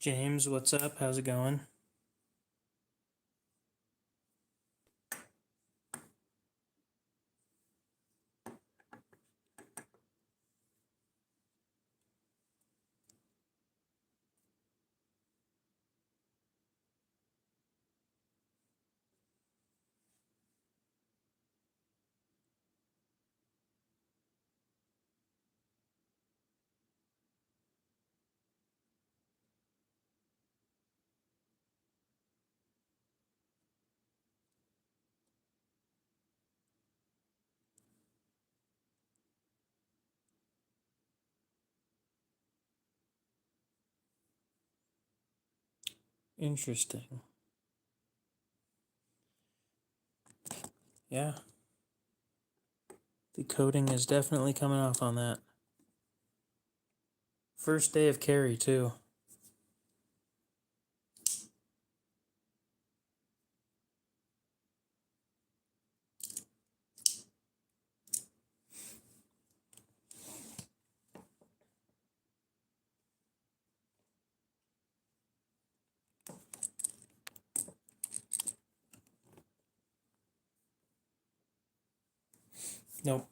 James, what's up? How's it going? Interesting. Yeah, the coding is definitely coming off on that. First day of carry, too. Nope.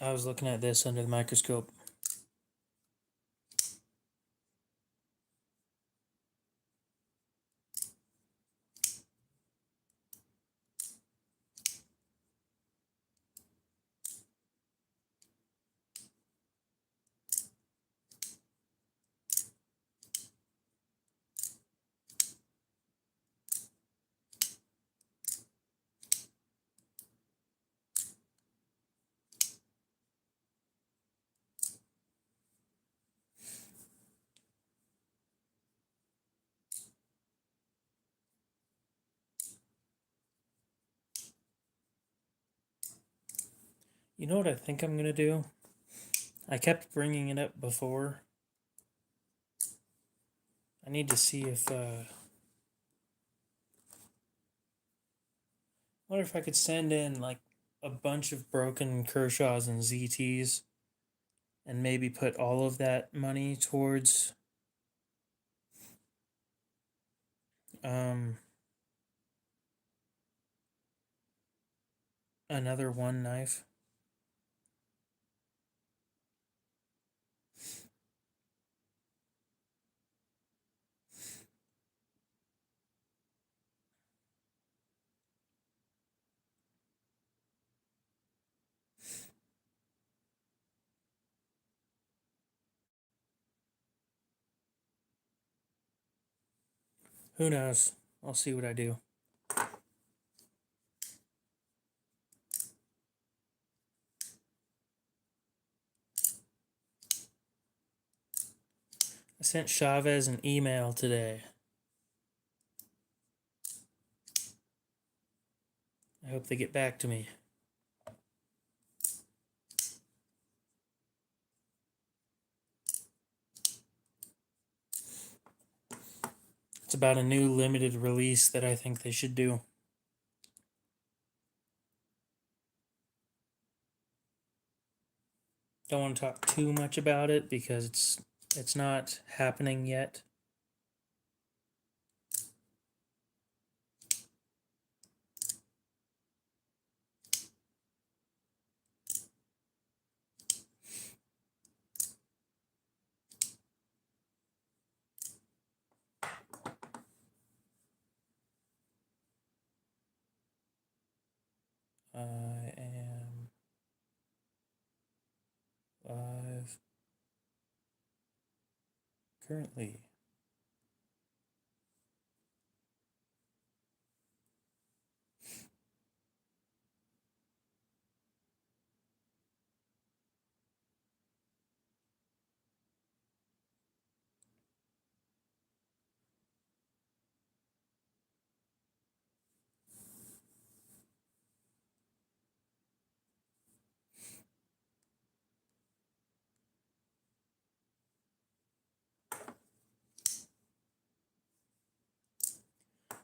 I was looking at this under the microscope. You know what I think I'm going to do? I kept bringing it up before. I need to see if, wonder if I could send in, like, a bunch of broken Kershaws and ZTs and maybe put all of that money towards, um, another one knife. Who knows? I'll see what I do. I sent Chavez an email today. I hope they get back to me. It's about a new limited release that I think they should do. Don't want to talk too much about it because it's not happening yet. I am live currently.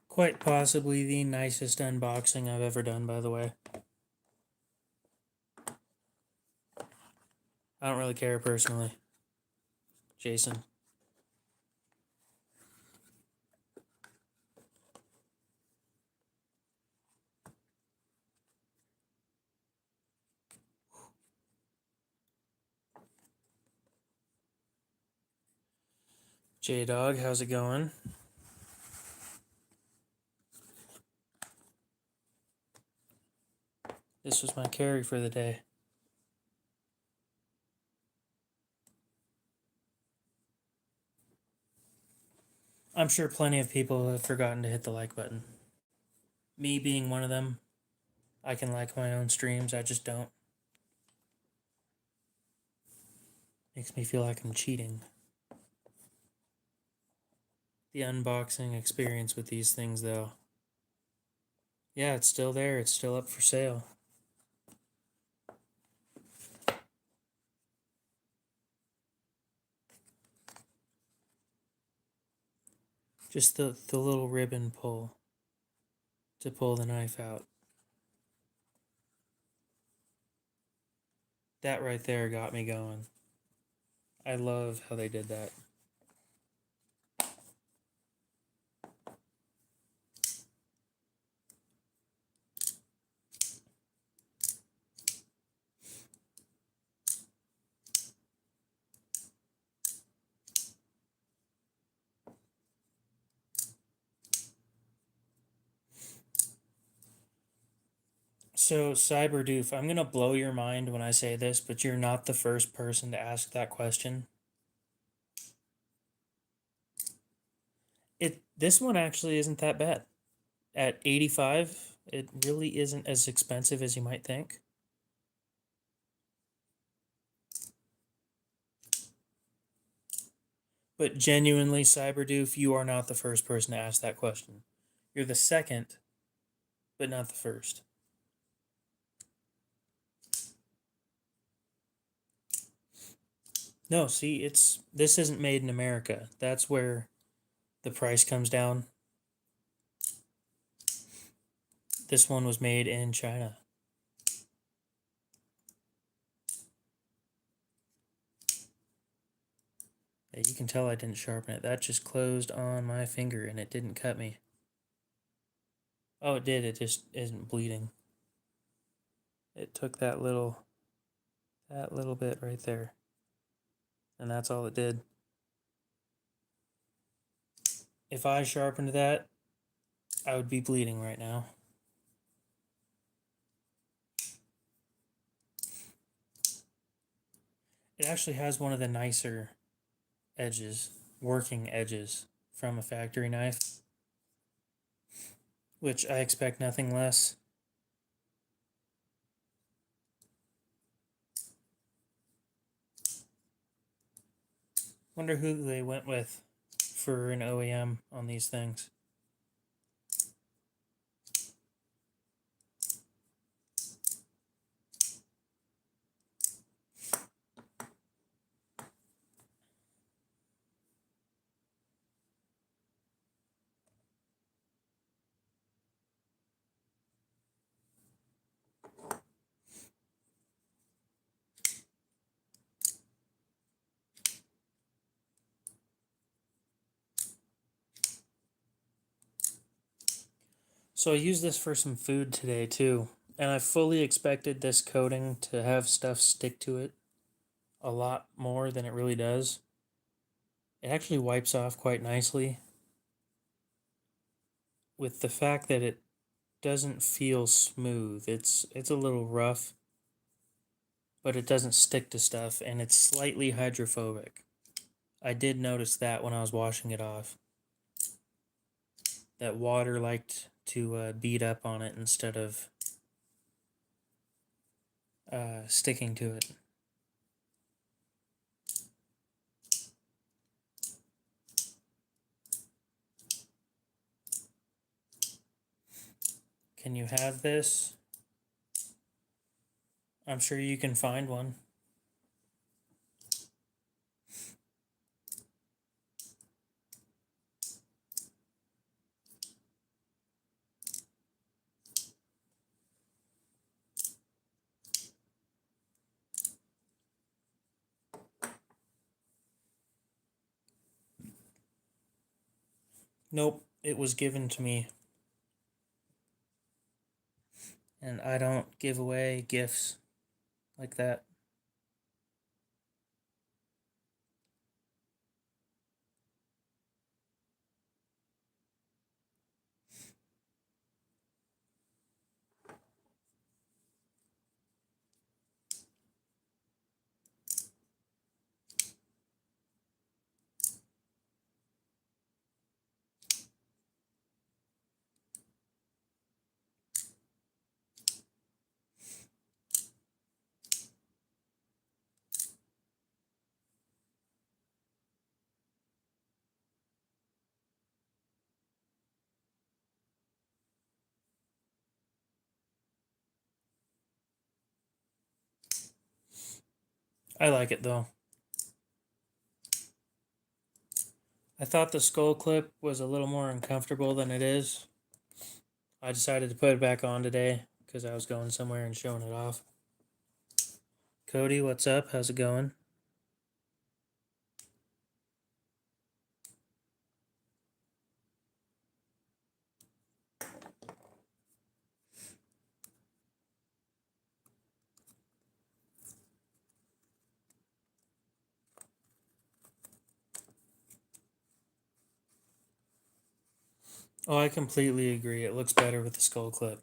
Quite possibly the nicest unboxing I've ever done, by the way. I don't really care personally. Jason. J-Dog, how's it going? This was my carry for the day. I'm sure plenty of people have forgotten to hit the like button. Me being one of them. I can like my own streams, I just don't. Makes me feel like I'm cheating. The unboxing experience with these things, though. Yeah, it's still there. It's still up for sale. Just the little ribbon pull to pull the knife out. That right there got me going. I love how they did that. So, Cyberdoof, I'm gonna blow your mind when I say this, but you're not the first person to ask that question. This one actually isn't that bad. At 85, it really isn't as expensive as you might think. But genuinely, Cyberdoof, you are not the first person to ask that question. You're the second, but not the first. No, see, this isn't made in America. That's where the price comes down. This one was made in China. Yeah, you can tell I didn't sharpen it. That just closed on my finger and it didn't cut me. Oh, it did. It just isn't bleeding. It took that little bit right there. And that's all it did. If I sharpened that, I would be bleeding right now. It actually has one of the nicer edges, working edges from a factory knife, which I expect nothing less. Wonder who they went with for an OEM on these things. So I used this for some food today too, and I fully expected this coating to have stuff stick to it a lot more than it really does. It actually wipes off quite nicely, with the fact that it doesn't feel smooth. It's a little rough, but it doesn't stick to stuff, and it's slightly hydrophobic. I did notice that when I was washing it off. That water liked to beat up on it instead of sticking to it. Can you have this? I'm sure you can find one. Nope, it was given to me. And I don't give away gifts like that. I like it though. I thought the skull clip was a little more uncomfortable than it is. I decided to put it back on today because I was going somewhere and showing it off. Cody, what's up? How's it going? Oh, I completely agree. It looks better with the skull clip.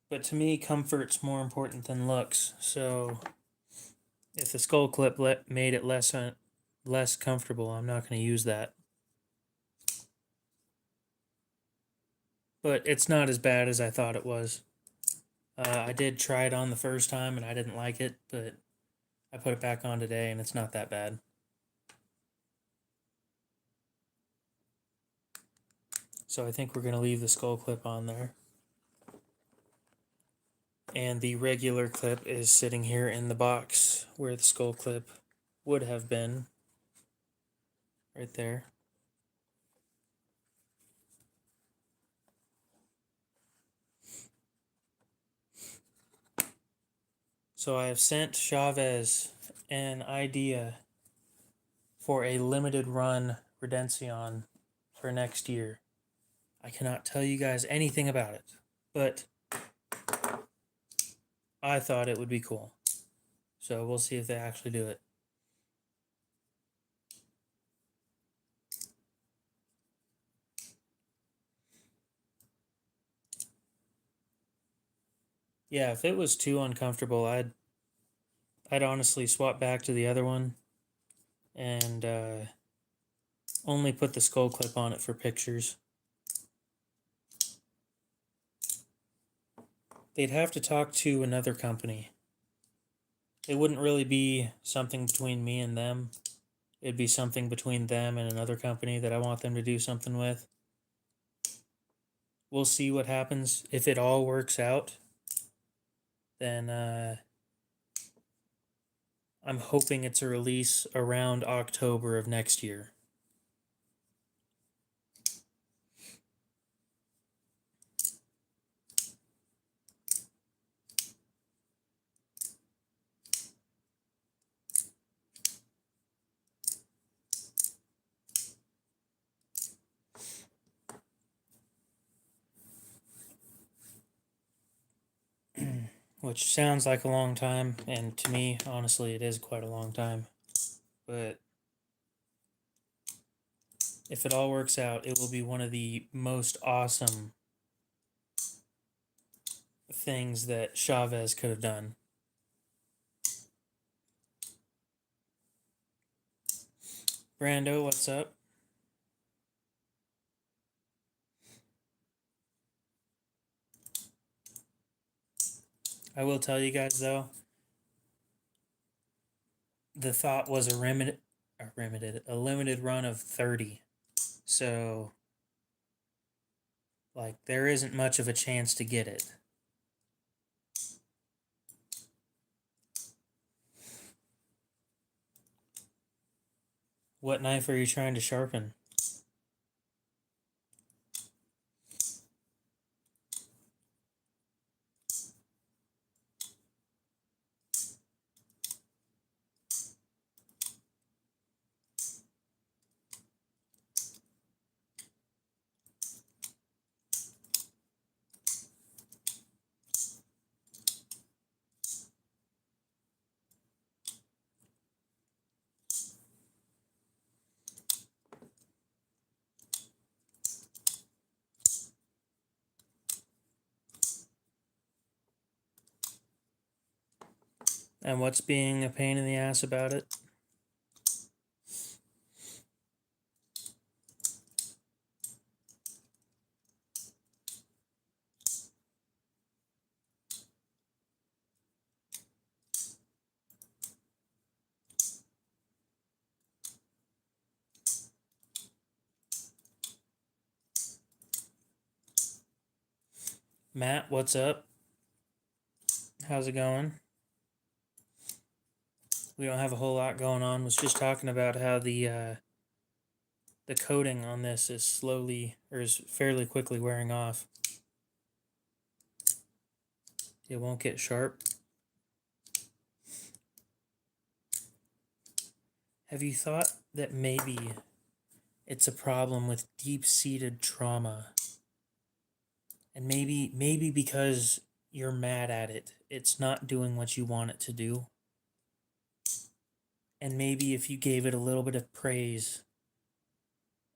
But to me, comfort's more important than looks. So if the skull clip made it less comfortable, I'm not going to use that. But it's not as bad as I thought it was. I did try it on the first time and I didn't like it, but I put it back on today and it's not that bad. So I think we're going to leave the skull clip on there. And the regular clip is sitting here in the box where the skull clip would have been. Right there. So I have sent Chavez an idea for a limited run Redemption for next year. I cannot tell you guys anything about it, but I thought it would be cool. So we'll see if they actually do it. Yeah, if it was too uncomfortable, I'd honestly swap back to the other one and only put the skull clip on it for pictures. They'd have to talk to another company. It wouldn't really be something between me and them. It'd be something between them and another company that I want them to do something with. We'll see what happens. If it all works out, then I'm hoping it's a release around October of next year. Which sounds like a long time, and to me, honestly, it is quite a long time. But if it all works out, it will be one of the most awesome things that Chavez could have done. Brando, what's up? I will tell you guys though, the thought was a limited run of 30. So like there isn't much of a chance to get it. What knife are you trying to sharpen? And what's being a pain in the ass about it? Matt, what's up? how's it going? We don't have a whole lot going on. Was just talking about how the coating on this is slowly, or is fairly quickly wearing off. It won't get sharp. Have you thought that maybe it's a problem with deep-seated trauma? And maybe because you're mad at it, it's not doing what you want it to do. And maybe if you gave it a little bit of praise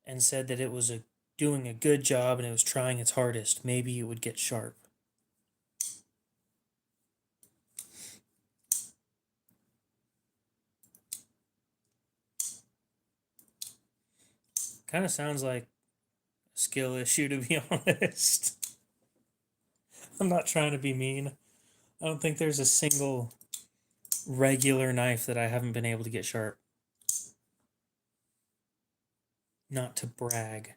and said that it was doing a good job and it was trying its hardest, maybe it would get sharp. Kind of sounds like a skill issue, to be honest. I'm not trying to be mean. I don't think there's a single regular knife that I haven't been able to get sharp. Not to brag.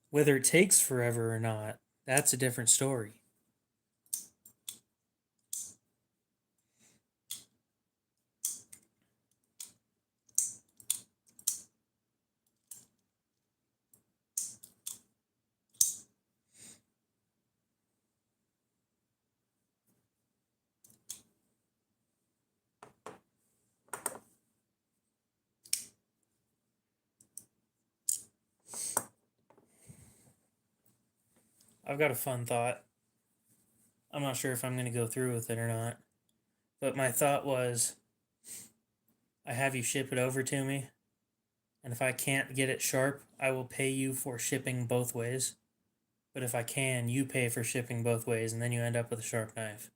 Whether it takes forever or not, that's a different story. I've got a fun thought. I'm not sure if I'm going to go through with it or not. But my thought was, I have you ship it over to me, and if I can't get it sharp, I will pay you for shipping both ways. But if I can, you pay for shipping both ways, and then you end up with a sharp knife.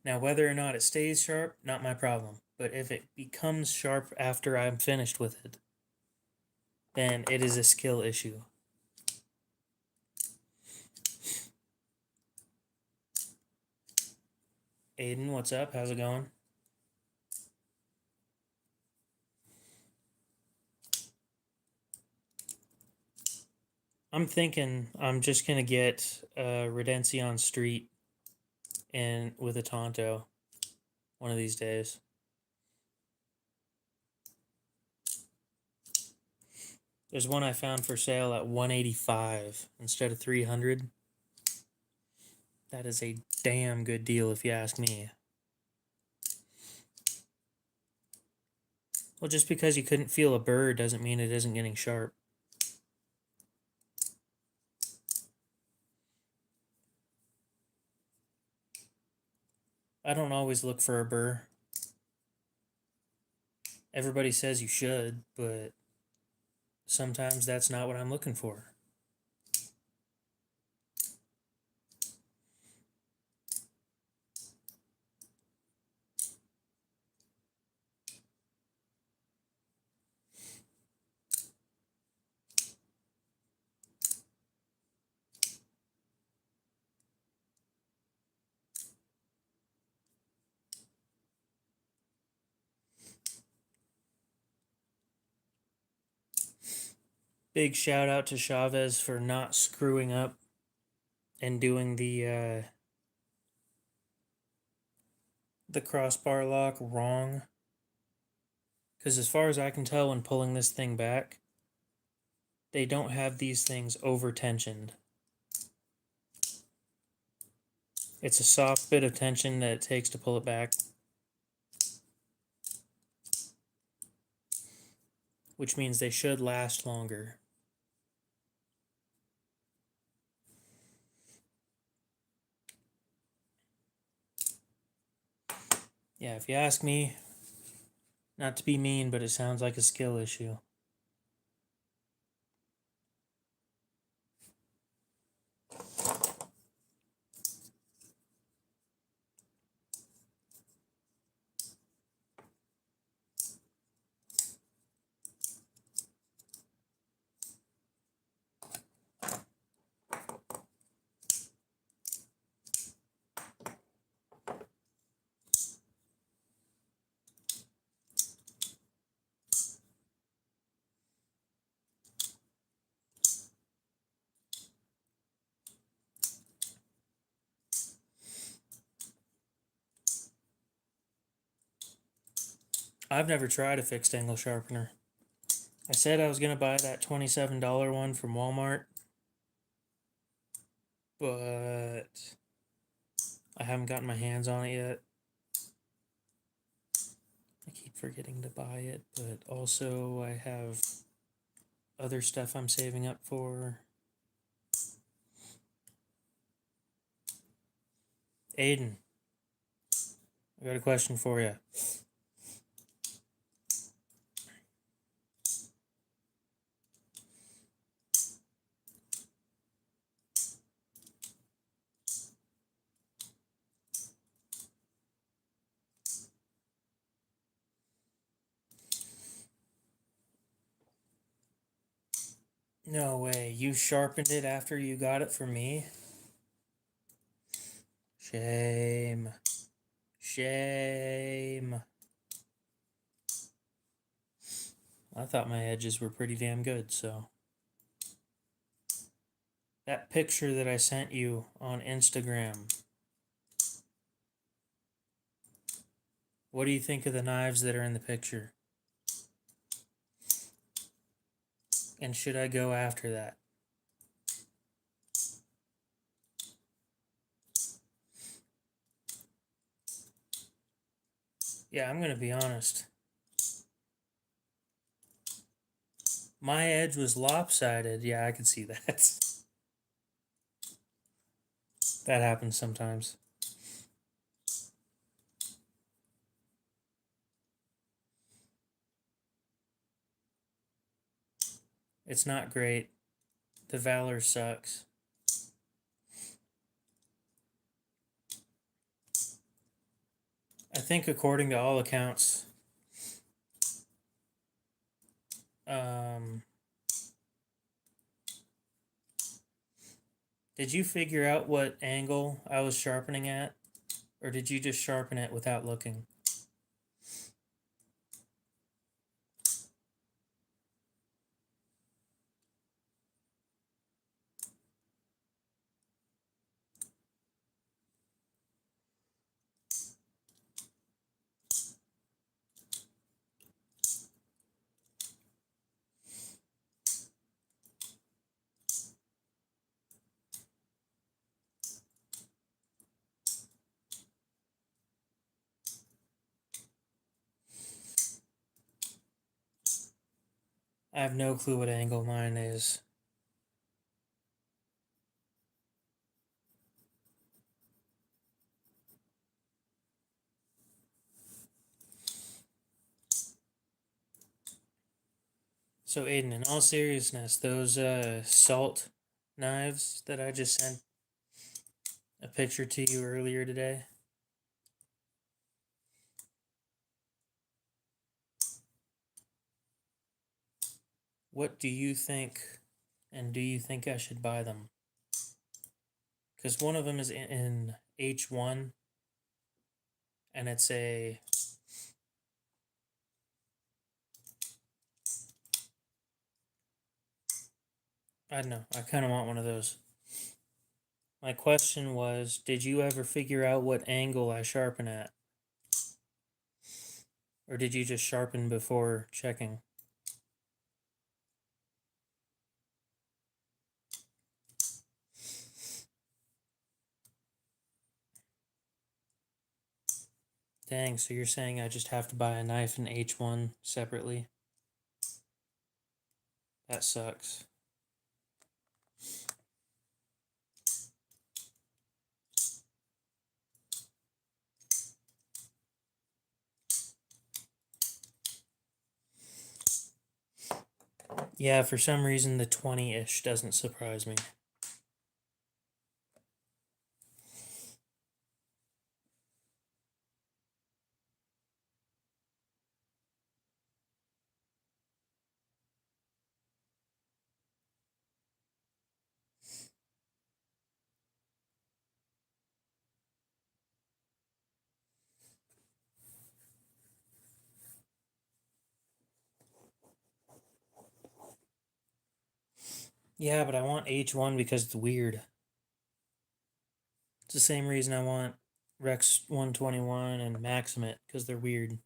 Now, whether or not it stays sharp, not my problem. But if it becomes sharp after I'm finished with it, then it is a skill issue. Aiden, what's up? How's it going? I'm thinking I'm just going to get Redencion Street and with a Tonto one of these days. There's one I found for sale at $185 instead of $300. That is a damn good deal if you ask me. Well, just because you couldn't feel a burr doesn't mean it isn't getting sharp. I don't always look for a burr. Everybody says you should, but sometimes that's not what I'm looking for. Big shout out to Chavez for not screwing up and doing the crossbar lock wrong. Because as far as I can tell when pulling this thing back, they don't have these things over tensioned. It's a soft bit of tension that it takes to pull it back, which means they should last longer. Yeah, if you ask me, not to be mean, but it sounds like a skill issue. I've never tried a fixed angle sharpener. I said I was going to buy that $27 one from Walmart, but I haven't gotten my hands on it yet. I keep forgetting to buy it, but also I have other stuff I'm saving up for. Aiden, I got a question for you. No way, you sharpened it after you got it from me? Shame. Shame. I thought my edges were pretty damn good, so. That picture that I sent you on Instagram. What do you think of the knives that are in the picture? And should I go after that? Yeah, I'm going to be honest. My edge was lopsided. Yeah, I could see that. That happens sometimes. It's not great. The Valor sucks. I think according to all accounts, did you figure out what angle I was sharpening at? Or did you just sharpen it without looking? I have no clue what angle mine is. So Aiden, in all seriousness, those salt knives that I just sent a picture to you earlier today, what do you think, and do you think I should buy them? Because one of them is in H1, and it's a I don't know. I kind of want one of those. My question was, did you ever figure out what angle I sharpen at? Or did you just sharpen before checking? Dang, so you're saying I just have to buy a knife in H1 separately? That sucks. Yeah, for some reason the 20-ish doesn't surprise me. Yeah, but I want H1 because it's weird. It's the same reason I want Rex 121 and Maximate, because they're weird.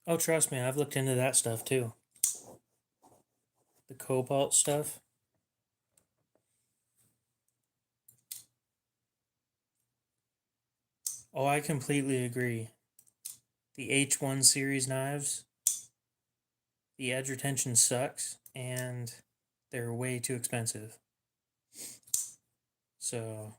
Oh, trust me, I've looked into that stuff too. The cobalt stuff. Oh, I completely agree. The H1 series knives, the edge retention sucks, and they're way too expensive. So,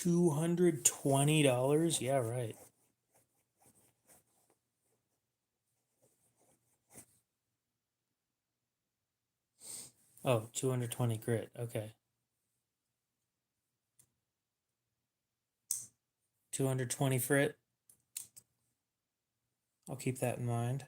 $220? Yeah, right. Oh, 220 grit. Okay. 220 frit. I'll keep that in mind.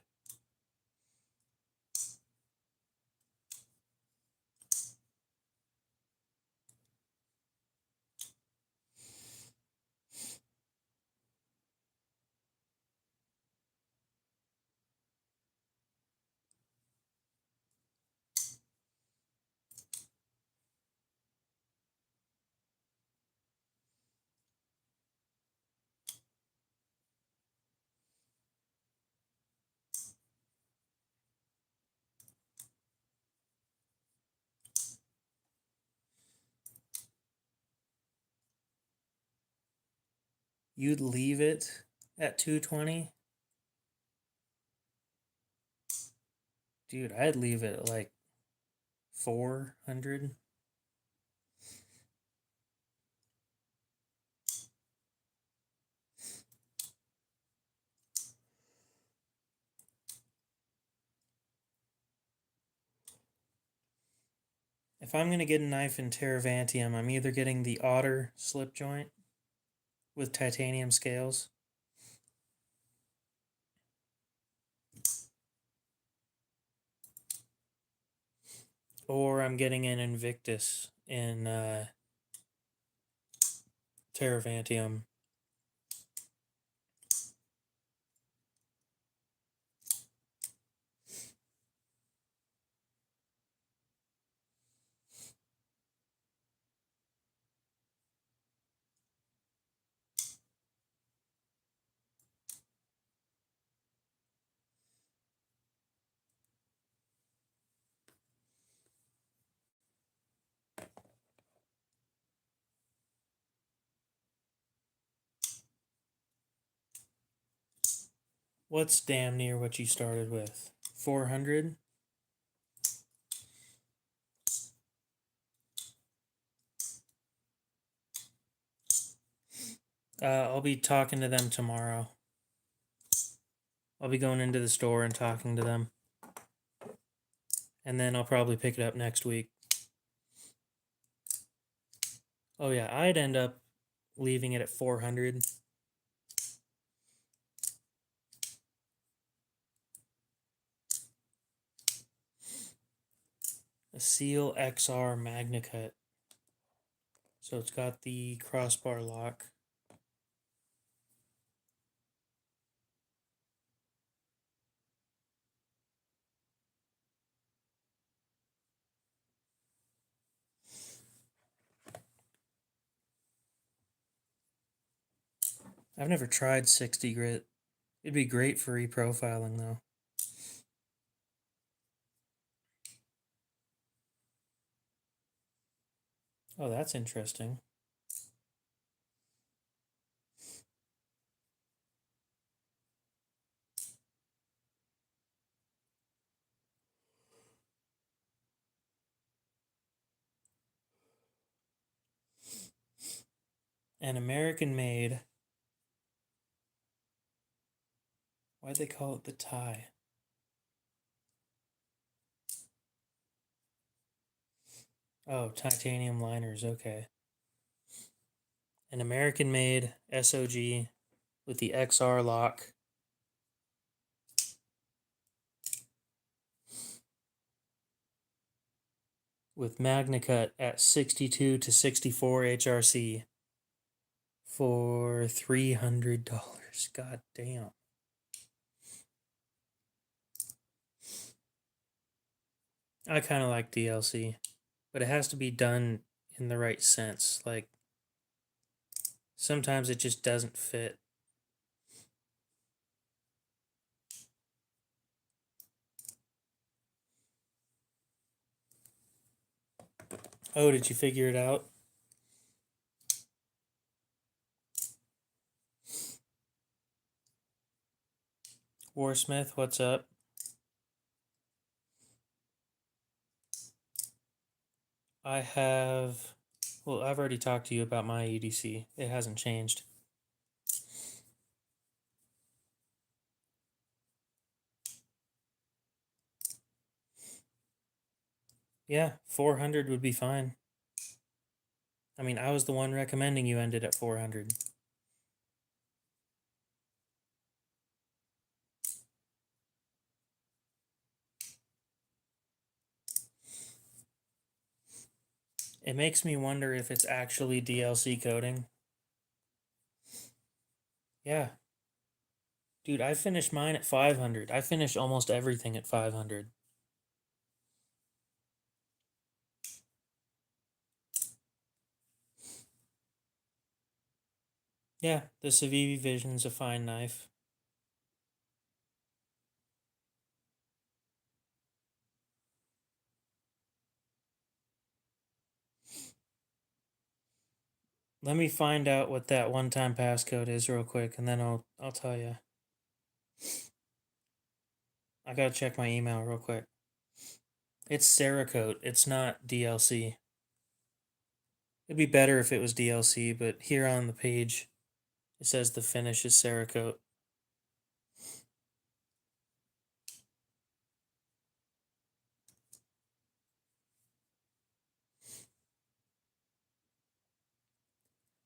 You'd leave it at 220? Dude, I'd leave it at like 400. If I'm going to get a knife in Terravantium, I'm either getting the Otter slip joint with titanium scales, or I'm getting an Invictus in Terravantium. What's damn near what you started with? 400? I'll be talking to them tomorrow. I'll be going into the store and talking to them. And then I'll probably pick it up next week. Oh, yeah, I'd end up leaving it at 400. A Seal XR Magna Cut. So it's got the crossbar lock. I've never tried 60 grit. It'd be great for reprofiling, though. Oh, that's interesting. An American made. Why'd they call it the tie? Oh, titanium liners, okay. An American-made SOG with the XR lock. With MagnaCut at 62 to 64 HRC for $300. God damn. I kind of like DLC, but it has to be done in the right sense. Like, sometimes it just doesn't fit. Oh, did you figure it out? Warsmith, what's up? Well, I've already talked to you about my EDC. It hasn't changed. Yeah, 400 would be fine. I mean, I was the one recommending you end it at 400. It makes me wonder if it's actually DLC coding. Yeah. Dude, I finished mine at 500. I finished almost everything at 500. Yeah, the Civivi Vision's a fine knife. Let me find out what that one-time passcode is real quick, and then I'll tell you. I gotta check my email real quick. It's Cerakote. It's not DLC. It'd be better if it was DLC, but here on the page, it says the finish is Cerakote.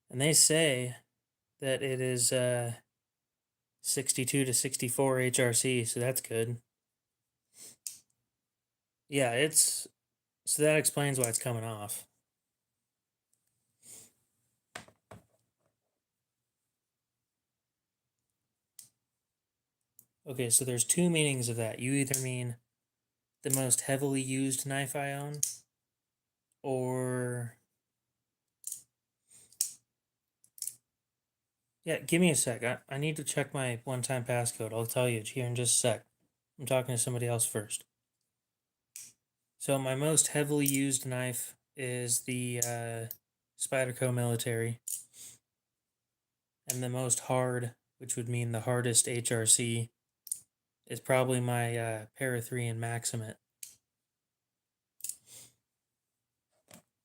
And they say that it is 62 to 64 HRC, so that's good. Yeah, so that explains why it's coming off. Okay, so there's two meanings of that. You either mean the most heavily used knife I own, or yeah, give me a sec. I need to check my one-time passcode. I'll tell you here in just a sec. I'm talking to somebody else first. So my most heavily used knife is the Spyderco Military, and the most hard, which would mean the hardest HRC, is probably my Para 3 and Maximate.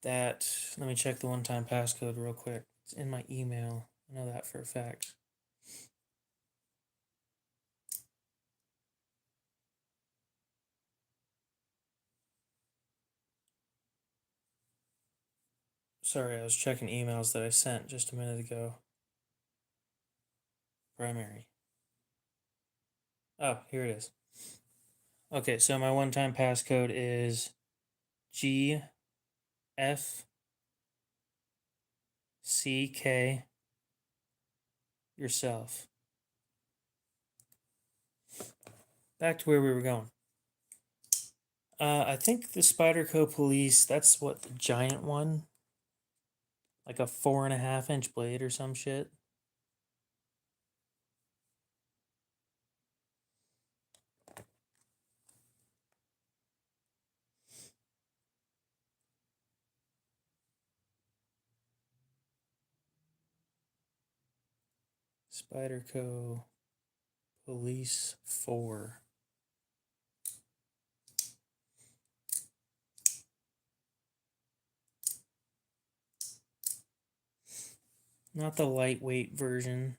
Let me check the one-time passcode real quick. It's in my email. I know that for a fact. Sorry, I was checking emails that I sent just a minute ago. Primary. Oh, here it is. Okay, so my one-time passcode is GFCK yourself. Back to where we were going. I think the Spyderco Police, that's what, the giant one? Like a 4.5-inch blade or some shit? Spyderco Police 4. Not the lightweight version.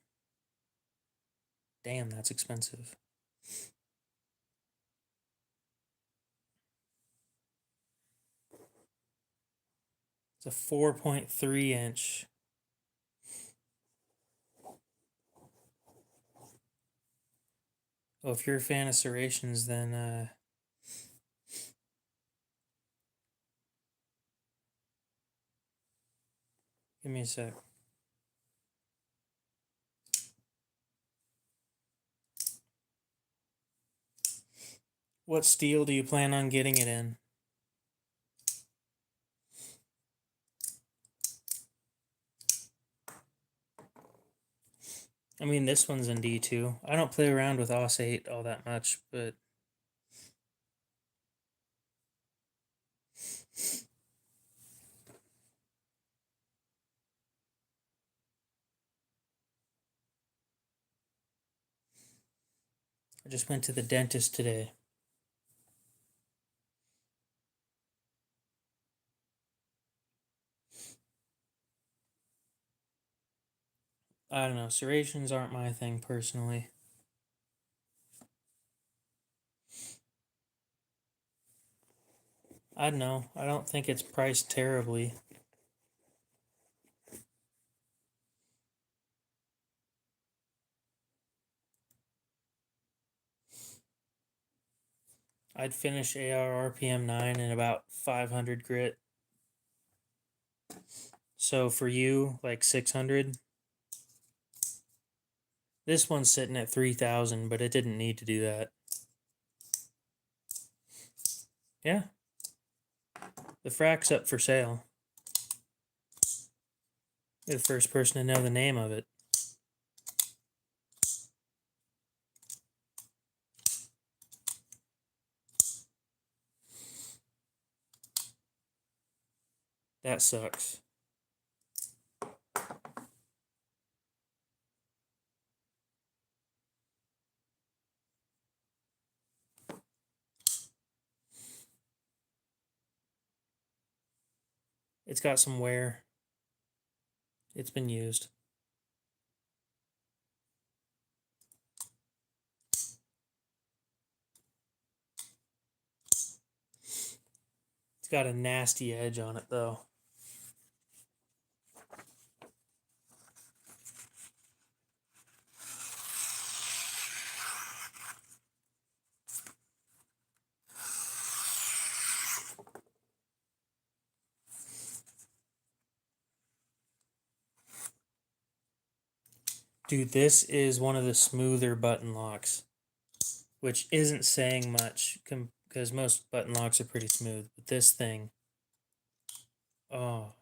Damn, that's expensive. It's a 4.3 inch. Well, if you're a fan of serrations, then give me a sec. What steel do you plan on getting it in? I mean, this one's in D2. I don't play around with Os 8 all that much, but I just went to the dentist today. I don't know. Serrations aren't my thing personally. I don't know. I don't think it's priced terribly. I'd finish AR RPM 9 in about 500 grit. So for you, like 600. This one's sitting at 3,000, but it didn't need to do that. Yeah. The frack's up for sale. You're the first person to know the name of it. That sucks. It's got some wear. It's been used. It's got a nasty edge on it, though. Dude, this is one of the smoother button locks, which isn't saying much because most button locks are pretty smooth. But this thing, oh,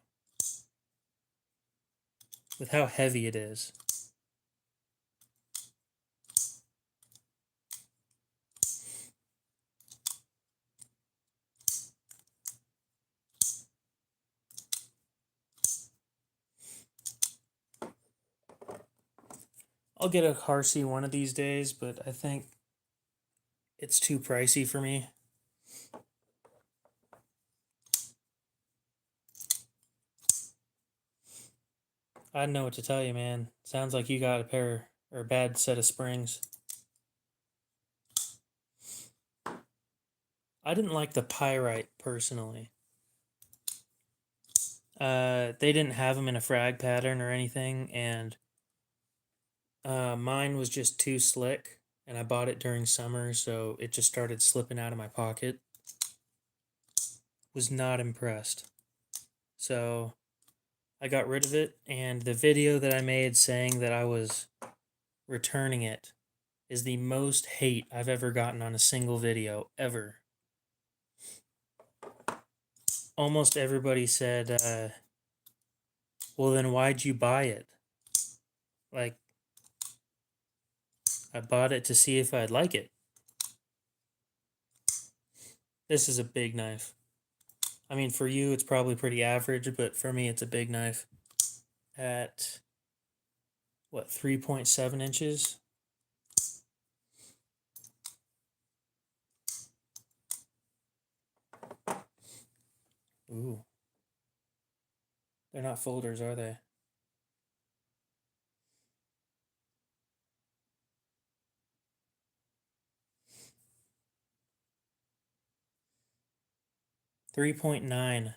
with how heavy it is. I'll get a Harsey one of these days, but I think it's too pricey for me. I don't know what to tell you, man. Sounds like you got a pair or a bad set of springs. I didn't like the pyrite personally. They didn't have them in a frag pattern or anything, and mine was just too slick, and I bought it during summer, so it just started slipping out of my pocket. Was not impressed. So I got rid of it, and the video that I made saying that I was returning it is the most hate I've ever gotten on a single video, ever. Almost everybody said, well, then why'd you buy it? Like, I bought it to see if I'd like it. This is a big knife. I mean, for you, it's probably pretty average, but for me, it's a big knife. At, what, 3.7 inches? Ooh. They're not folders, are they? .9.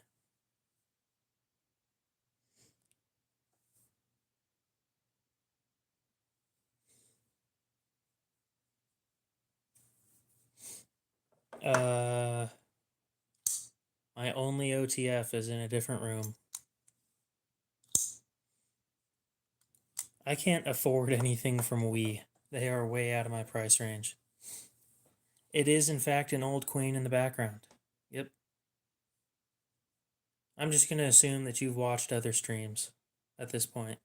My only OTF is in a different room. I can't afford anything from Wii. They are way out of my price range. It is, in fact, an old queen in the background. Yep. I'm just going to assume that you've watched other streams at this point.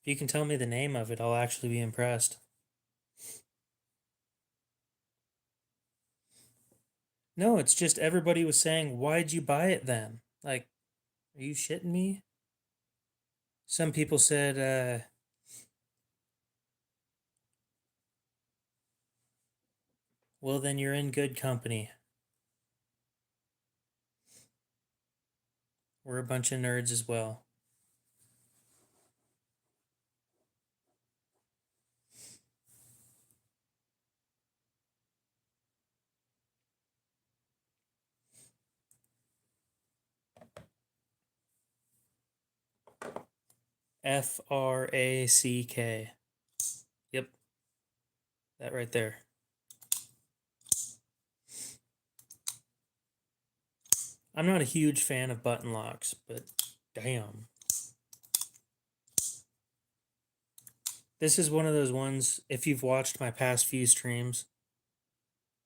If you can tell me the name of it, I'll actually be impressed. No, it's just everybody was saying, why'd you buy it then? Like, are you shitting me? Some people said, well, then you're in good company. We're a bunch of nerds as well. Frack. Yep, that right there. I'm not a huge fan of button locks, but damn. This is one of those ones, if you've watched my past few streams,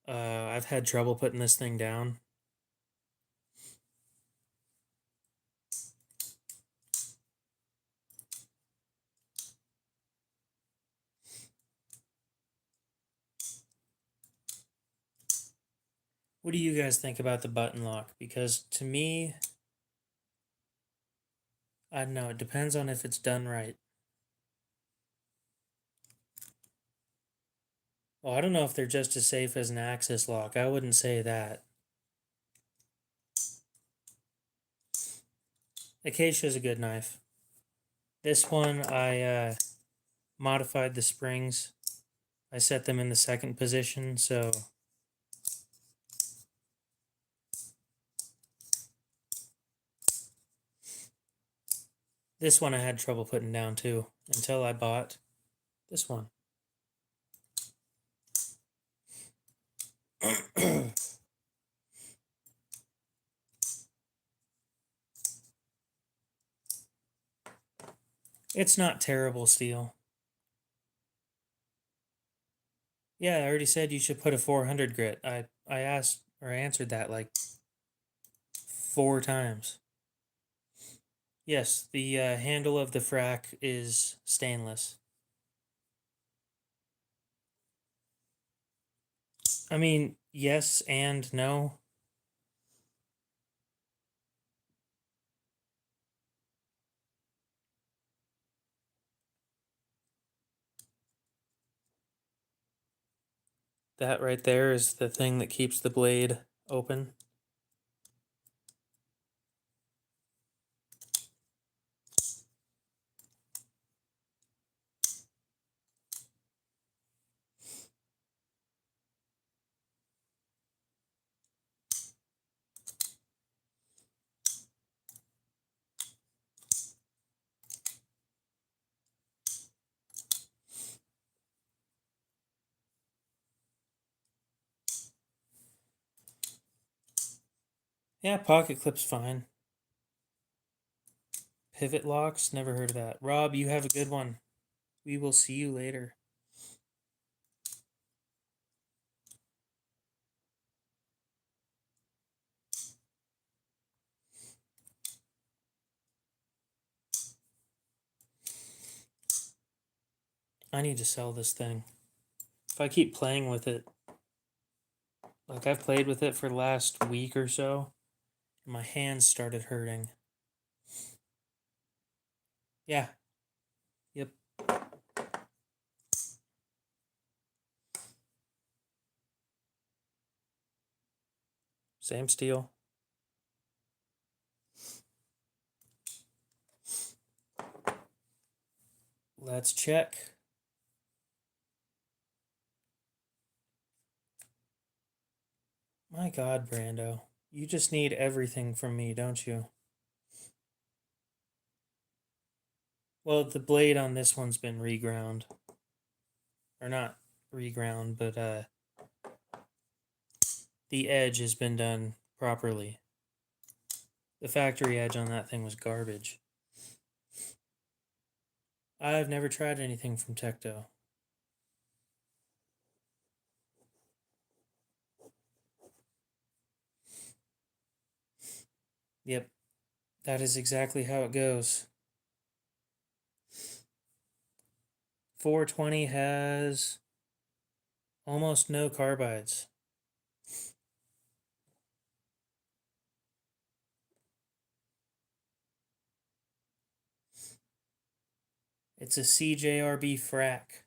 I've had trouble putting this thing down. What do you guys think about the button lock? Because to me, I don't know, it depends on if it's done right. Well, I don't know if they're just as safe as an Axis lock. I wouldn't say that. Acacia's a good knife. This one, I modified the springs. I set them in the second position, so this one I had trouble putting down too, until I bought this one. It's not terrible steel. Yeah, I already said you should put a 400 grit. I asked or answered that like 4 times. Yes, the handle of the frack is stainless. I mean, yes and no. That right there is the thing that keeps the blade open. Yeah, pocket clip's fine. Pivot locks, never heard of that. Rob, you have a good one. We will see you later. I need to sell this thing. If I keep playing with it, like I've played with it for the last week or so, my hands started hurting. Yeah. Yep. Same steel. Let's check. My God, Brando. You just need everything from me, don't you? Well, the blade on this one's been reground. Or not reground, but the edge has been done properly. The factory edge on that thing was garbage. I've never tried anything from Tecto. Yep, that is exactly how it goes. 420 has almost no carbides. It's a CJRB frac.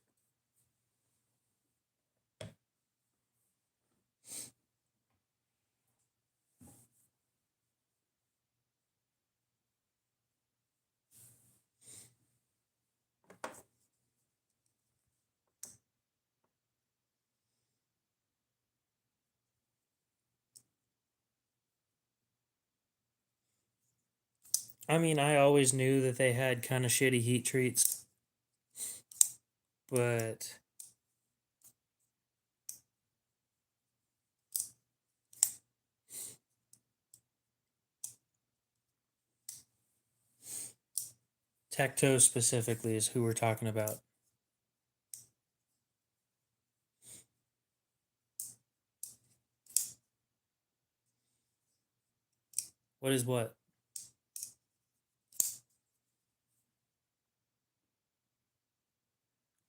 I mean, I always knew that they had kind of shitty heat treats, but Tecto specifically is who we're talking about. What is what?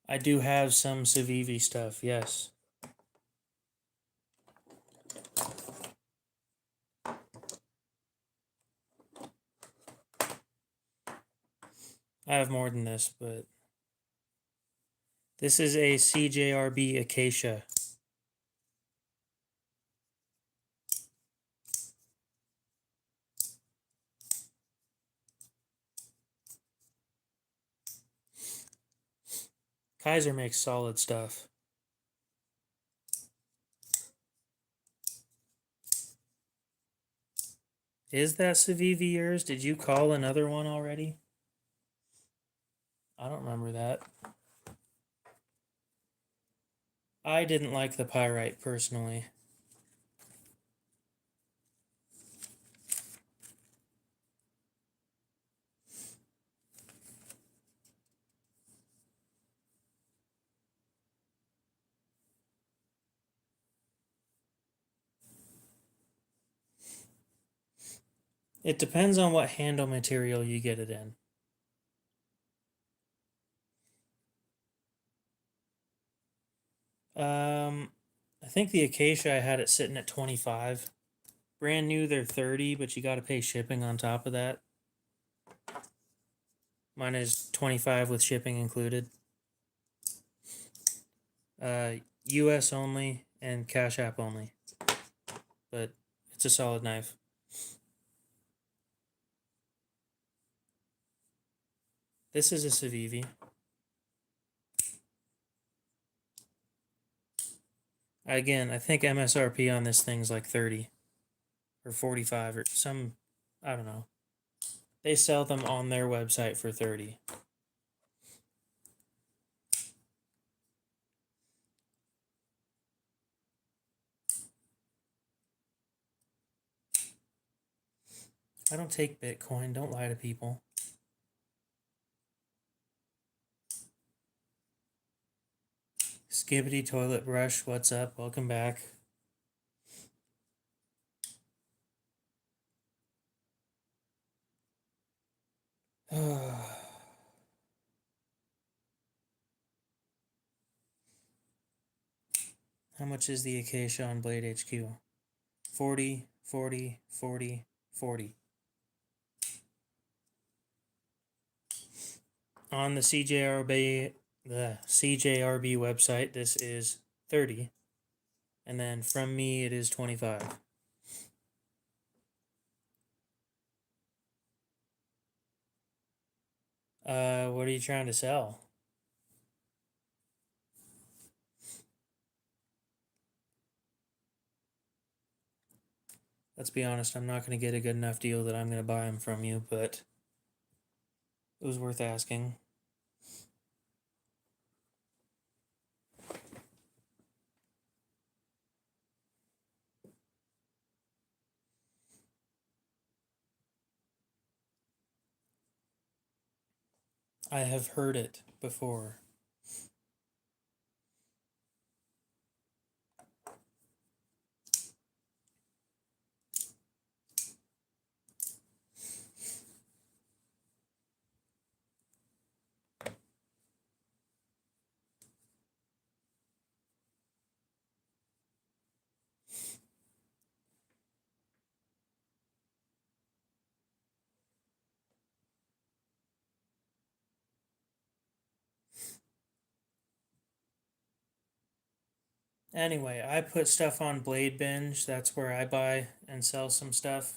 I do have some Civivi stuff, yes. I have more than this, but this is a CJRB Acacia. Kaiser makes solid stuff. Is that Civivi yours? Did you call another one already? I don't remember that. I didn't like the pyrite personally. It depends on what handle material you get it in. I think the Acacia I had it sitting at 25. Brand new, they're 30, but you got to pay shipping on top of that. Mine is 25 with shipping included. US only and Cash App only. But it's a solid knife. This is a Civivi. Again, I think MSRP on this thing's like 30 or 45 or some, I don't know. They sell them on their website for 30. I don't take Bitcoin. Don't lie to people. Skibbity Toilet Brush, what's up? Welcome back. How much is the Acacia on Blade HQ? 40, 40, 40, 40. On the CJRB website, this is 30. And then from me, it is 25. What are you trying to sell? Let's be honest, I'm not going to get a good enough deal that I'm going to buy them from you, but It was worth asking. I have heard it before. Anyway, I put stuff on Blade Binge. That's where I buy and sell some stuff.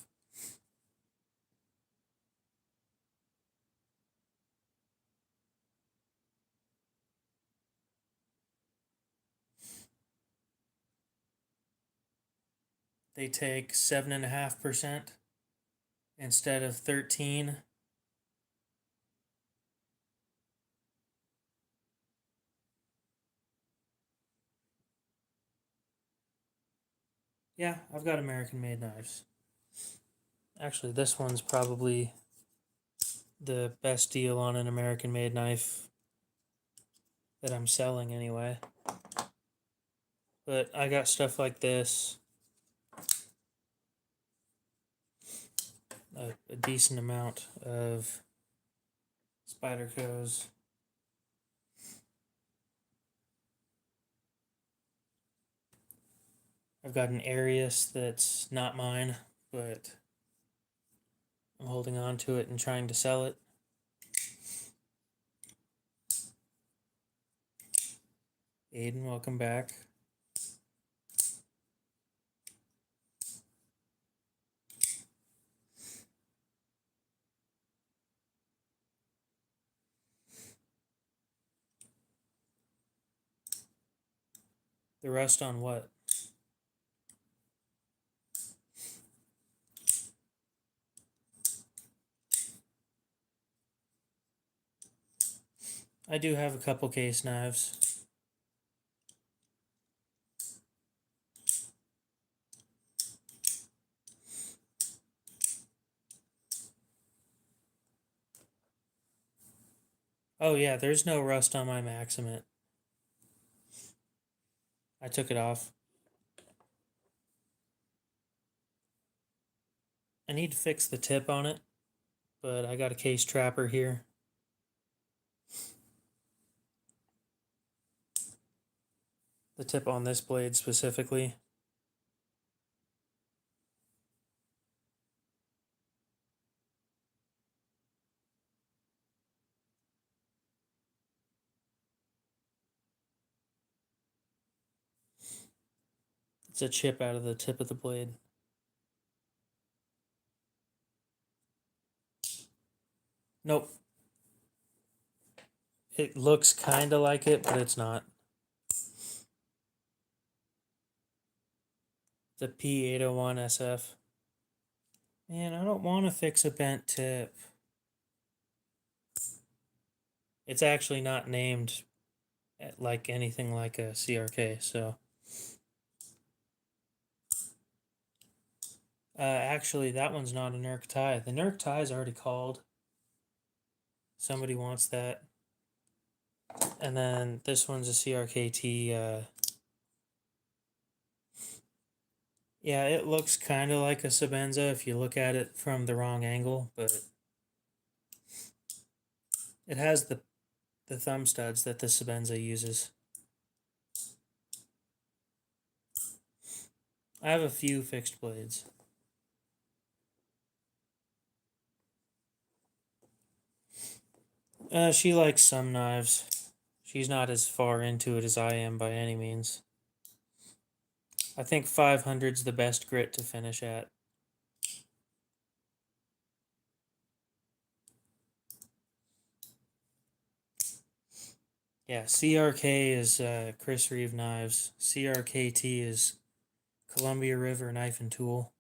They take 7.5% instead of 13. Yeah, I've got American made knives. Actually, this one's probably the best deal on an American made knife that I'm selling anyway. But I got stuff like this, a decent amount of Spyderco's. I've got an Arius that's not mine, but I'm holding on to it and trying to sell it. Aiden, welcome back. The rust on what? I do have a couple case knives. Oh yeah, there's no rust on my Maximate. I took it off. I need to fix the tip on it, but I got a case trapper here. The tip on this blade specifically. It's a chip out of the tip of the blade. Nope. It looks kind of like it, but it's not. The P801 SF. Man, I don't want to fix a bent tip. It's actually not named like anything like a CRK, so. Actually, that one's not a Nerc tie. The Nerc tie is already called. Somebody wants that. And then this one's a CRKT. Yeah, it looks kind of like a Sabenza if you look at it from the wrong angle, but it has the thumb studs that the Sabenza uses. I have a few fixed blades. She likes some knives. She's not as far into it as I am by any means. I think 500's the best grit to finish at. Yeah, CRK is Chris Reeve Knives. CRKT is Columbia River Knife and Tool.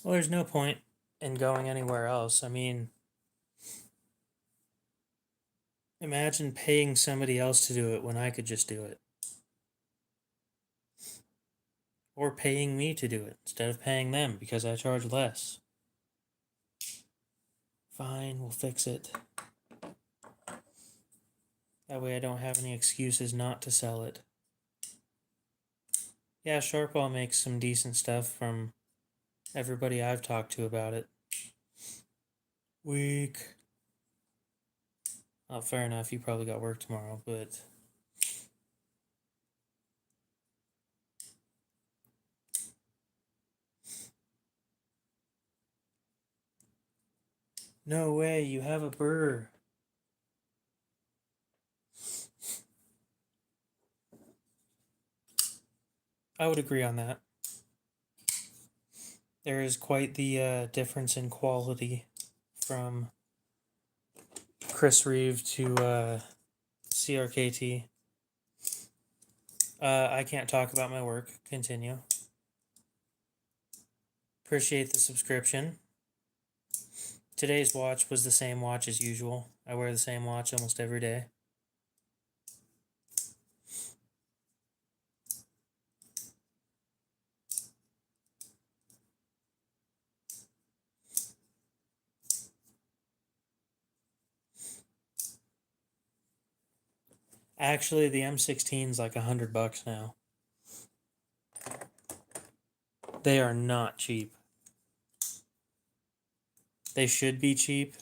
Well, there's no point in going anywhere else. I mean, imagine paying somebody else to do it when I could just do it. Or paying me to do it instead of paying them because I charge less. Fine, we'll fix it. That way I don't have any excuses not to sell it. Yeah, Sharpwall makes some decent stuff from everybody I've talked to about it. Weak. Oh, fair enough, you probably got work tomorrow, but... No way, you have a burr. I would agree on that. There is quite the difference in quality from Chris Reeve to CRKT. I can't talk about my work. Continue. Appreciate the subscription. Today's watch was the same watch as usual. I wear the same watch almost every day. Actually, the M16 is like $100 now. They are not cheap. They should be cheap.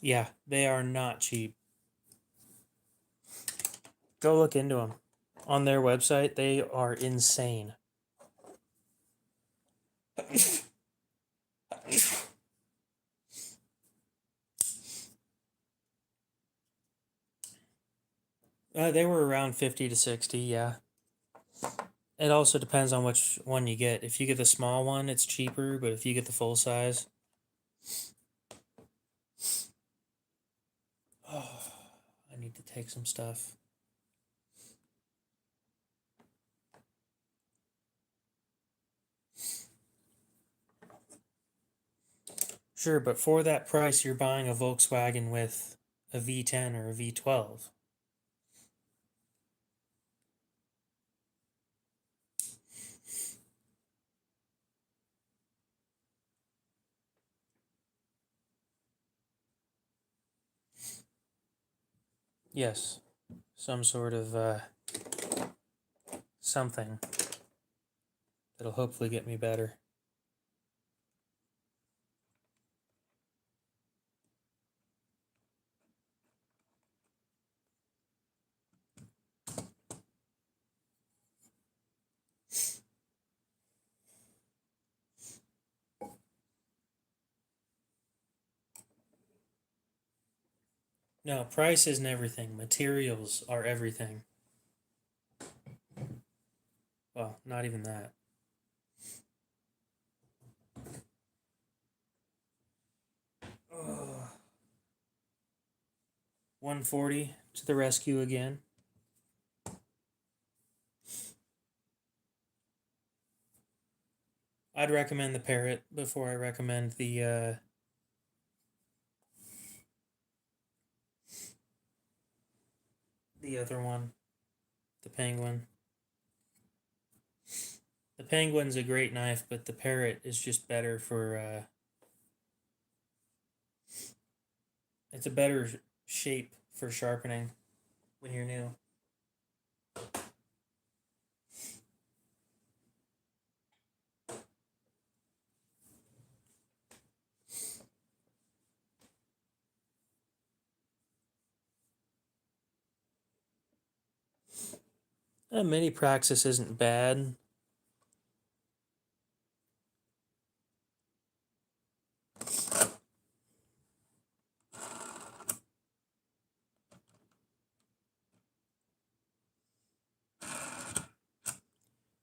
Yeah, they are not cheap. Go look into them. On their website, they are insane. They were around 50 to 60, yeah. It also depends on which one you get. If you get the small one, it's cheaper, but if you get the full size... Oh, I need to take some stuff. Sure, but for that price, you're buying a Volkswagen with a V10 or a V12. Yes, some sort of something that'll hopefully get me better. No, price isn't everything. Materials are everything. Well, not even that. 140 to the rescue again. I'd recommend the Parrot before I recommend the other one, the Penguin. The Penguin's a great knife, but the Parrot is just better for it's a better shape for sharpening when you're new. Mini praxis isn't bad.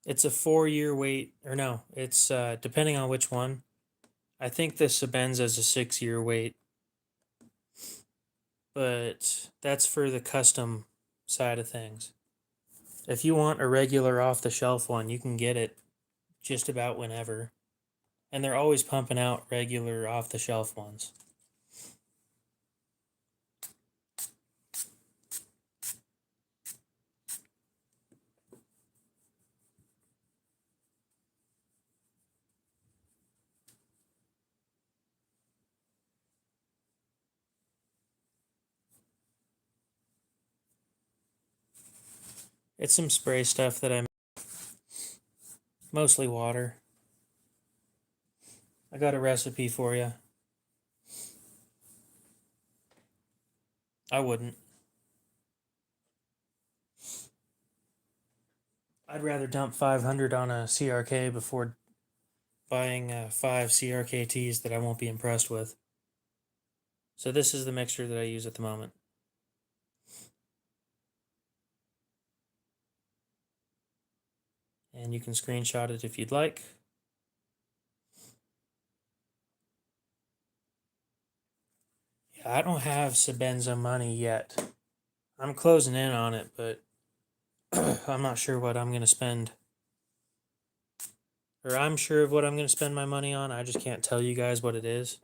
It's a 4-year wait, or no, it's depending on which one. I think the Sebenza's a 6-year wait, but that's for the custom side of things. If you want a regular off the shelf one, you can get it just about whenever. And they're always pumping out regular off-the-shelf ones. It's some spray stuff that mostly water. I got a recipe for you. I wouldn't. I'd rather dump 500 on a CRK before buying 5 CRKTs that I won't be impressed with. So this is the mixture that I use at the moment. And you can screenshot it if you'd like. Yeah, I don't have Sabenza money yet. I'm closing in on it, but I'm not sure what I'm going to spend. Or I'm sure of what I'm going to spend my money on. I just can't tell you guys what it is.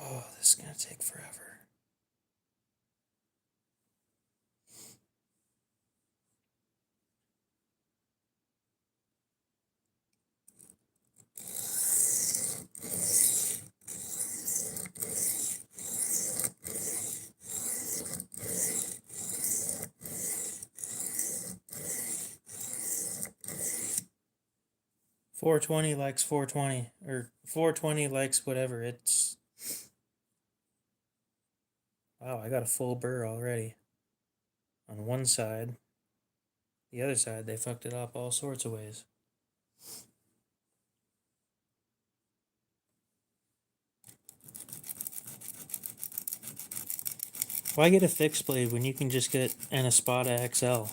Oh, this is going to take forever. .420 likes 420, or 420 likes whatever. It's... Wow, I got a full burr already. On one side. The other side, they fucked it up all sorts of ways. Why get a fixed blade when you can just get an Espada XL?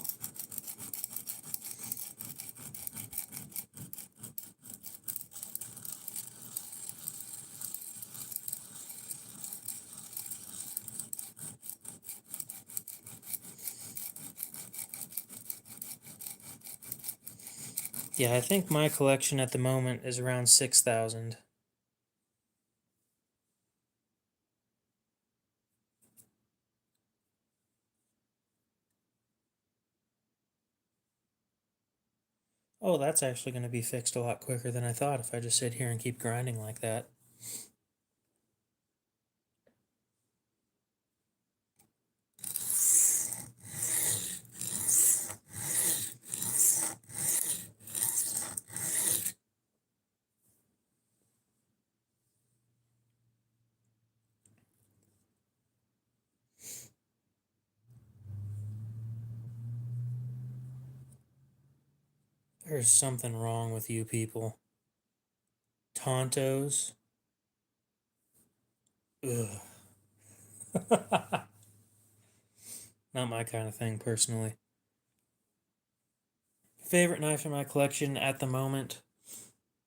Yeah, I think my collection at the moment is around 6,000. Oh, that's actually going to be fixed a lot quicker than I thought if I just sit here and keep grinding like that. There's something wrong with you people. Tontos. Ugh. Not my kind of thing, personally. Favorite knife in my collection at the moment?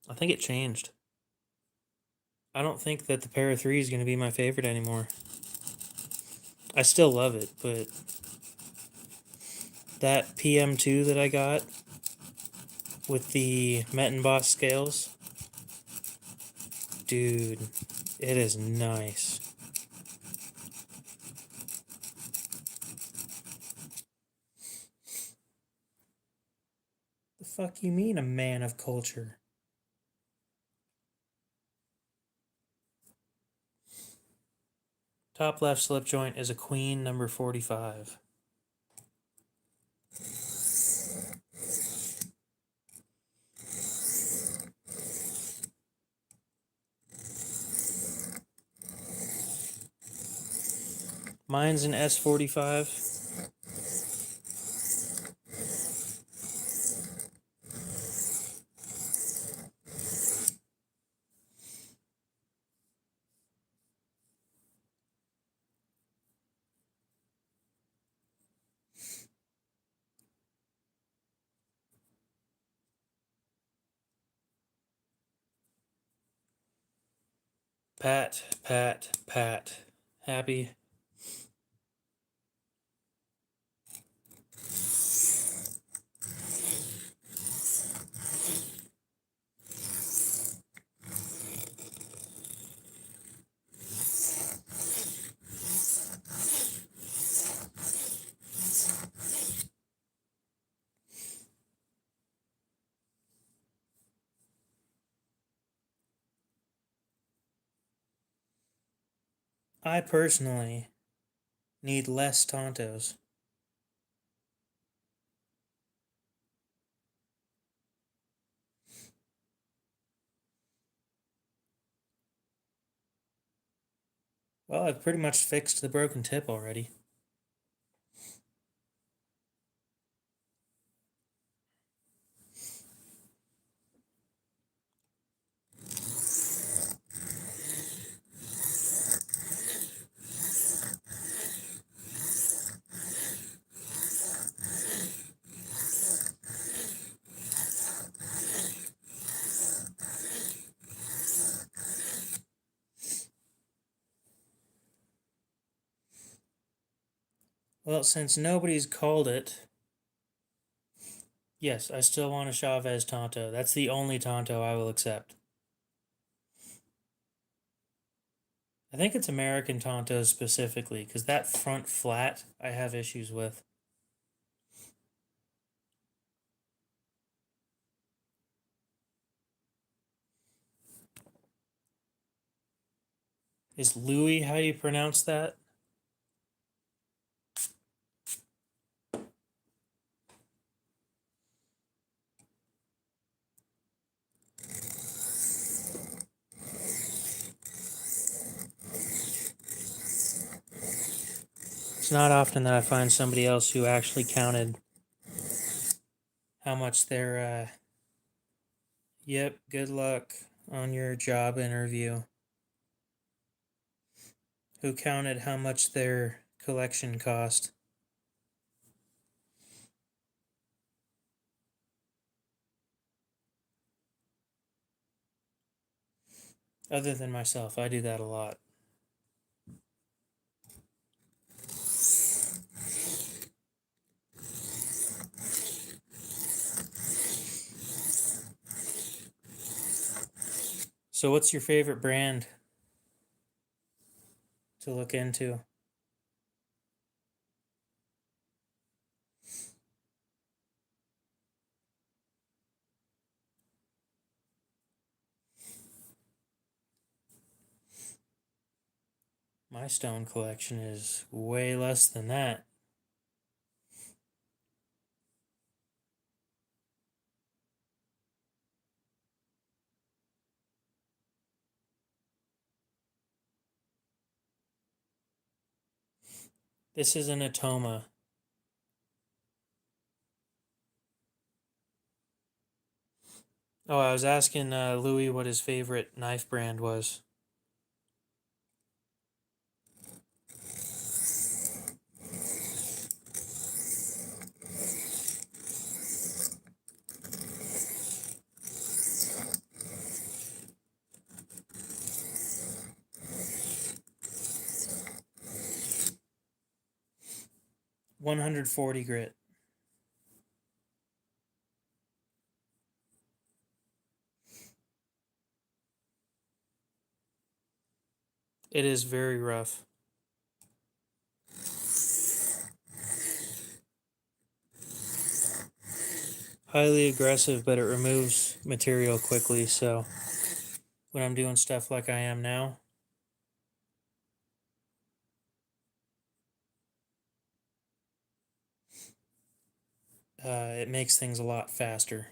I think it changed. I don't think that the Para 3 is going to be my favorite anymore. I still love it, but that PM2 that I got with the Mettenboss scales, dude, it is nice. The fuck you mean a man of culture? Top left slip joint is a queen number 45. Mine's an S45. Pat, pat, pat. Happy? I personally need less Tontos. Well, I've pretty much fixed the broken tip already. Well, since nobody's called it, yes, I still want a Chavez Tonto. That's the only Tonto I will accept. I think it's American Tontos specifically, because that front flat I have issues with. Is Louis how you pronounce that? It's not often that I find somebody else who actually counted how much their, yep, good luck on your job interview, who counted how much their collection cost. Other than myself, I do that a lot. So, what's your favorite brand to look into? My stone collection is way less than that. This is an Atoma. Oh, I was asking Louis what his favorite knife brand was. $140 grit. It is very rough. Highly aggressive, but it removes material quickly, so when I'm doing stuff like I am now, it makes things a lot faster.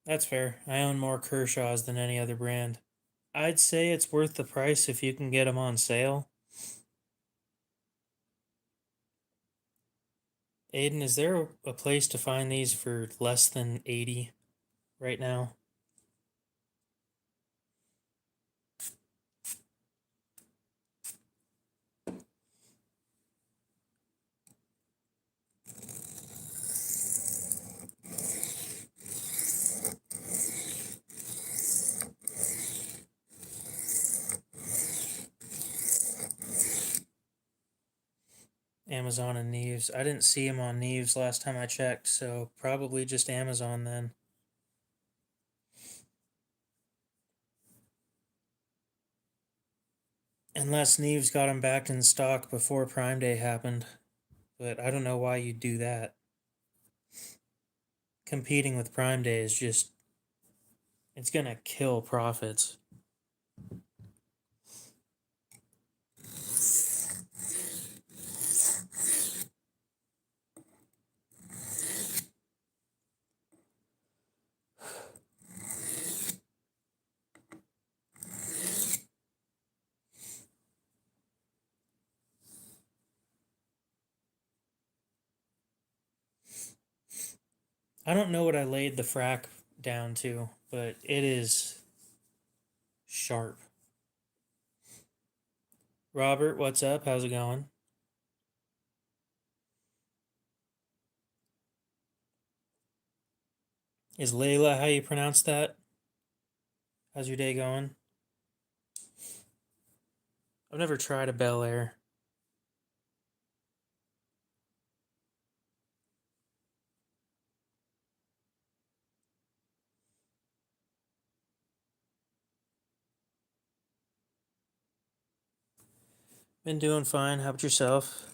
That's fair. I own more Kershaws than any other brand. I'd say it's worth the price if you can get them on sale. Aiden, is there a place to find these for less than 80 right now? Amazon and Neves. I didn't see them on Neves last time I checked, so probably just Amazon then. Unless Neves got them back in stock before Prime Day happened. But I don't know why you'd do that. Competing with Prime Day is just, it's gonna kill profits. I don't know what I laid the frack down to, but it is sharp. Robert, what's up? How's it going? Is Layla how you pronounce that? How's your day going? I've never tried a Bel Air. Been doing fine. How about yourself?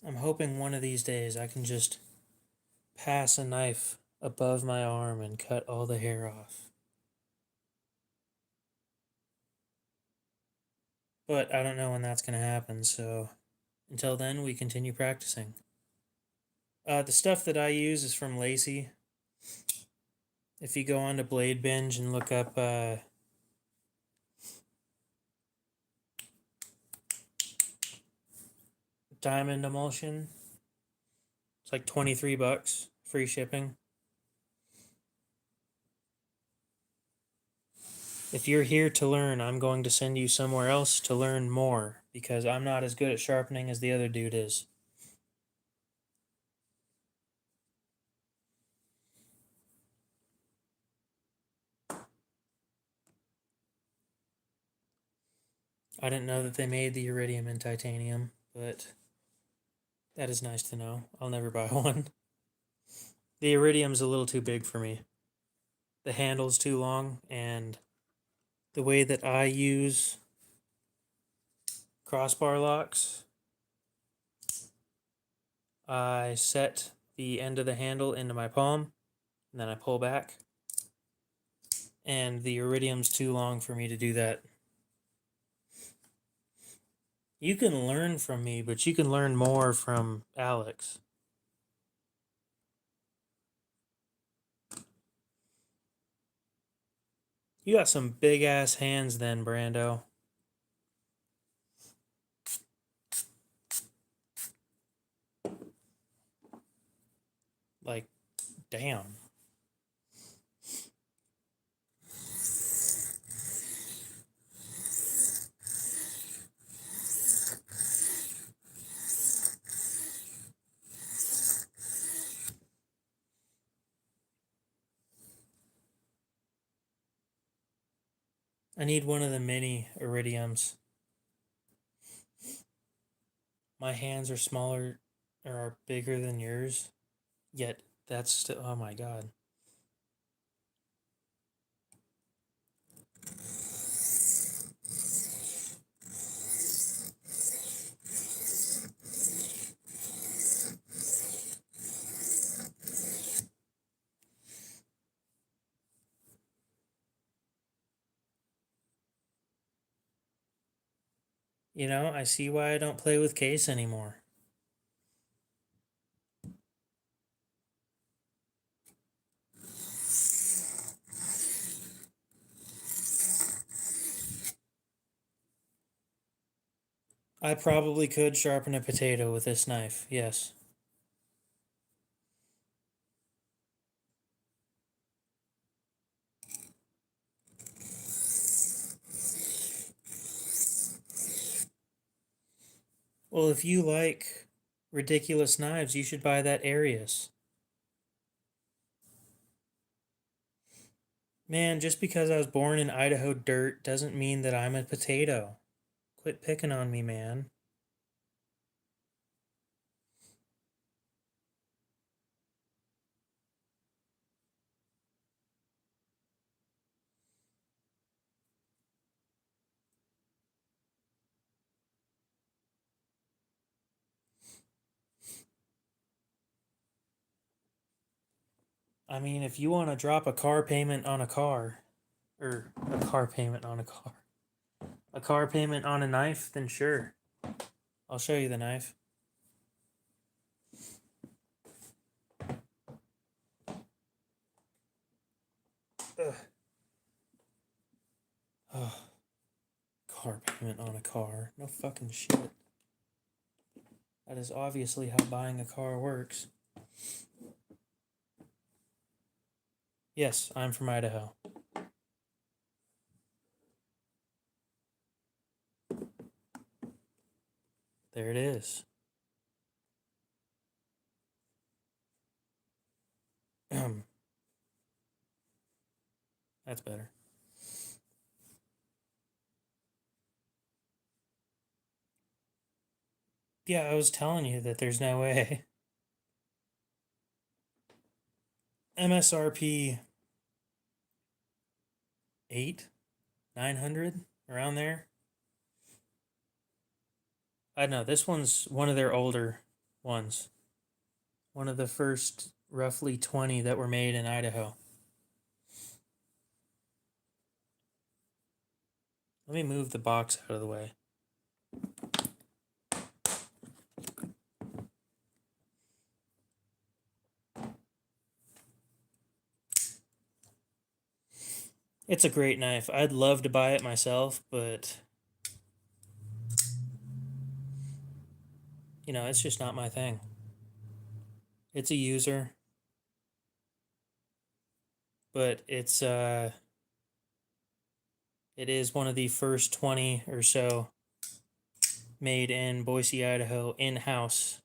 I'm hoping one of these days I can just pass a knife above my arm and cut all the hair off. But I don't know when that's going to happen, so until then, we continue practicing. The stuff that I use is from Lacey. If you go on to Blade Binge and look up diamond emulsion, it's like 23 bucks, free shipping. If you're here to learn, I'm going to send you somewhere else to learn more because I'm not as good at sharpening as the other dude is. I didn't know that they made the iridium in titanium, but that is nice to know. I'll never buy one. The iridium's a little too big for me. The handle's too long, and the way that I use crossbar locks, I set the end of the handle into my palm, and then I pull back. And the iridium's too long for me to do that. You can learn from me, but you can learn more from Alex. You got some big ass hands then, Brando. Like, damn. I need one of the mini iridiums. My hands are smaller or are bigger than yours, yet that's still, oh my god. You know, I see why I don't play with case anymore. I probably could sharpen a potato with this knife, yes. Well, if you like ridiculous knives, you should buy that Arius. Man, just because I was born in Idaho dirt doesn't mean that I'm a potato. Quit picking on me, man. I mean, if you want to drop a car payment on a car, or a car payment on a car, a car payment on a knife, then sure. I'll show you the knife. Ugh. Oh, car payment on a car. No fucking shit. That is obviously how buying a car works. Yes, I'm from Idaho. There it is. That's better. Yeah, I was telling you that there's no way. MSRP 8, 900, around there. I know this one's one of their older ones. One of the first roughly 20 that were made in Idaho. Let me move the box out of the way. It's a great knife. I'd love to buy it myself, but you know, it's just not my thing. It's a user, but it is one of the first 20 or so made in Boise, Idaho, in-house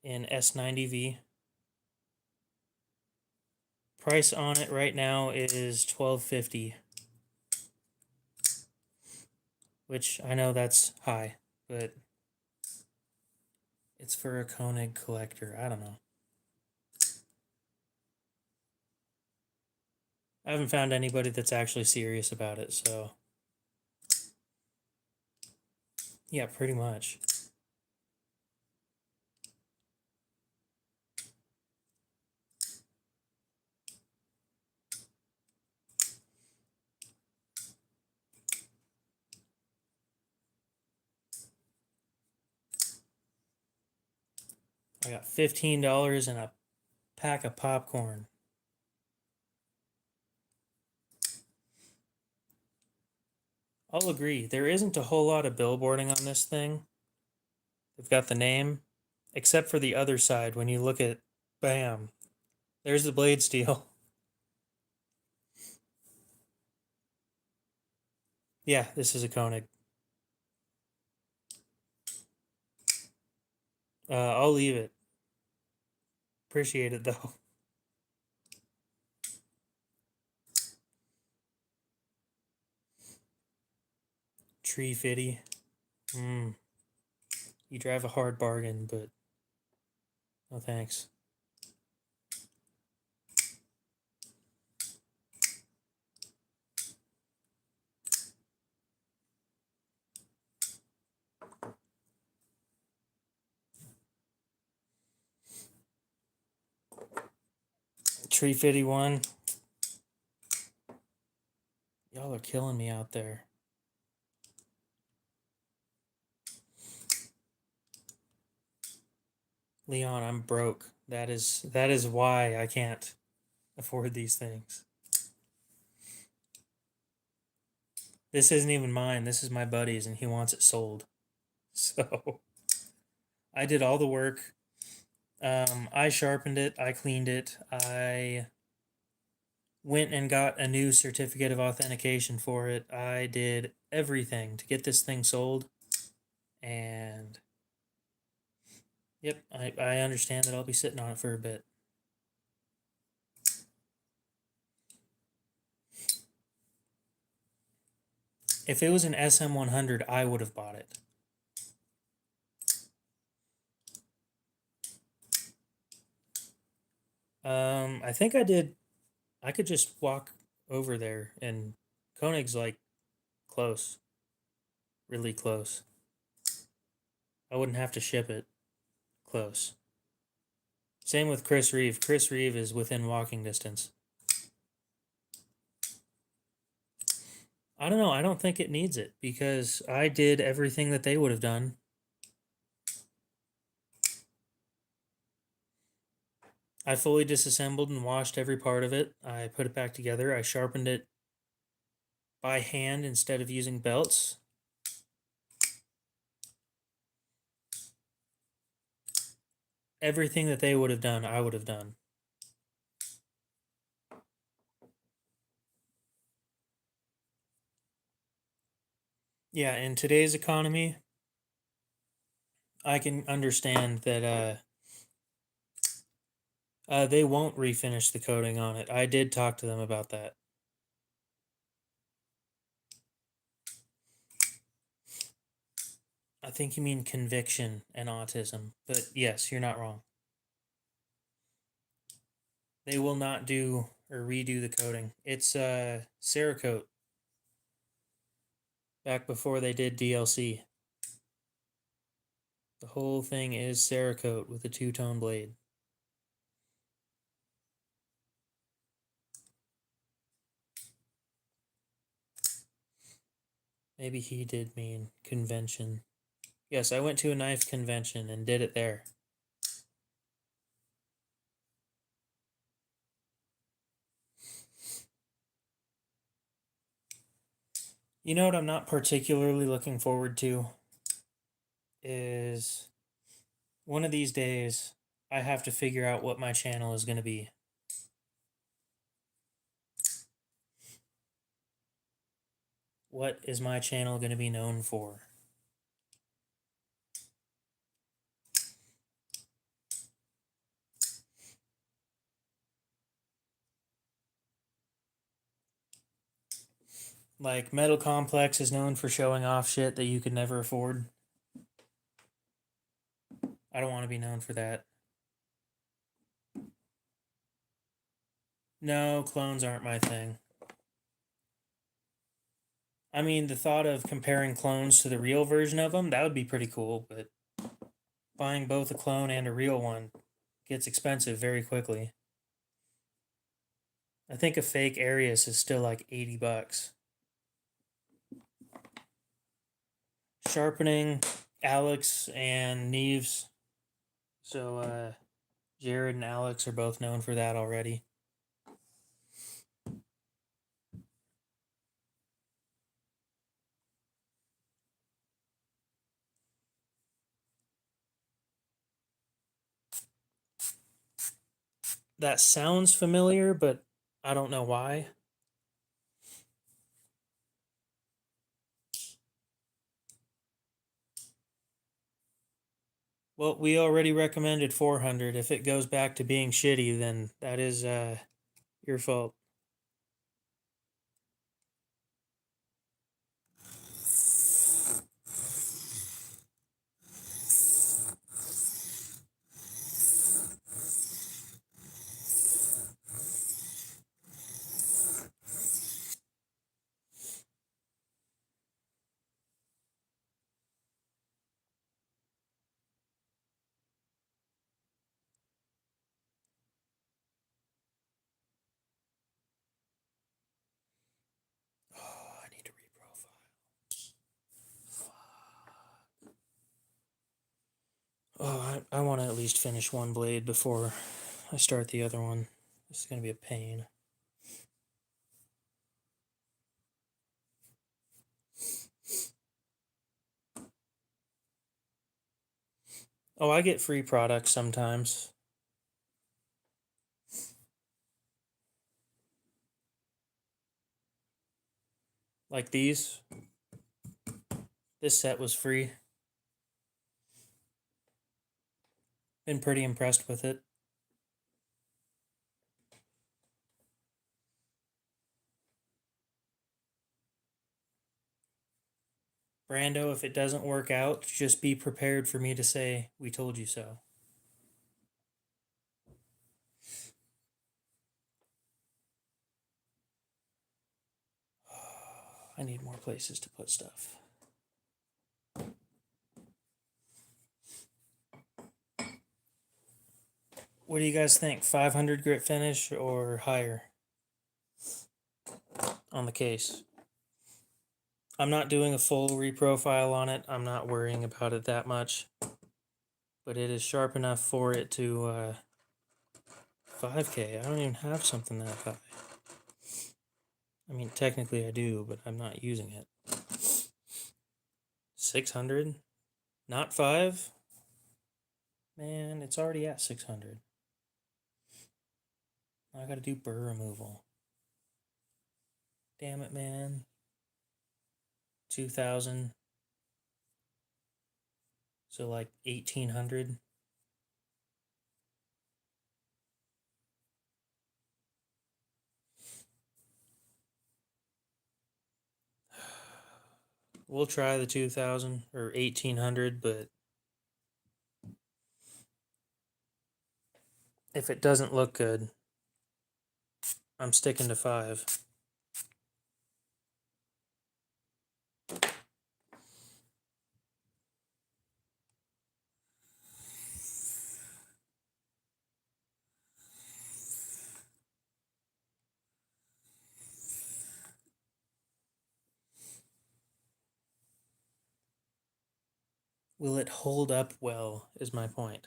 in S90V. Price on it right now is $12.50, which I know that's high, but it's for a Koenig collector. I don't know. I haven't found anybody that's actually serious about it, so yeah, pretty much. I got $15 and a pack of popcorn. I'll agree. There isn't a whole lot of billboarding on this thing. They've got the name, except for the other side. When you look at, bam, there's the blade steel. Yeah, this is a Koenig. I'll leave it. Appreciate it though. Tree fitty. You drive a hard bargain, but no thanks. Tree fitty one. Y'all are killing me out there. Leon, I'm broke. That is why I can't afford these things. This isn't even mine. This is my buddy's, and he wants it sold. So I did all the work. I sharpened it. I cleaned it. I went and got a new certificate of authentication for it. I did everything to get this thing sold. And yep, I understand that I'll be sitting on it for a bit. If it was an SM100, I would have bought it. I think I did. I could just walk over there, and Koenig's like close, really close. I wouldn't have to ship it close. Same with Chris Reeve. Chris Reeve is within walking distance. I don't know. I don't think it needs it because I did everything that they would have done. I fully disassembled and washed every part of it. I put it back together. I sharpened it by hand instead of using belts. Everything that they would have done, I would have done. Yeah, in today's economy, I can understand that they won't refinish the coating on it. I did talk to them about that. I think you mean conviction and autism, but yes, you're not wrong. They will not do or redo the coating. It's Cerakote. Back before they did DLC. The whole thing is Cerakote with a two-tone blade. Maybe he did mean convention. Yes, I went to a knife convention and did it there. You know what I'm not particularly looking forward to is one of these days I have to figure out what my channel is going to be. What is my channel going to be known for? Like Metal Complex is known for showing off shit that you could never afford. I don't want to be known for that. No, clones aren't my thing. I mean, the thought of comparing clones to the real version of them, that would be pretty cool, but buying both a clone and a real one gets expensive very quickly. I think a fake Arius is still like $80. Sharpening, Alex, and Neves. So, Jared and Alex are both known for that already. That sounds familiar, but I don't know why. Well, we already recommended 400. If it goes back to being shitty, then that is your fault. Oh, I want to at least finish one blade before I start the other one. This is going to be a pain. Oh, I get free products sometimes. Like these. This set was free. Been pretty impressed with it. Brando, if it doesn't work out, just be prepared for me to say, "We told you so." I need more places to put stuff. What do you guys think? 500 grit finish or higher on the case? I'm not doing a full reprofile on it. I'm not worrying about it that much. But it is sharp enough for it to 5K. I don't even have something that high. I mean, technically I do, but I'm not using it. 600? Not 5? Man, it's already at 600. I gotta do burr removal. Damn it, man. 2,000. So like 1,800. We'll try the 2,000 or 1,800, but if it doesn't look good, I'm sticking to 5. Will it hold up well, is my point.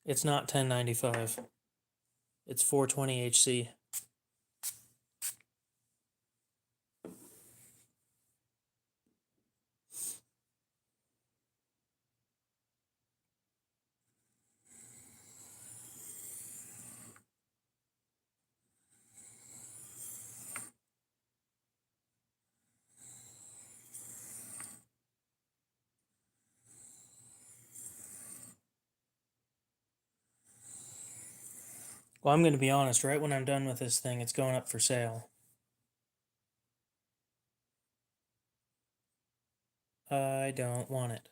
It's not 1095. It's 420 HC. Well, I'm going to be honest, right when I'm done with this thing, it's going up for sale. I don't want it.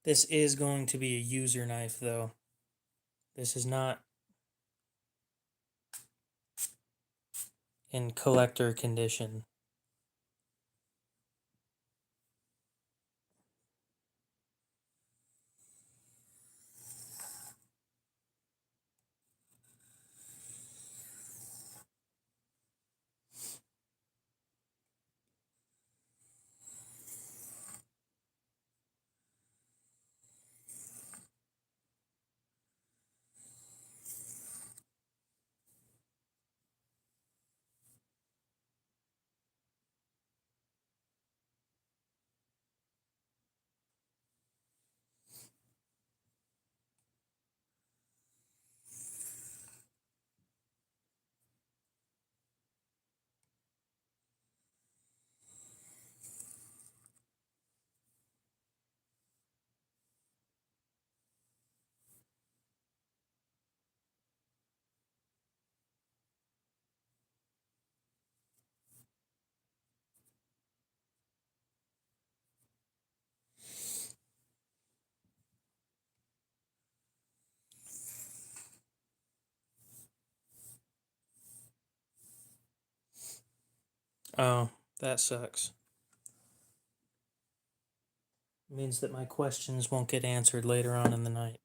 This is going to be a user knife, though. This is not in collector condition. That sucks. It means that my questions won't get answered later on in the night.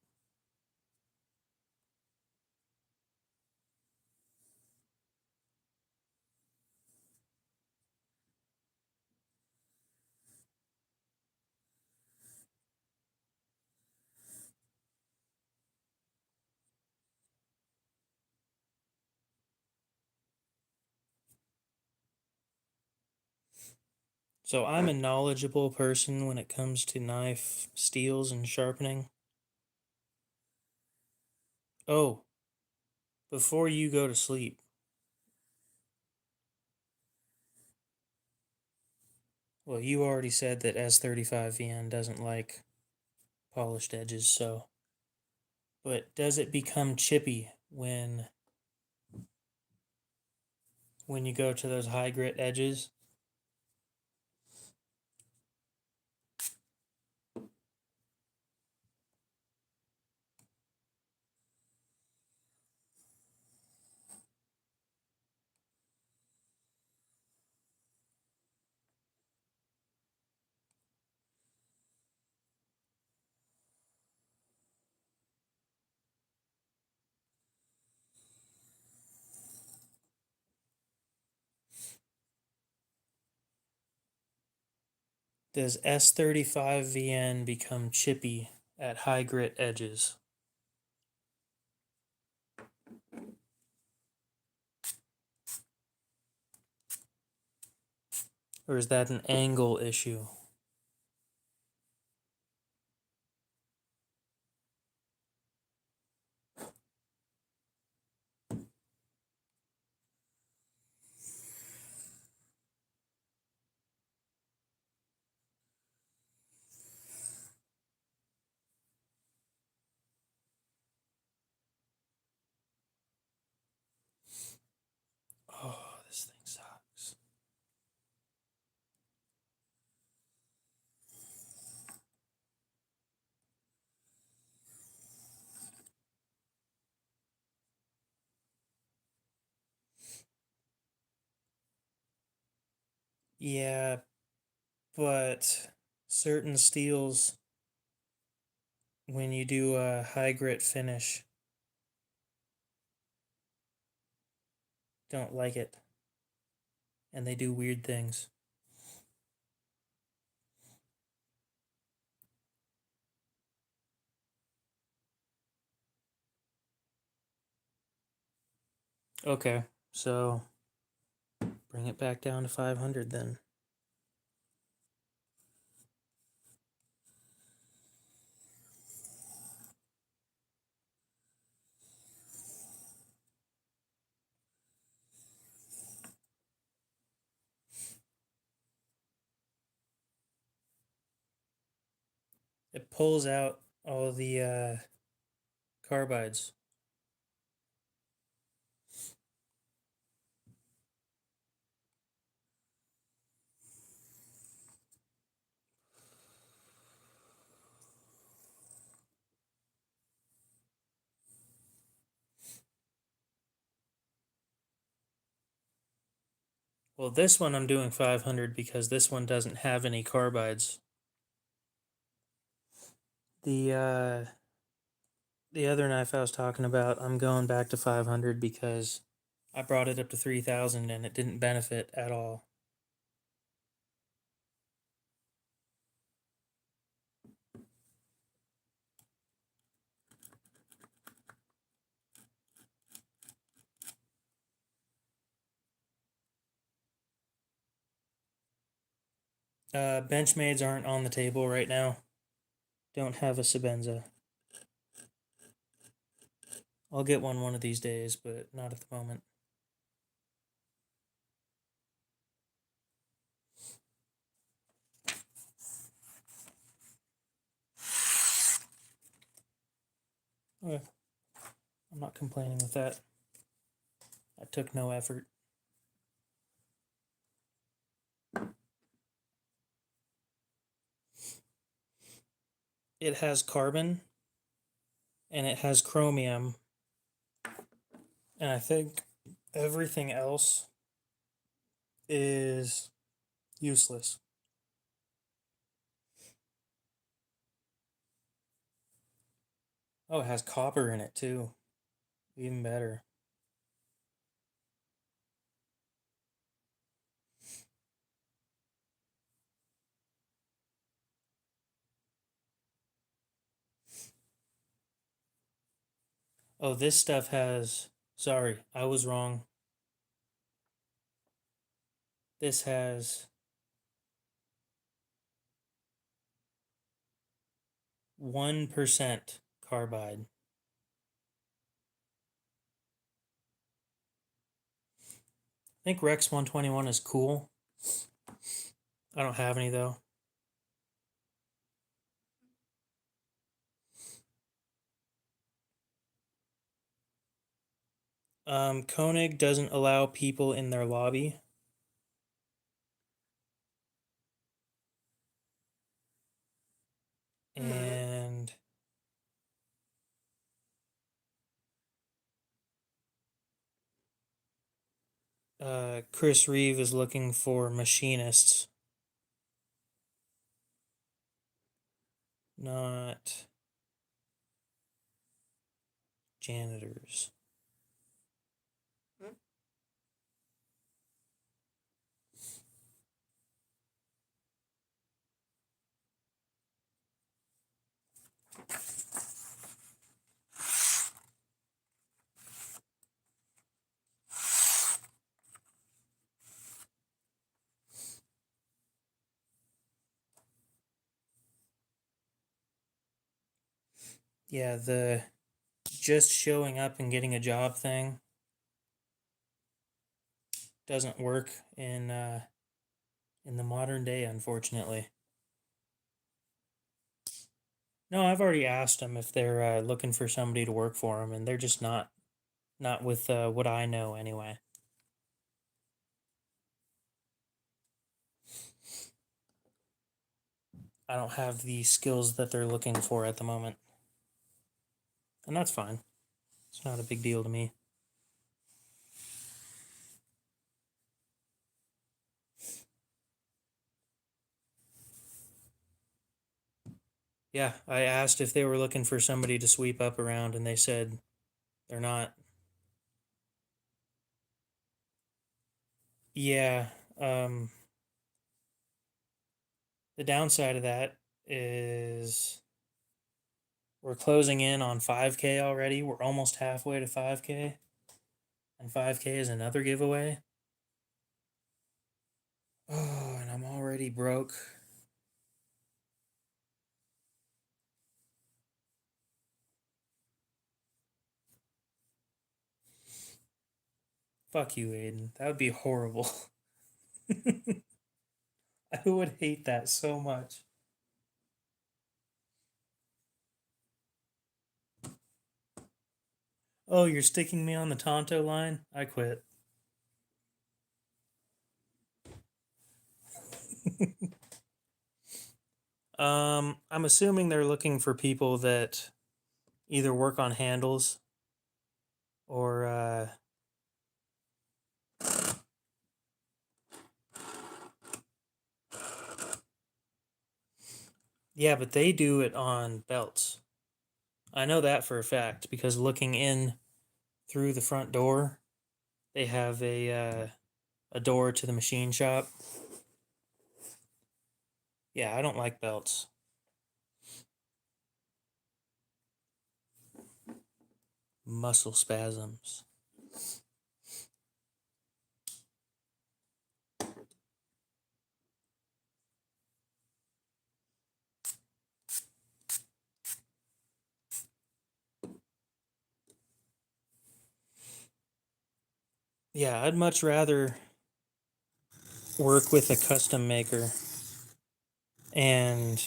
So I'm a knowledgeable person when it comes to knife steels and sharpening. Oh, before you go to sleep, well, you already said that S35VN doesn't like polished edges, so. But does it become chippy when you go to those high grit edges? Does S35VN become chippy at high grit edges? Or is that an angle issue? Oh, this thing sucks. Yeah, but certain steels, when you do a high grit finish, don't like it. And they do weird things. Okay, so bring it back down to 500 then. It pulls out all the carbides. Well, this one I'm doing 500 because this one doesn't have any carbides. The other knife I was talking about, I'm going back to 500 because I brought it up to 3,000 and it didn't benefit at all. Benchmades aren't on the table right now. Don't have a Sabenza. I'll get one of these days, but not at the moment. Okay. I'm not complaining with that. I took no effort. It has carbon and it has chromium, and I think everything else is Useless. Oh, it has copper in it too. Even better. Oh, this stuff has. Sorry, I was wrong. This has 1% carbide. I think Rex 121 is cool. I don't have any though. Koenig doesn't allow people in their lobby. And Chris Reeve is looking for machinists, not janitors. Yeah, the just showing up and getting a job thing doesn't work in the modern day, unfortunately. No, I've already asked them if they're looking for somebody to work for them, and they're just not with what I know anyway. I don't have the skills that they're looking for at the moment, and that's fine. It's not a big deal to me. Yeah, I asked if they were looking for somebody to sweep up around, and they said they're not. Yeah, um, the downside of that is we're closing in on 5K already. We're almost halfway to 5K, and 5K is another giveaway. Oh, and I'm already broke. Fuck you, Aiden. That would be horrible. I would hate that so much. Oh, you're sticking me on the Tonto line? I quit. I'm assuming they're looking for people that either work on handles or yeah, but they do it on belts. I know that for a fact because looking in through the front door, they have a door to the machine shop. Yeah, I don't like belts. Muscle spasms. Yeah, I'd much rather work with a custom maker and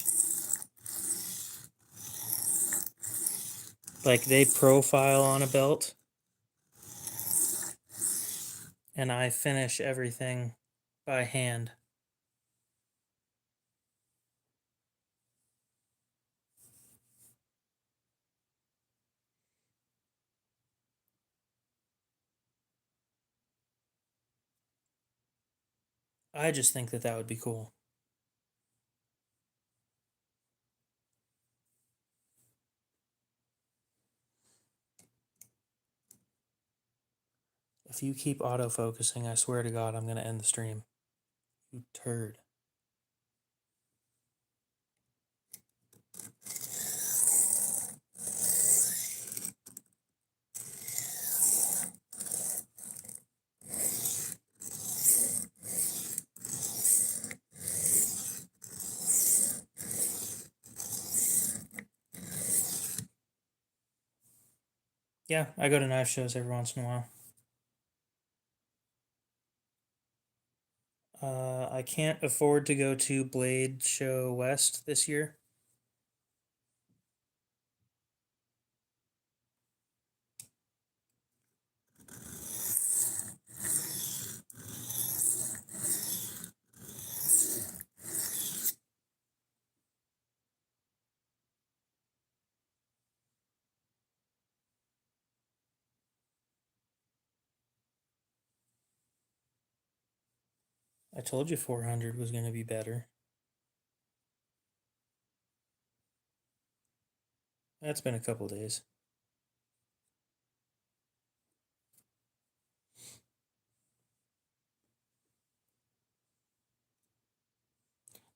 like they profile on a belt and I finish everything by hand. I just think that that would be cool. If you keep autofocusing, I swear to God, I'm going to end the stream. You turd. Yeah, I go to knife shows every once in a while. I can't afford to go to Blade Show West this year. I told you 400 was going to be better. That's been a couple days.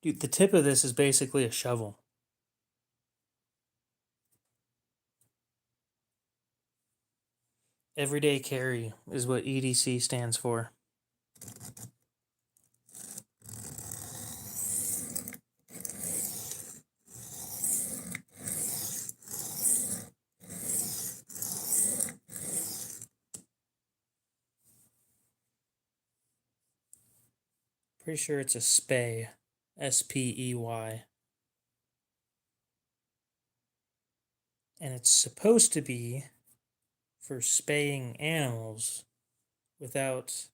Dude, the tip of this is basically a shovel. Everyday carry is what EDC stands for. Pretty sure it's a spay. SPEY. And it's supposed to be for spaying animals without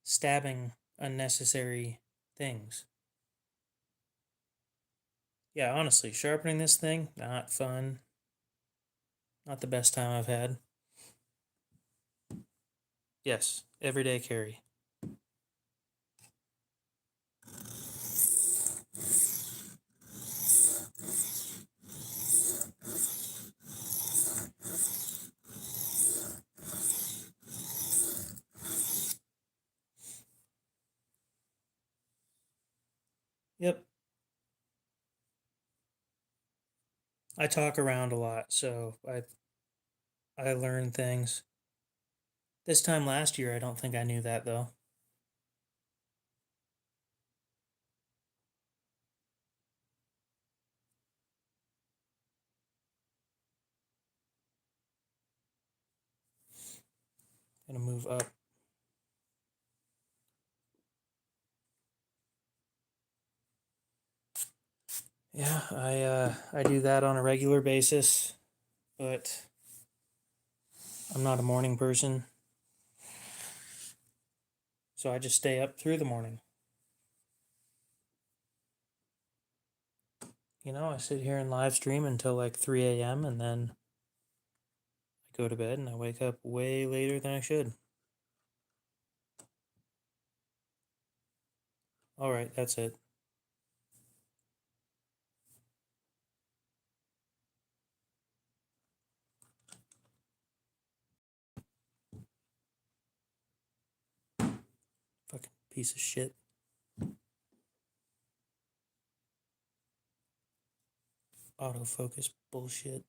stabbing unnecessary things. Yeah, honestly, sharpening this thing, not fun. Not the best time I've had. Yes, everyday carry. Yep. I talk around a lot, so I learn things. This time last year, I don't think I knew that though. Gonna move up. Yeah, I do that on a regular basis, but I'm not a morning person, so I just stay up through the morning. I sit here and live stream until like 3 a.m. and then I go to bed and I wake up way later than I should. All right, that's it. Fucking piece of shit. Autofocus bullshit.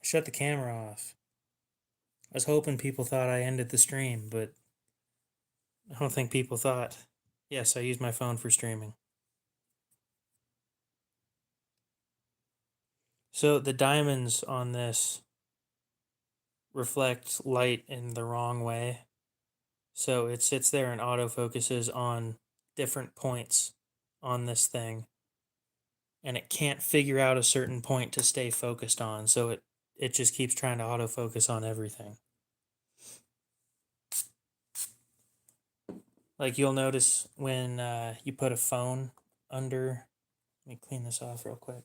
Shut the camera off. I was hoping people thought I ended the stream, but I don't think people thought. Yes, I use my phone for streaming. So the diamonds on this reflect light in the wrong way. So it sits there and autofocuses on different points on this thing. and it can't figure out a certain point to stay focused on, so it just keeps trying to autofocus on everything. Like you'll notice when you put a phone under. Let me clean this off real quick.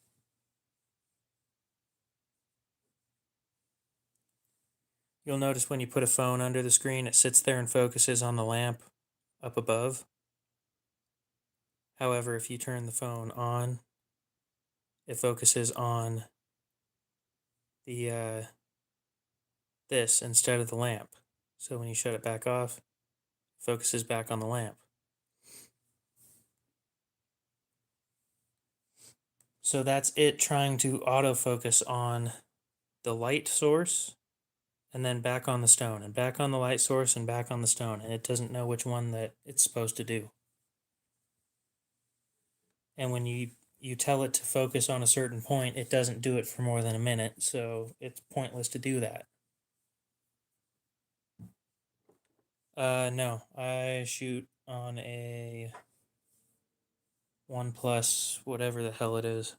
You'll notice when you put a phone under the screen, it sits there and focuses on the lamp up above. However, if you turn the phone on, it focuses on the this instead of the lamp. So when you shut it back off, it focuses back on the lamp. So that's it trying to autofocus on the light source and then back on the stone and back on the light source and back on the stone, and it doesn't know which one that it's supposed to do. And when you tell it to focus on a certain point, it doesn't do it for more than a minute, so it's pointless to do that. No, I shoot on a OnePlus, whatever the hell it is.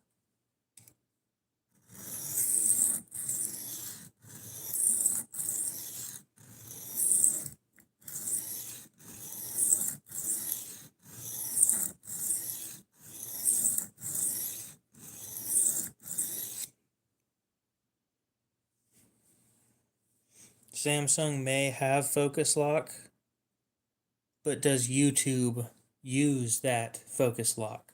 Samsung may have focus lock, but does YouTube use that focus lock?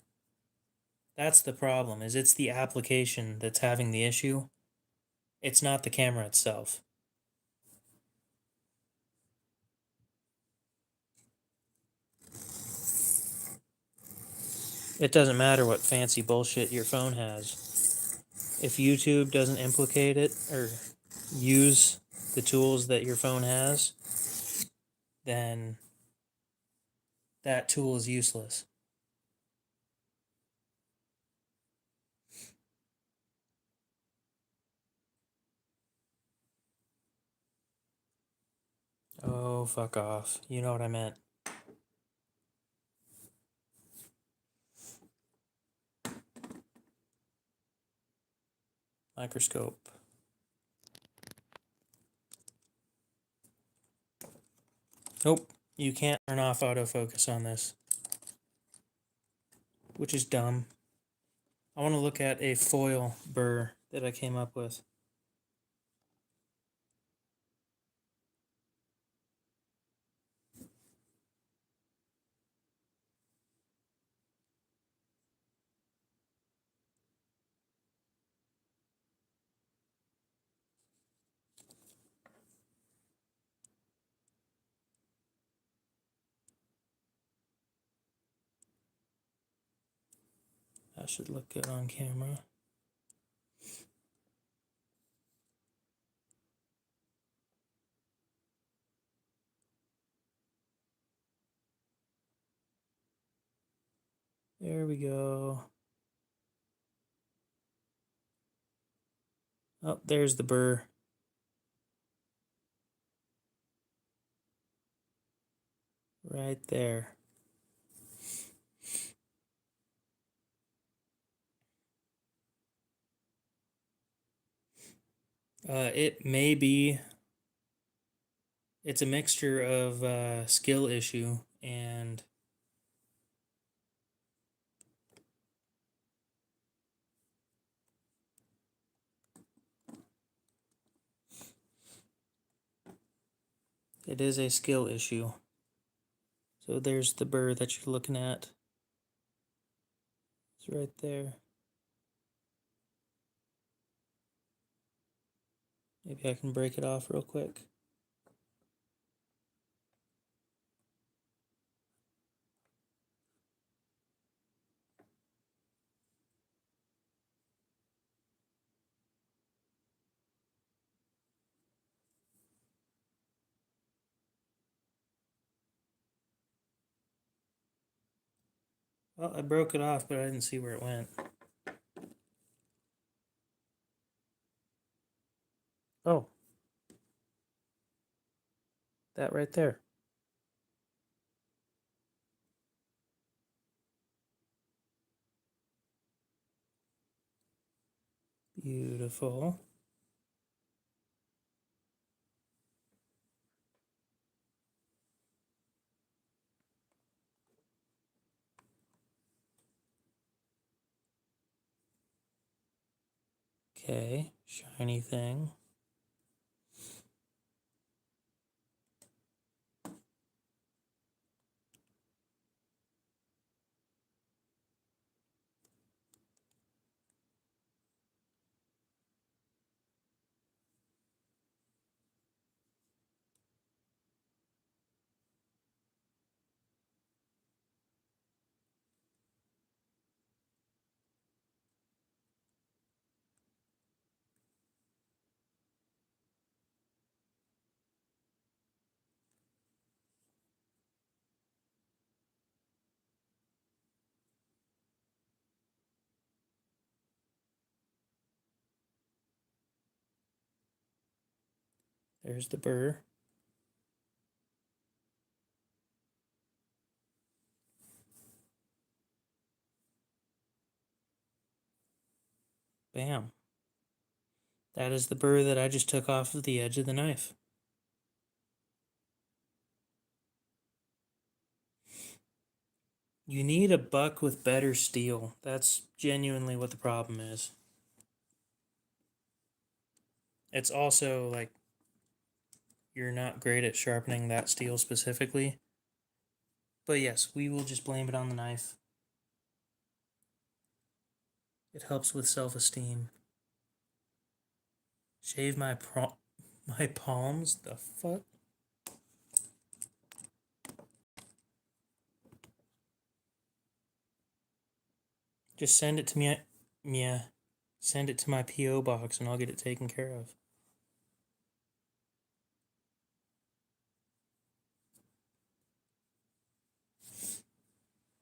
That's the problem, is it's the application that's having the issue. It's not the camera itself. It doesn't matter what fancy bullshit your phone has. If YouTube doesn't implicate it or use the tools that your phone has, then that tool is useless. Oh, fuck off. You know what I meant. Microscope. Nope, you can't turn off autofocus on this, which is dumb. I want to look at a foil burr that I came up with. That should look good on camera. There we go. Oh, there's the burr. Right there. It may be. It's a mixture of skill issue and it is a skill issue. So there's the burr that you're looking at. It's right there. Maybe I can break it off real quick. Well, I broke it off, but I didn't see where it went. Oh. That right there. Beautiful. Okay, shiny thing. There's the burr. Bam. That is the burr that I just took off of the edge of the knife. You need a buck with better steel. That's genuinely what the problem is. It's also like you're not great at sharpening that steel specifically. But yes, we will just blame it on the knife. It helps with self-esteem. Shave my palms? The fuck? Just send it to me. Yeah. Send it to my P.O. box and I'll get it taken care of.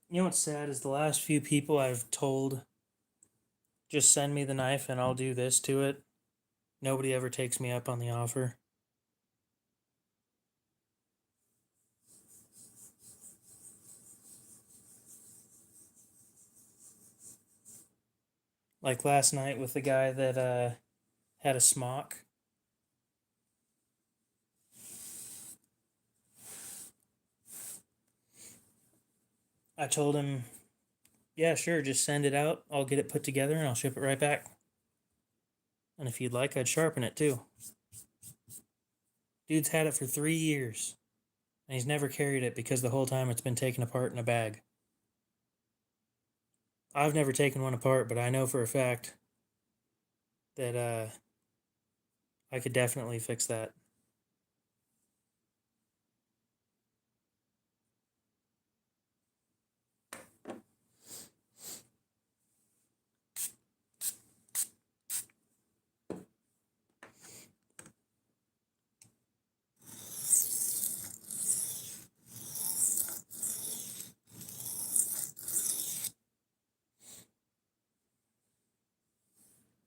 You know what's sad is the last few people I've told, just send me the knife and I'll do this to it. Nobody ever takes me up on the offer. Like last night with the guy that had a smock. I told him, yeah, sure, just send it out. I'll get it put together and I'll ship it right back. And if you'd like, I'd sharpen it too. Dude's had it for 3 years. And he's never carried it because the whole time it's been taken apart in a bag. I've never taken one apart, but I know for a fact that I could definitely fix that.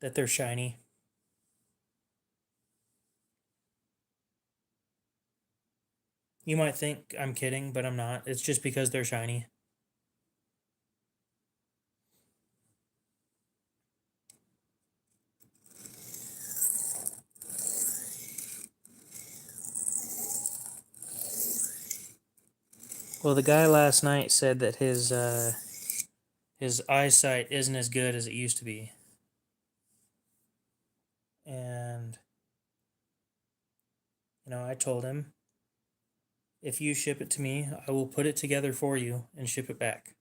That they're shiny. You might think I'm kidding, but I'm not. It's just because they're shiny. Well, the guy last night said that his eyesight isn't as good as it used to be. And I told him, if you ship it to me, I will put it together for you and ship it back.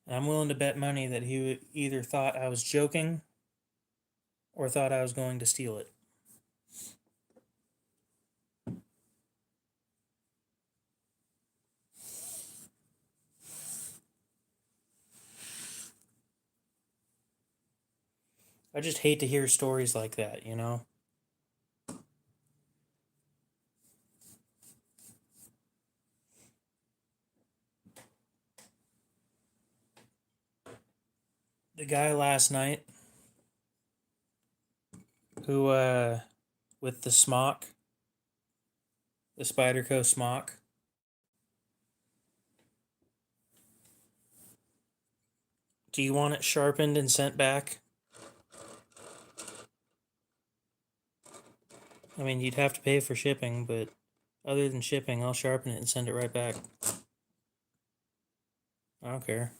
And I'm willing to bet money that he either thought I was joking or thought I was going to steal it. I just hate to hear stories like that, you know? The guy last night who with the smock, the Spyderco smock. Do you want it sharpened and sent back? I mean, you'd have to pay for shipping, but other than shipping, I'll sharpen it and send it right back. I don't care.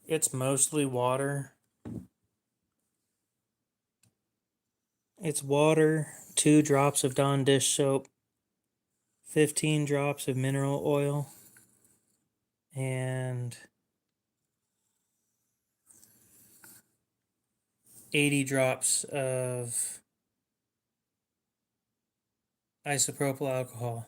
It's mostly water. It's water, 2 drops of Dawn dish soap, 15 drops of mineral oil, and 80 drops of isopropyl alcohol.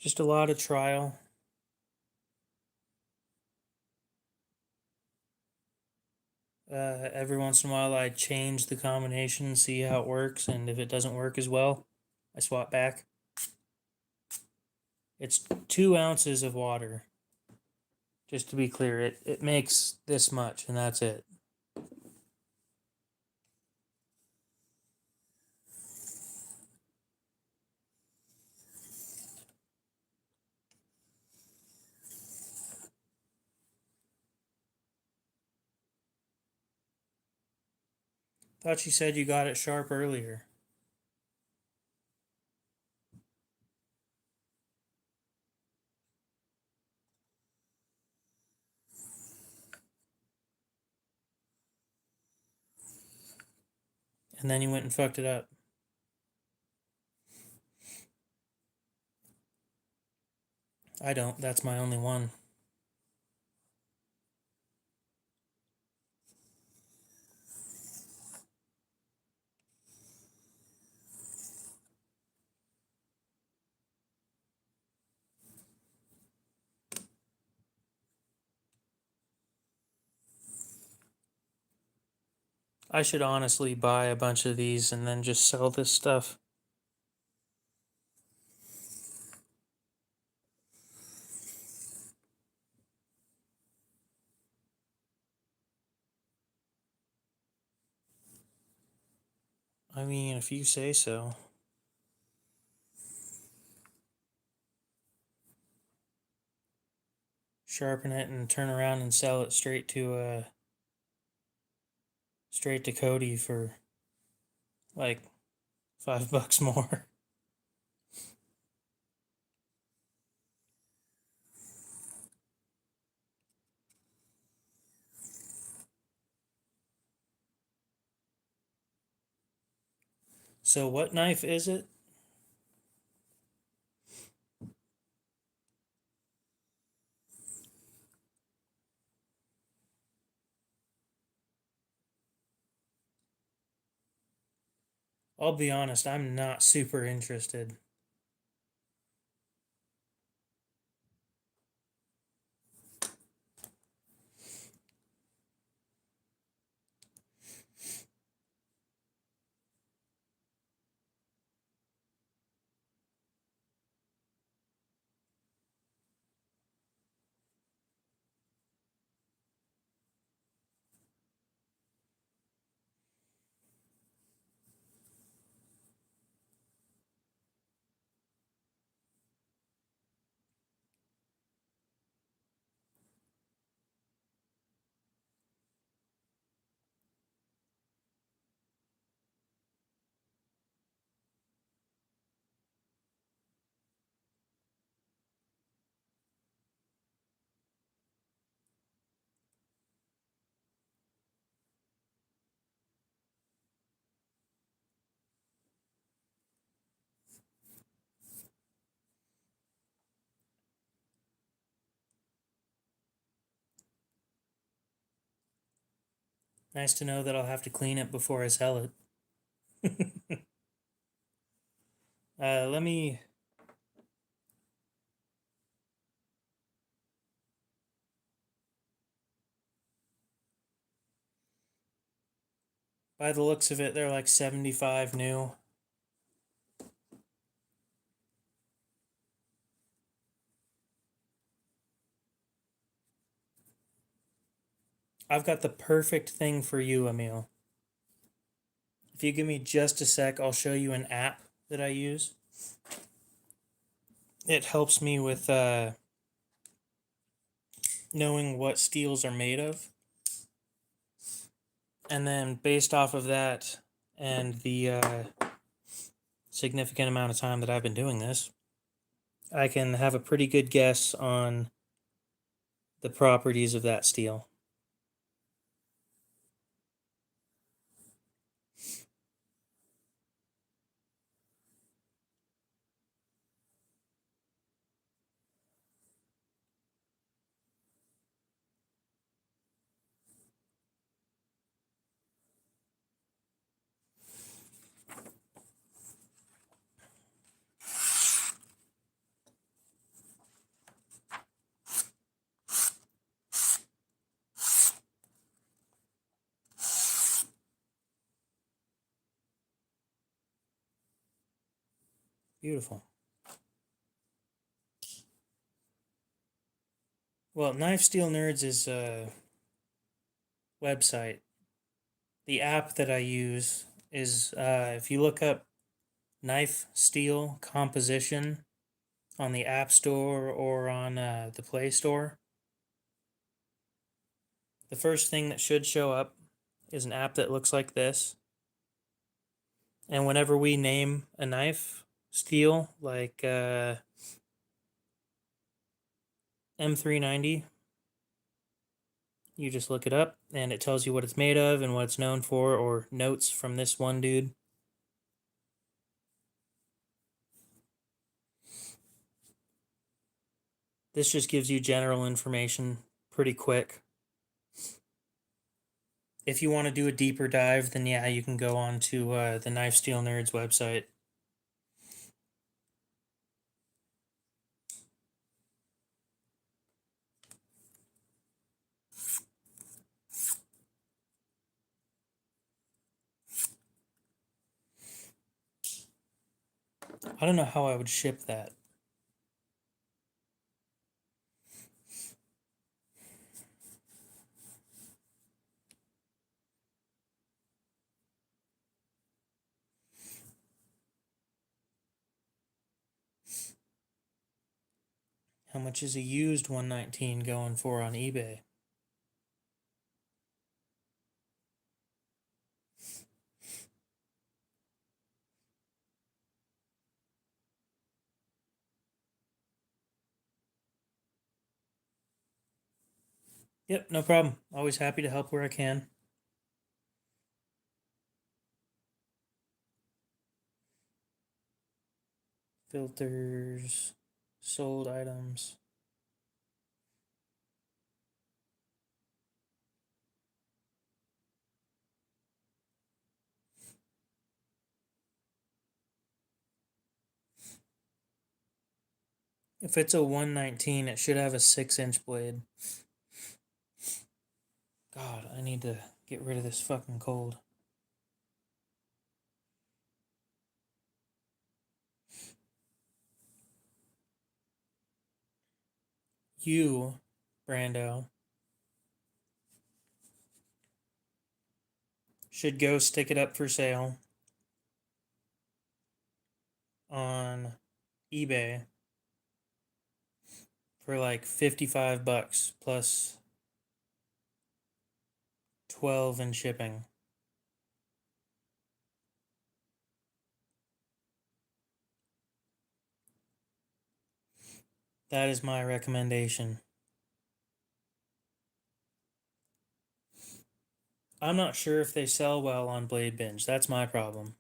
Just a lot of trial. Every once in a while, I change the combination, see how it works, and if it doesn't work as well, I swap back. It's 2 ounces of water. Just to be clear, it makes this much, and that's it. Thought you said you got it sharp earlier. And then you went and fucked it up. I don't. That's my only one. I should honestly buy a bunch of these and then just sell this stuff. I mean, if you say so. Sharpen it and turn around and sell it straight to Cody for like $5 more. So what knife is it? I'll be honest, I'm not super interested. Nice to know that I'll have to clean it before I sell it. Let me. By the looks of it, they're like 75 new. I've got the perfect thing for you, Emil. If you give me just a sec, I'll show you an app that I use. It helps me with knowing what steels are made of. And then based off of that and the significant amount of time that I've been doing this, I can have a pretty good guess on the properties of that steel. Beautiful. Well, Knife Steel Nerds is a website. The app that I use is if you look up knife steel composition on the App Store or on the Play Store, the first thing that should show up is an app that looks like this. And whenever we name a knife steel, like M390, you just look it up and it tells you what it's made of and what it's known for, or notes from this one dude. This just gives you general information pretty quick. If you want to do a deeper dive, then yeah, you can go on to the Knife Steel Nerds website. I don't know how I would ship that. How much is a used 119 going for on eBay? Yep, no problem. Always happy to help where I can. Filters, sold items. If it's a 119, it should have a 6-inch blade. God, I need to get rid of this fucking cold. You, Brando, should go stick it up for sale on eBay for like $55 plus 12 in shipping. That is my recommendation. I'm not sure if they sell well on Blade Binge. That's my problem.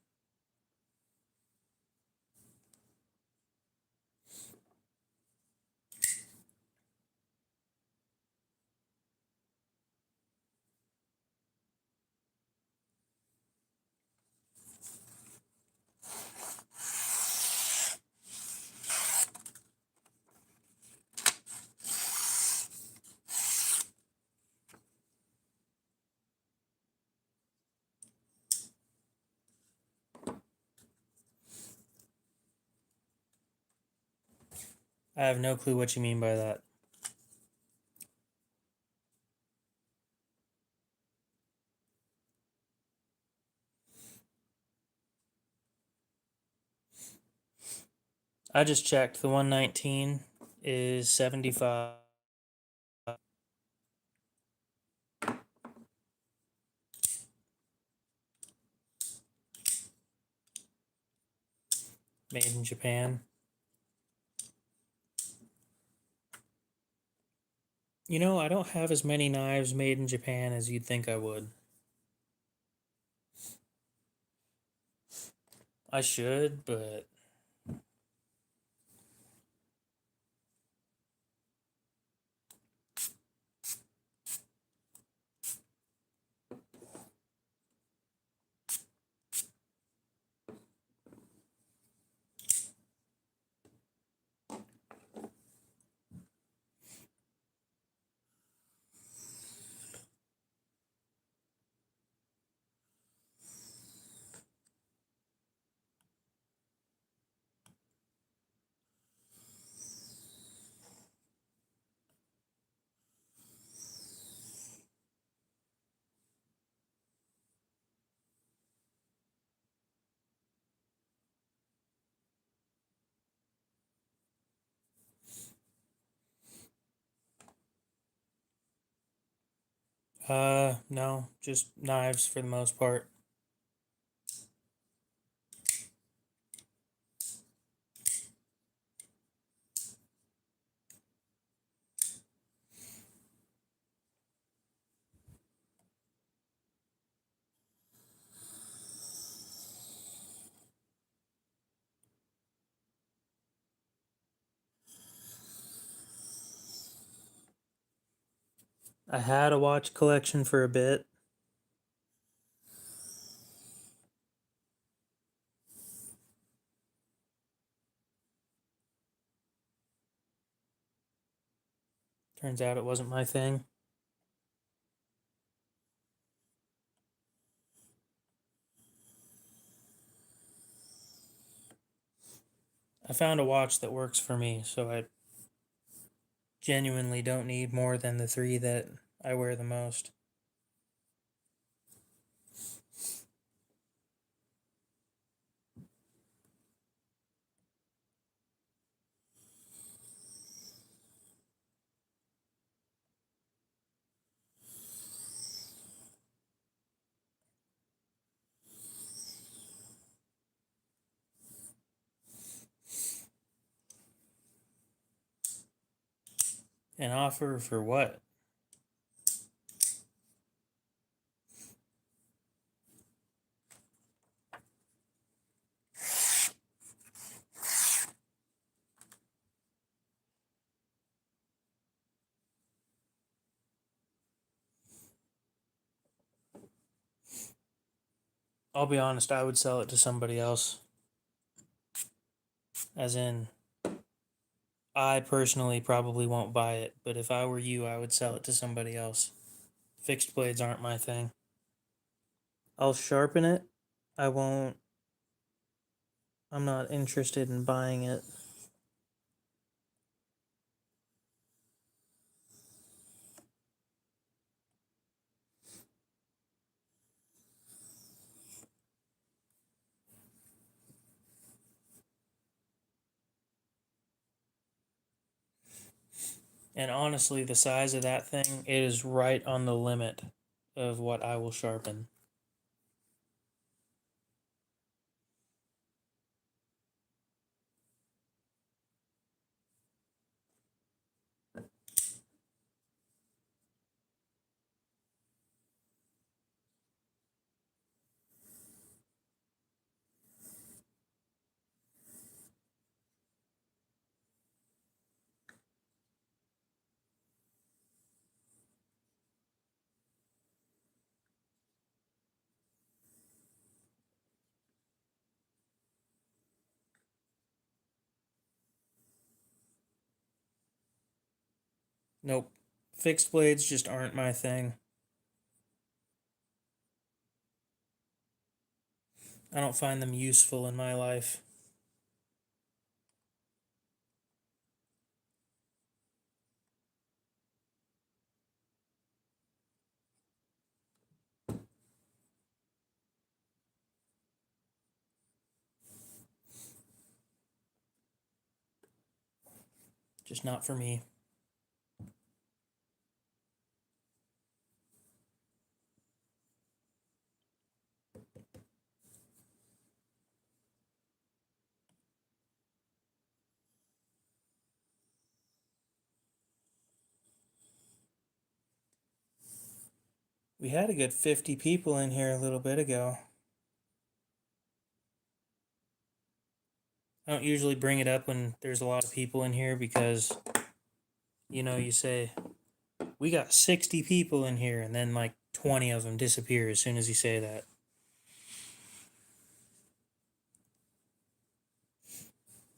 I have no clue what you mean by that. I just checked. The 119 is 75. Made in Japan. You know, I don't have as many knives made in Japan as you'd think I would. I should, but no, just knives for the most part. I had a watch collection for a bit. Turns out it wasn't my thing. I found a watch that works for me, so I genuinely don't need more than the 3 that I wear the most. An offer for what? I'll be honest, I would sell it to somebody else. As in, I personally probably won't buy it, but if I were you, I would sell it to somebody else. Fixed blades aren't my thing. I'll sharpen it. I won't. I'm not interested in buying it. And honestly, the size of that thing, it is right on the limit of what I will sharpen. Nope. Fixed blades just aren't my thing. I don't find them useful in my life. Just not for me. We had a good 50 people in here a little bit ago. I don't usually bring it up when there's a lot of people in here because, you say, we got 60 people in here, and then like 20 of them disappear as soon as you say that.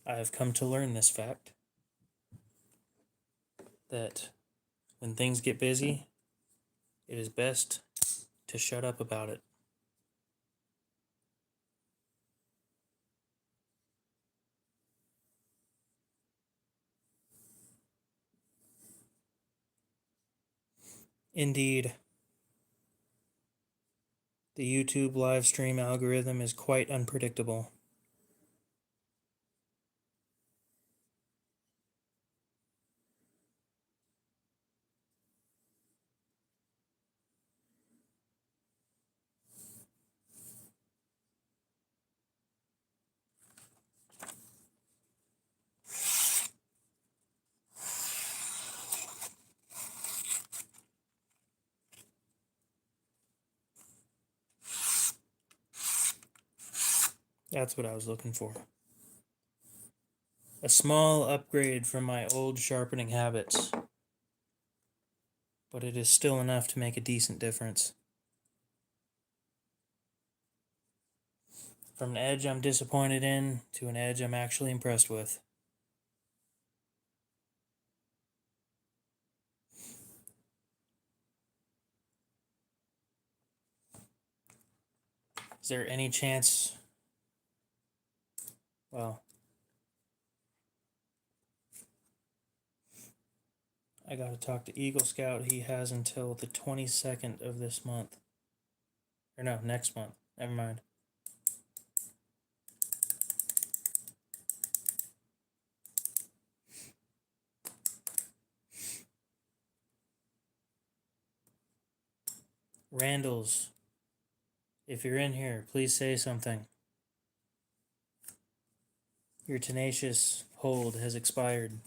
I have come to learn this fact that when things get busy, it is best to shut up about it. Indeed, the YouTube live stream algorithm is quite unpredictable. That's what I was looking for. A small upgrade from my old sharpening habits, but it is still enough to make a decent difference. From an edge I'm disappointed in to an edge I'm actually impressed with. Is there any chance? Well, I gotta talk to Eagle Scout. He has until the 22nd of this month. Or no, next month. Never mind. Randall's, if you're in here, please say something. Your tenacious hold has expired.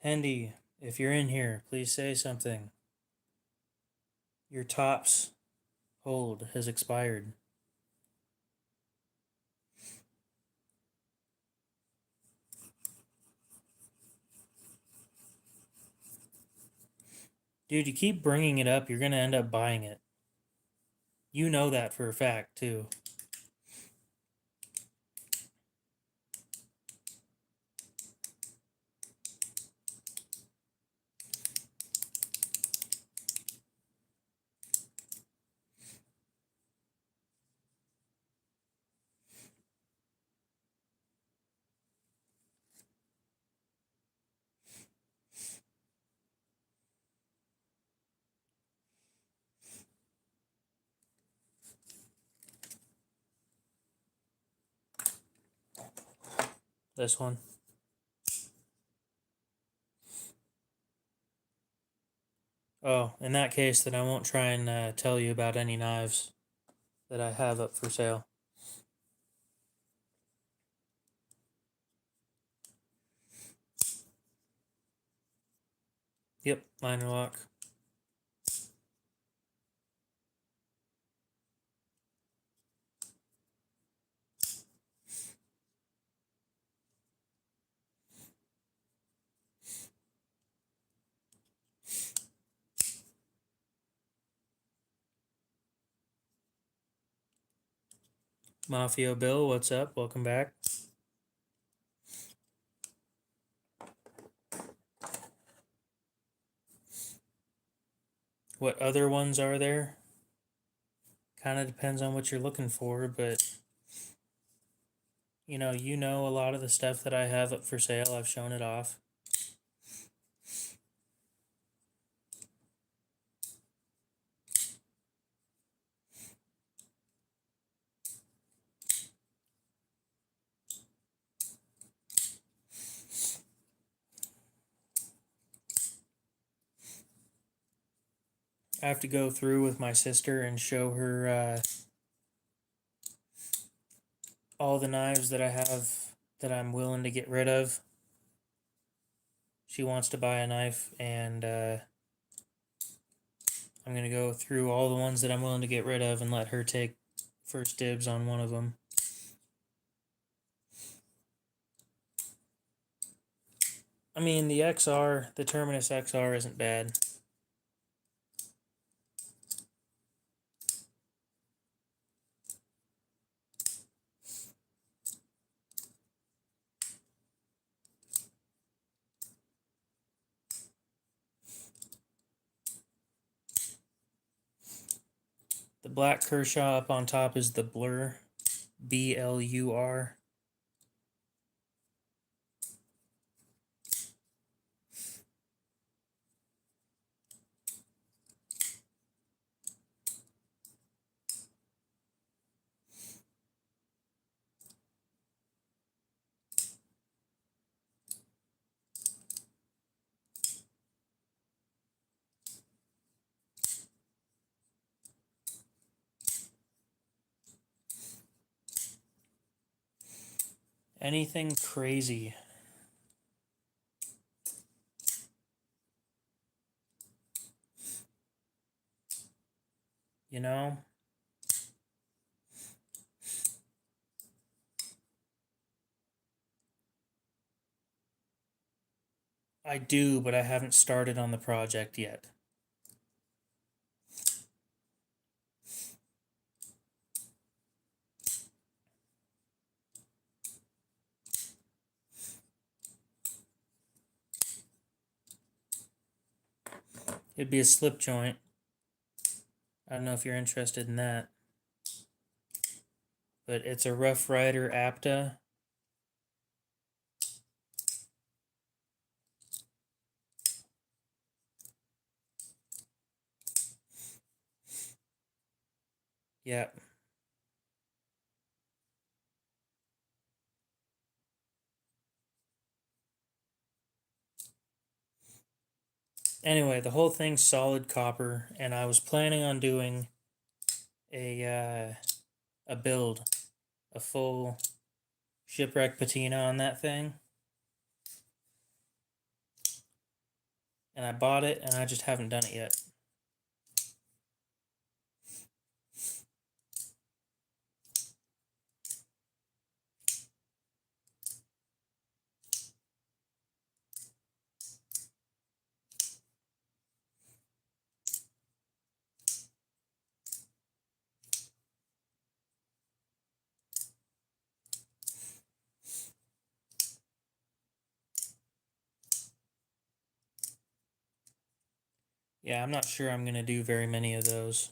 Hendy, if you're in here, please say something. Your tops hold has expired. Dude, you keep bringing it up, you're going to end up buying it. You know that for a fact, too. This one. Oh, in that case, then I won't try and tell you about any knives that I have up for sale. Yep, liner lock. Mafia Bill, what's up? Welcome back. What other ones are there? Kind of depends on what you're looking for, but you know a lot of the stuff that I have up for sale. I've shown it off. I have to go through with my sister and show her all the knives that I have that I'm willing to get rid of. She wants to buy a knife, and I'm going to go through all the ones that I'm willing to get rid of and let her take first dibs on one of them. I mean, the Terminus XR isn't bad. The black Kershaw up on top is the Blur, BLUR. Anything crazy. You know? I do, but I haven't started on the project yet. It'd be a slip joint. I don't know if you're interested in that. But it's a Rough Rider Apta. Yeah. Anyway, the whole thing's solid copper, and I was planning on doing a build, a full shipwreck patina on that thing. And I bought it, and I just haven't done it yet. Yeah, I'm not sure I'm going to do very many of those.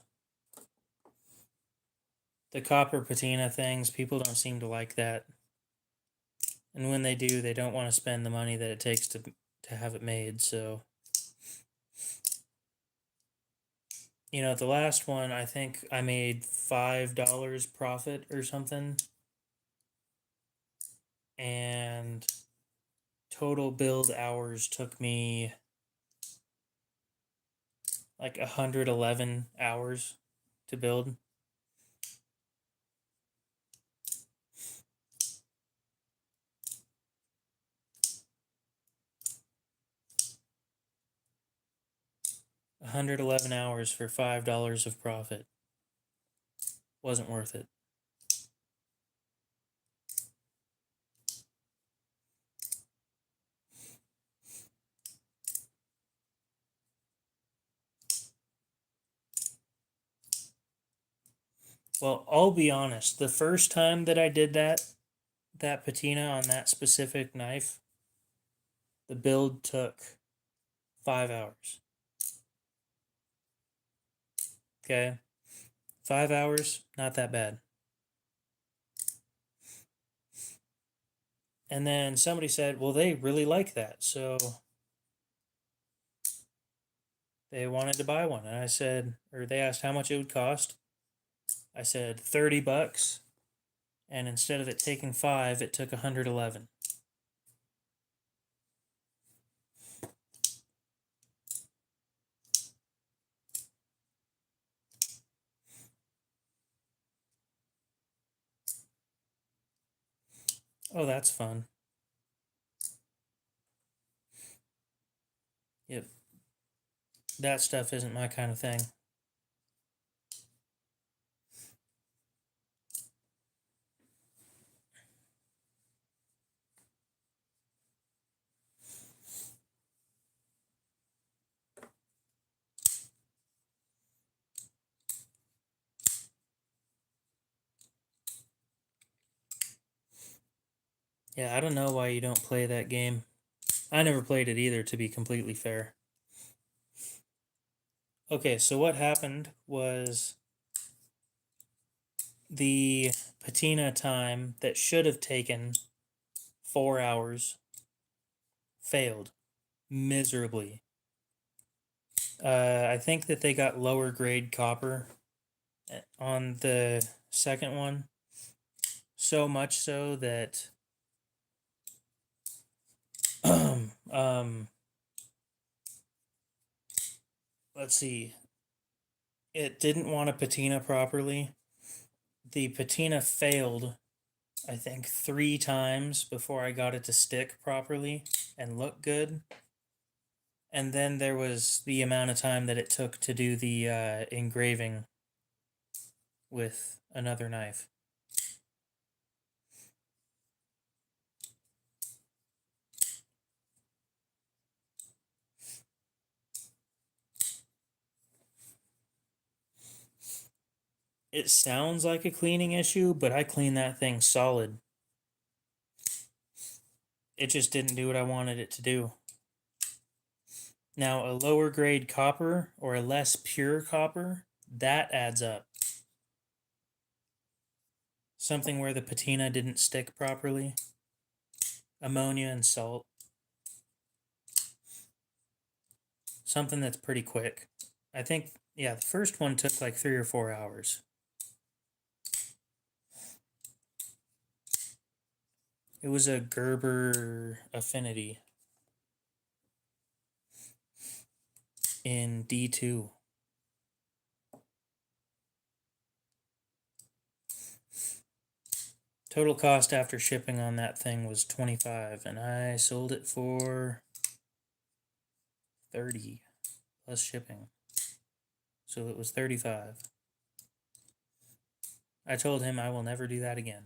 The copper patina things, people don't seem to like that. And when they do, they don't want to spend the money that it takes to have it made, so the last one, I think I made $5 profit or something, and total build hours took me like 111 hours to build. $111 for $5 of profit. Wasn't worth it. Well, I'll be honest. The first time that I did that patina on that specific knife, the build took 5 hours. Okay, 5 hours, not that bad. And then somebody said, well, they really like that, so they wanted to buy one. And I said, or they asked how much it would cost. I said $30, and instead of it taking 5, it took 111. Oh, that's fun. Yep. That stuff isn't my kind of thing. Yeah, I don't know why you don't play that game. I never played it either, to be completely fair. Okay, so what happened was the patina time that should have taken 4 hours failed miserably. I think that they got lower grade copper on the second one, so much so that let's see, it didn't want to patina properly. The patina failed, I think, 3 times before I got it to stick properly and look good. And then there was the amount of time that it took to do the engraving with another knife. It sounds like a cleaning issue, but I cleaned that thing solid. It just didn't do what I wanted it to do. Now, a lower grade copper or a less pure copper, that adds up. Something where the patina didn't stick properly. Ammonia and salt. Something that's pretty quick. I think, yeah, the first one took like 3 or 4 hours. It was a Gerber Affinity in D2. Total cost after shipping on that thing was $25, and I sold it for $30 plus shipping. So it was $35. I told him I will never do that again.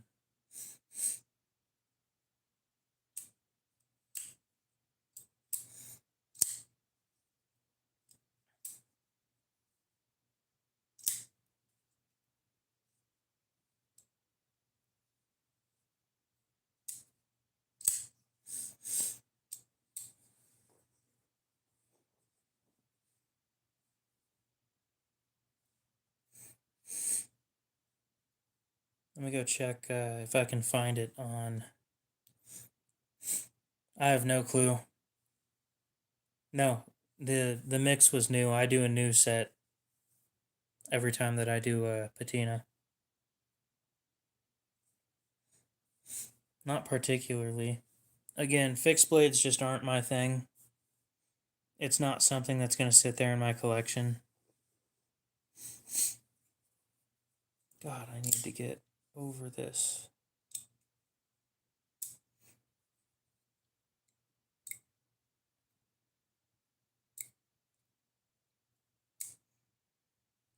Let me go check if I can find it on. I have no clue. No, the mix was new. I do a new set every time that I do a patina. Not particularly. Again, fixed blades just aren't my thing. It's not something that's going to sit there in my collection. God, I need to get over this.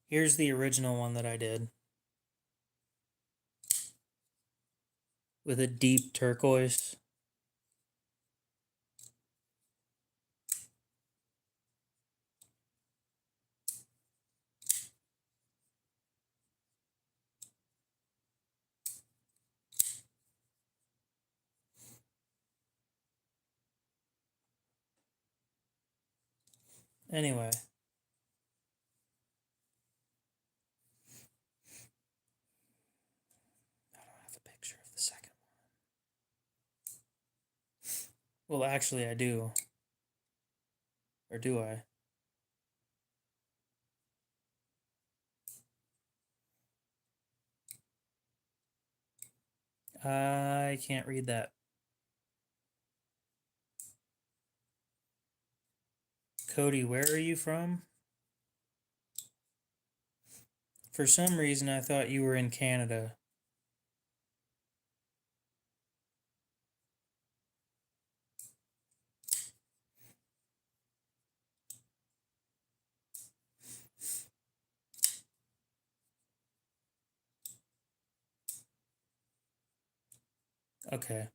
Here's the original one that I did with a deep turquoise. Anyway, I don't have a picture of the second one. Well, actually, I do. Or do I? I can't read that. Cody, where are you from? For some reason, I thought you were in Canada. Okay.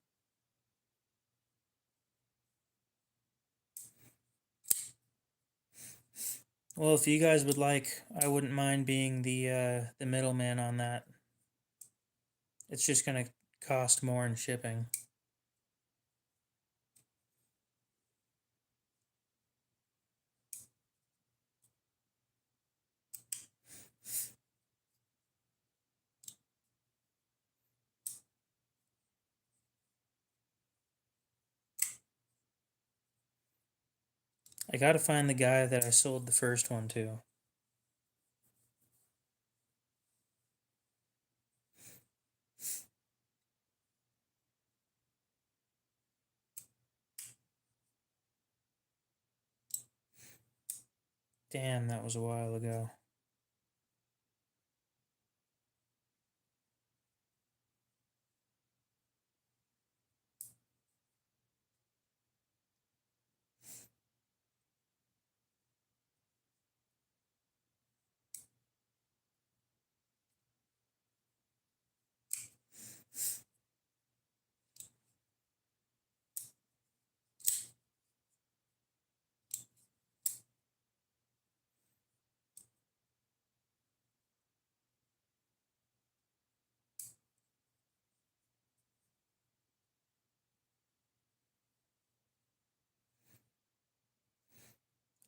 Well, if you guys would like, I wouldn't mind being the middleman on that. It's just gonna cost more in shipping. I gotta find the guy that I sold the first one to. Damn, that was a while ago.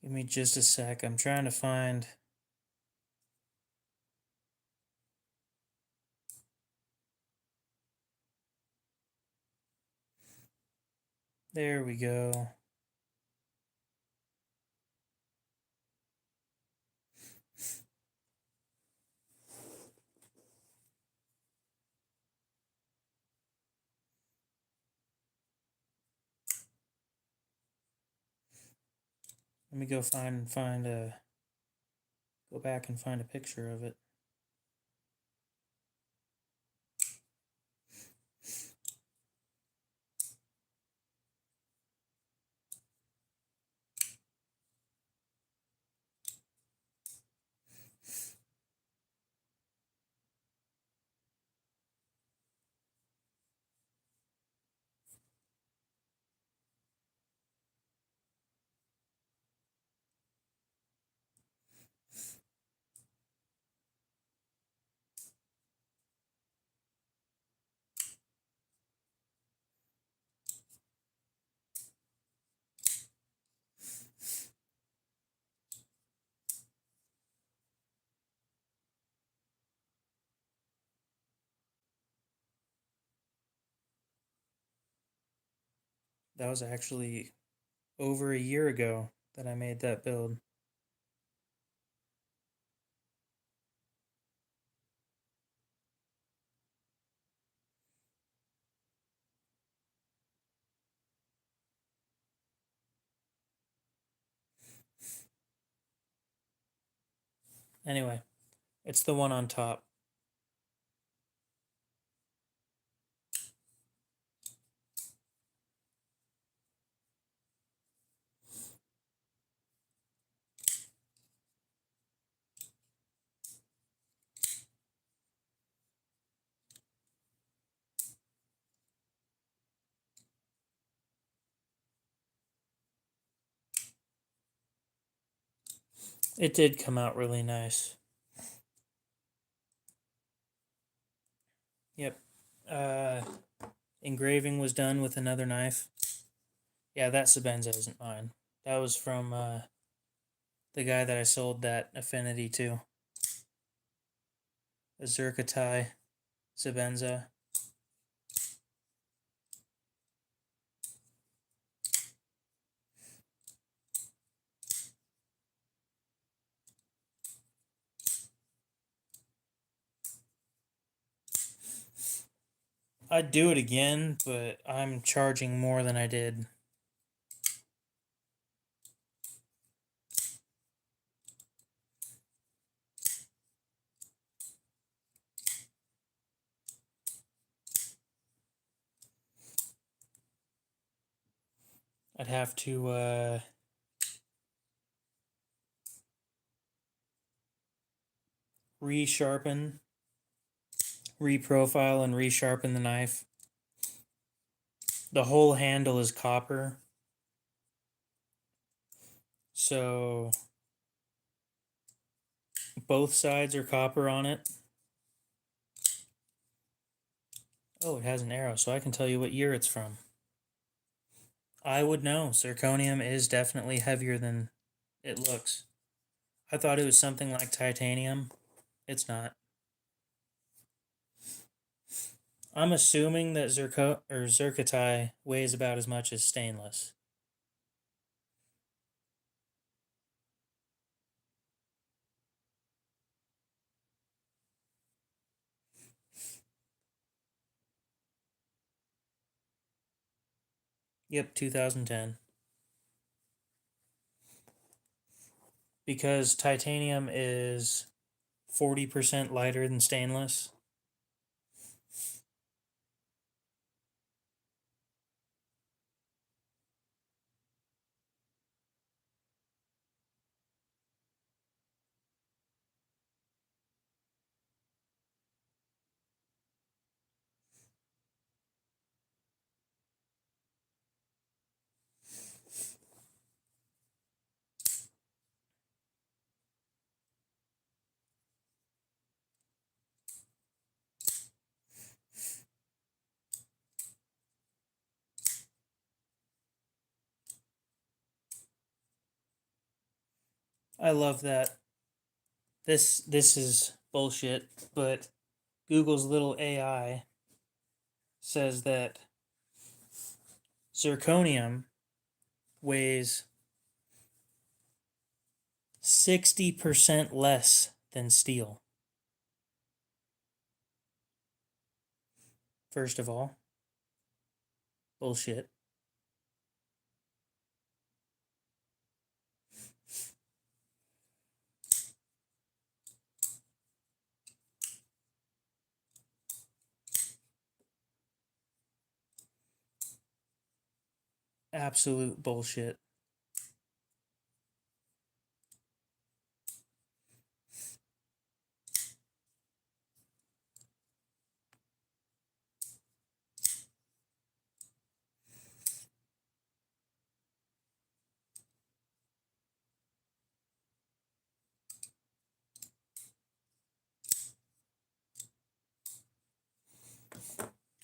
Give me just a sec. I'm trying to find. There we go. Let me go find a go back and find a picture of it. That was actually over a year ago that I made that build. Anyway, it's the one on top. It did come out really nice. Yep. Engraving was done with another knife. Yeah, that Sebenza isn't mine. That was from the guy that I sold that affinity to. A Zerkatai Sebenza. I'd do it again, but I'm charging more than I did. I'd have to resharpen, reprofile, and resharpen the knife. The whole handle is copper, so both sides are copper on it. Oh, it has an arrow, so I can tell you what year it's from. I would know. Zirconium is definitely heavier than it looks. I thought it was something like titanium. It's not. I'm assuming that zircotai weighs about as much as stainless. Yep, 2010. Because titanium is 40% lighter than stainless. I love that. This is bullshit, but Google's little AI says that zirconium weighs 60% less than steel. First of all, bullshit. Absolute bullshit.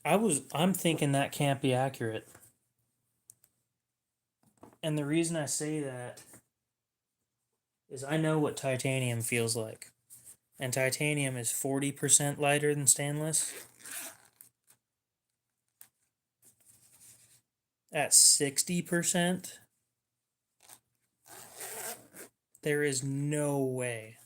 I'm thinking that can't be accurate. And the reason I say that is I know what titanium feels like. And titanium is 40% lighter than stainless. at 60%, there is no way.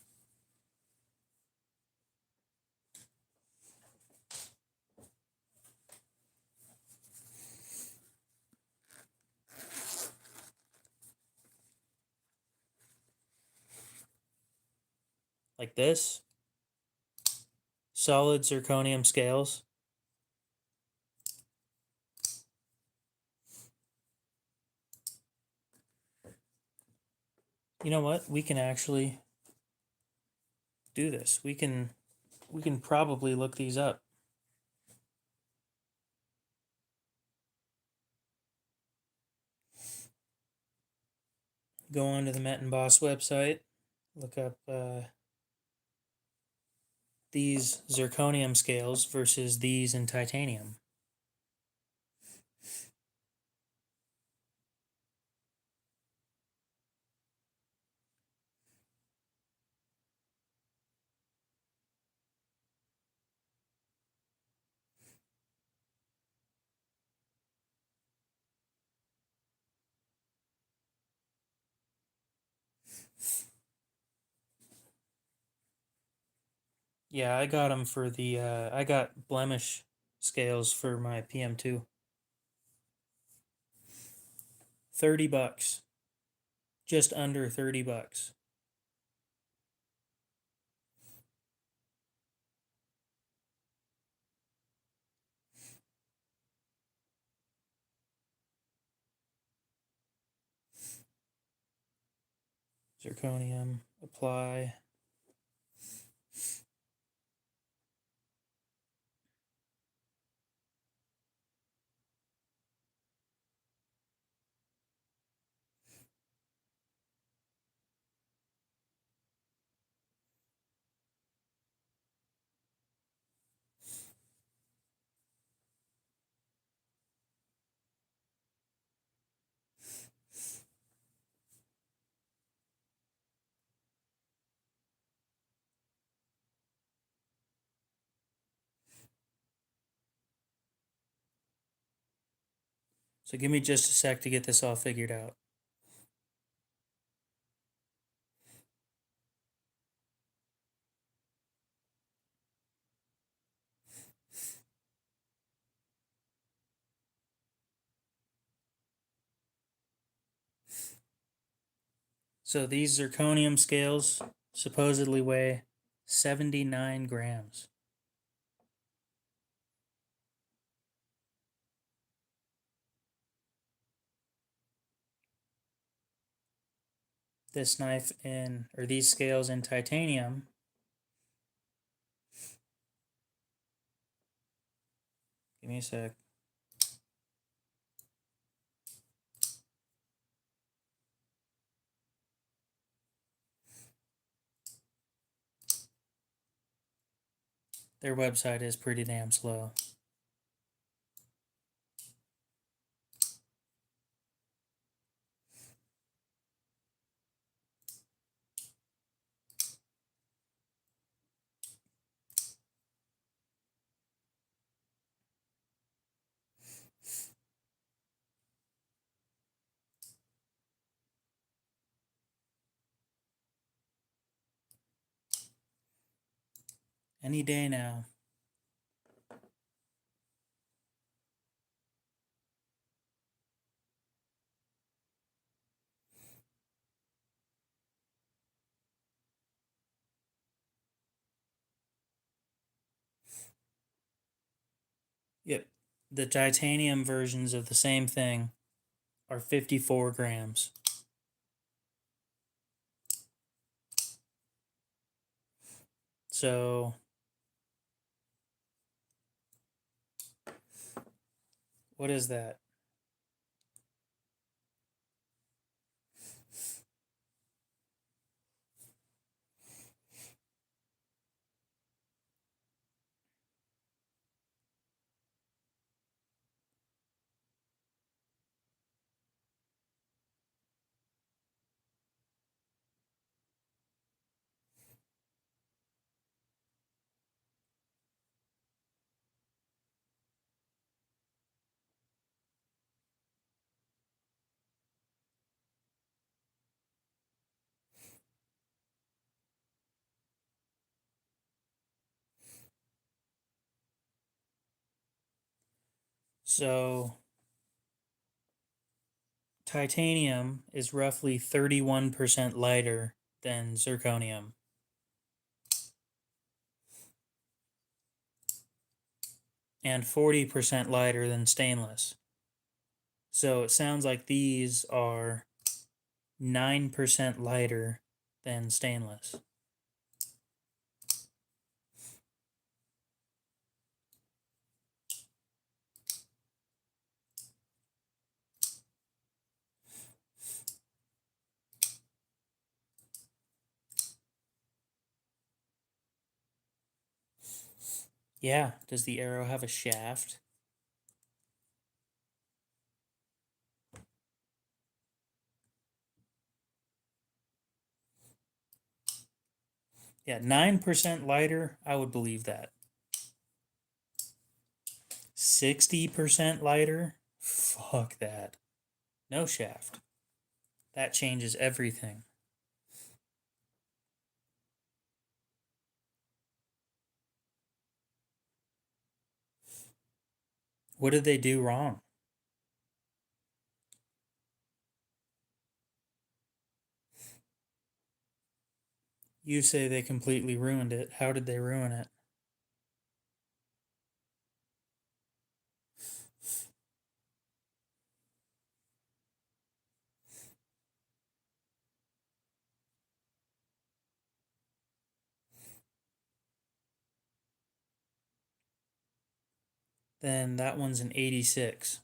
Like this, solid zirconium scales. You know what? We can actually do this. We can probably look these up. Go on to the Met and Boss website, look up these zirconium scales versus these in titanium. Yeah, I got them for the I got blemish scales for my PM2. $30. Just under $30. Zirconium, apply. So give me just a sec to get this all figured out. So these zirconium scales supposedly weigh 79 grams. This knife in, or these scales in titanium, give me a sec. Their website is pretty damn slow. Any day now. Yep. The titanium versions of the same thing are 54 grams. So what is that? So titanium is roughly 31% lighter than zirconium. And 40% lighter than stainless. So it sounds like these are 9% lighter than stainless. Yeah, does the arrow have a shaft? Yeah, 9% lighter, I would believe that. 60% lighter? Fuck that. No shaft. That changes everything. What did they do wrong? You say they completely ruined it. How did they ruin it? Then that one's an 86.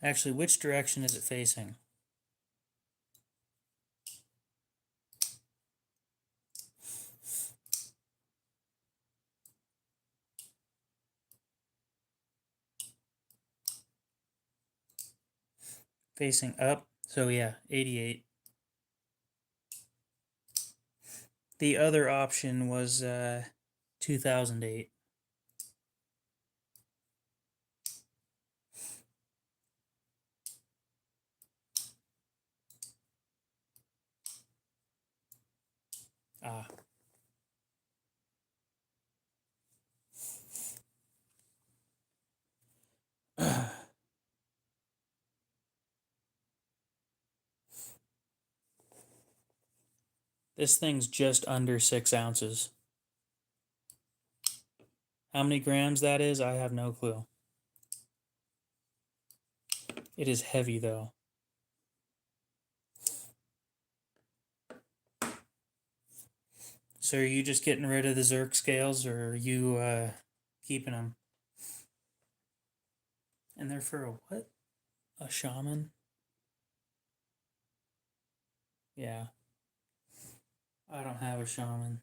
Actually, which direction is it facing? Facing up. So yeah, 88. The other option was 2008. Ah. This thing's just under 6 ounces. How many grams that is, I have no clue. It is heavy, though. So are you just getting rid of the Zerk scales, or are you keeping them? And they're for a what? A shaman? Yeah. I don't have a shaman.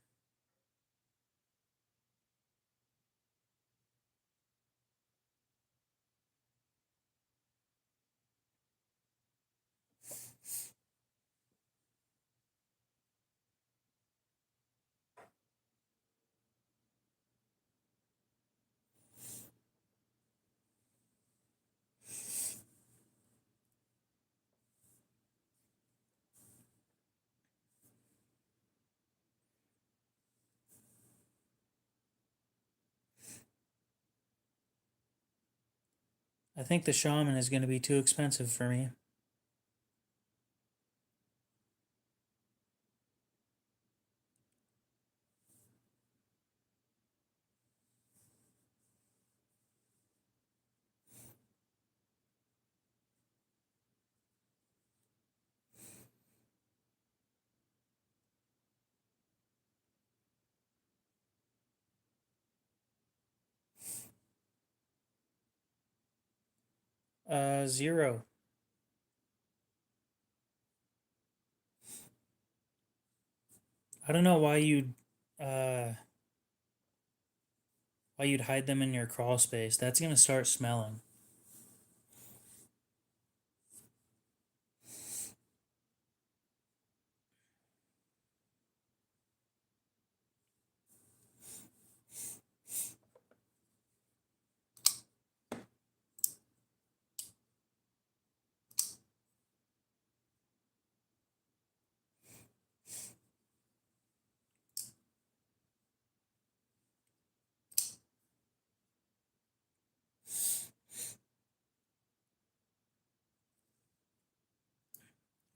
I think the shaman is going to be too expensive for me. Zero. I don't know uh, why you'd hide them in your crawl space. That's going to start smelling.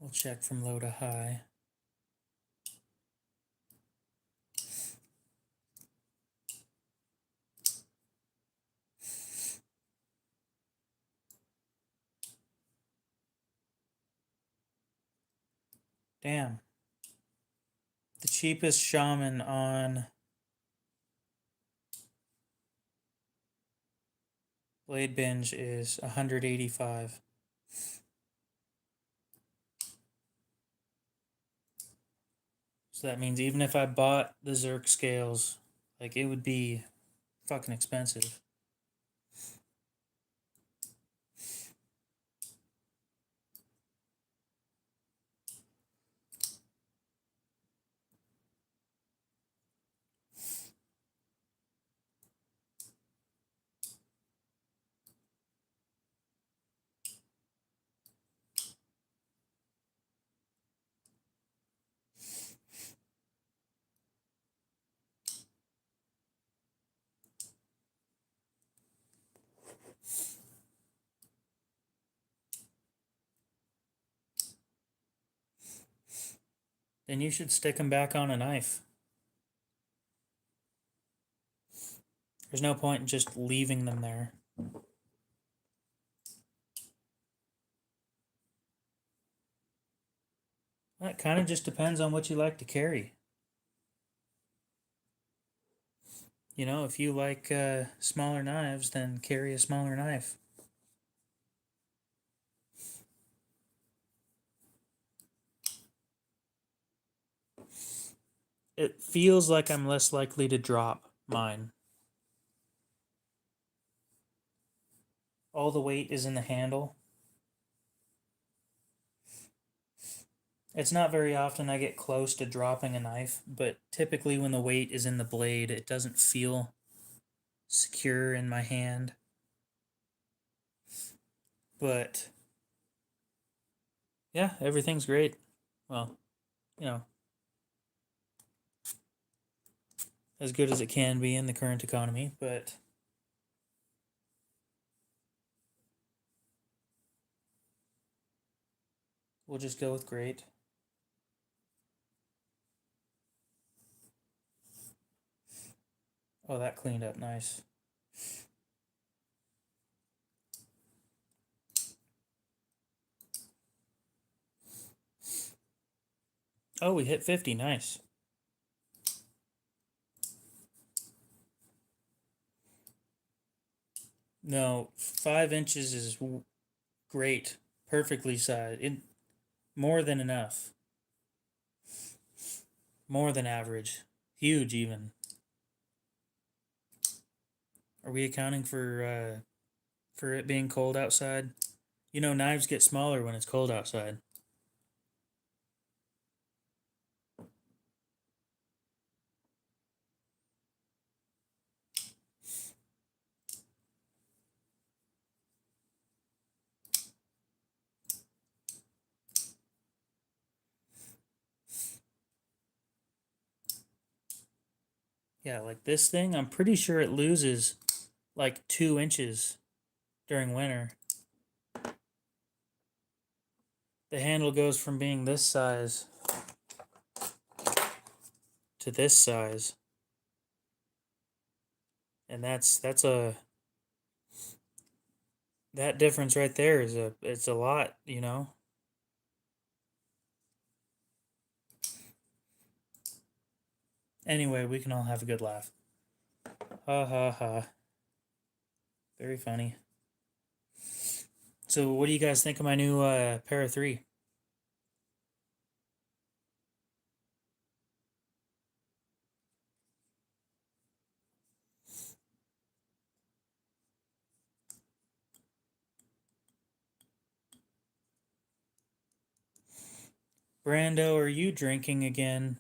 We'll check from low to high. Damn. The cheapest shaman on Blade Binge is 185. So that means even if I bought the Zerk scales, like it would be fucking expensive. Then you should stick them back on a knife. There's no point in just leaving them there. That kind of just depends on what you like to carry. You know, if you like smaller knives, then carry a smaller knife. It feels like I'm less likely to drop mine. All the weight is in the handle. It's not very often I get close to dropping a knife, but typically when the weight is in the blade, it doesn't feel secure in my hand. But yeah, everything's great. Well, you know, as good as it can be in the current economy, but we'll just go with great. Oh, that cleaned up nice. Oh, we hit 50. Nice. No, 5 inches is great. Perfectly sized. More than enough. More than average. Huge, even. Are we accounting for it being cold outside? You know, knives get smaller when it's cold outside. Yeah, like this thing, I'm pretty sure it loses like 2 inches during winter. The handle goes from being this size to this size. And that's a that difference right there is it's a lot, you know. Anyway, we can all have a good laugh. Ha ha ha. Very funny. So, what do you guys think of my new Para 3? Brando, are you drinking again?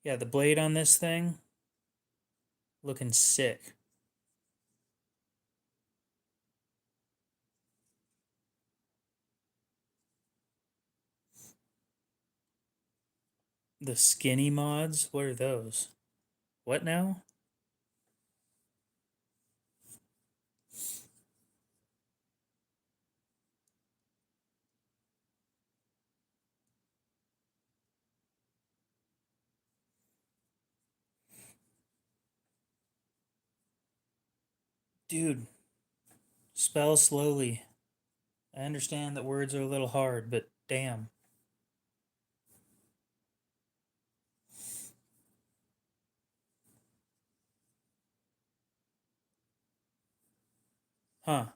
Yeah, the blade on this thing looking sick. The skinny mods, what are those? What now? Dude, spell slowly. I understand that words are a little hard, but damn. Huh.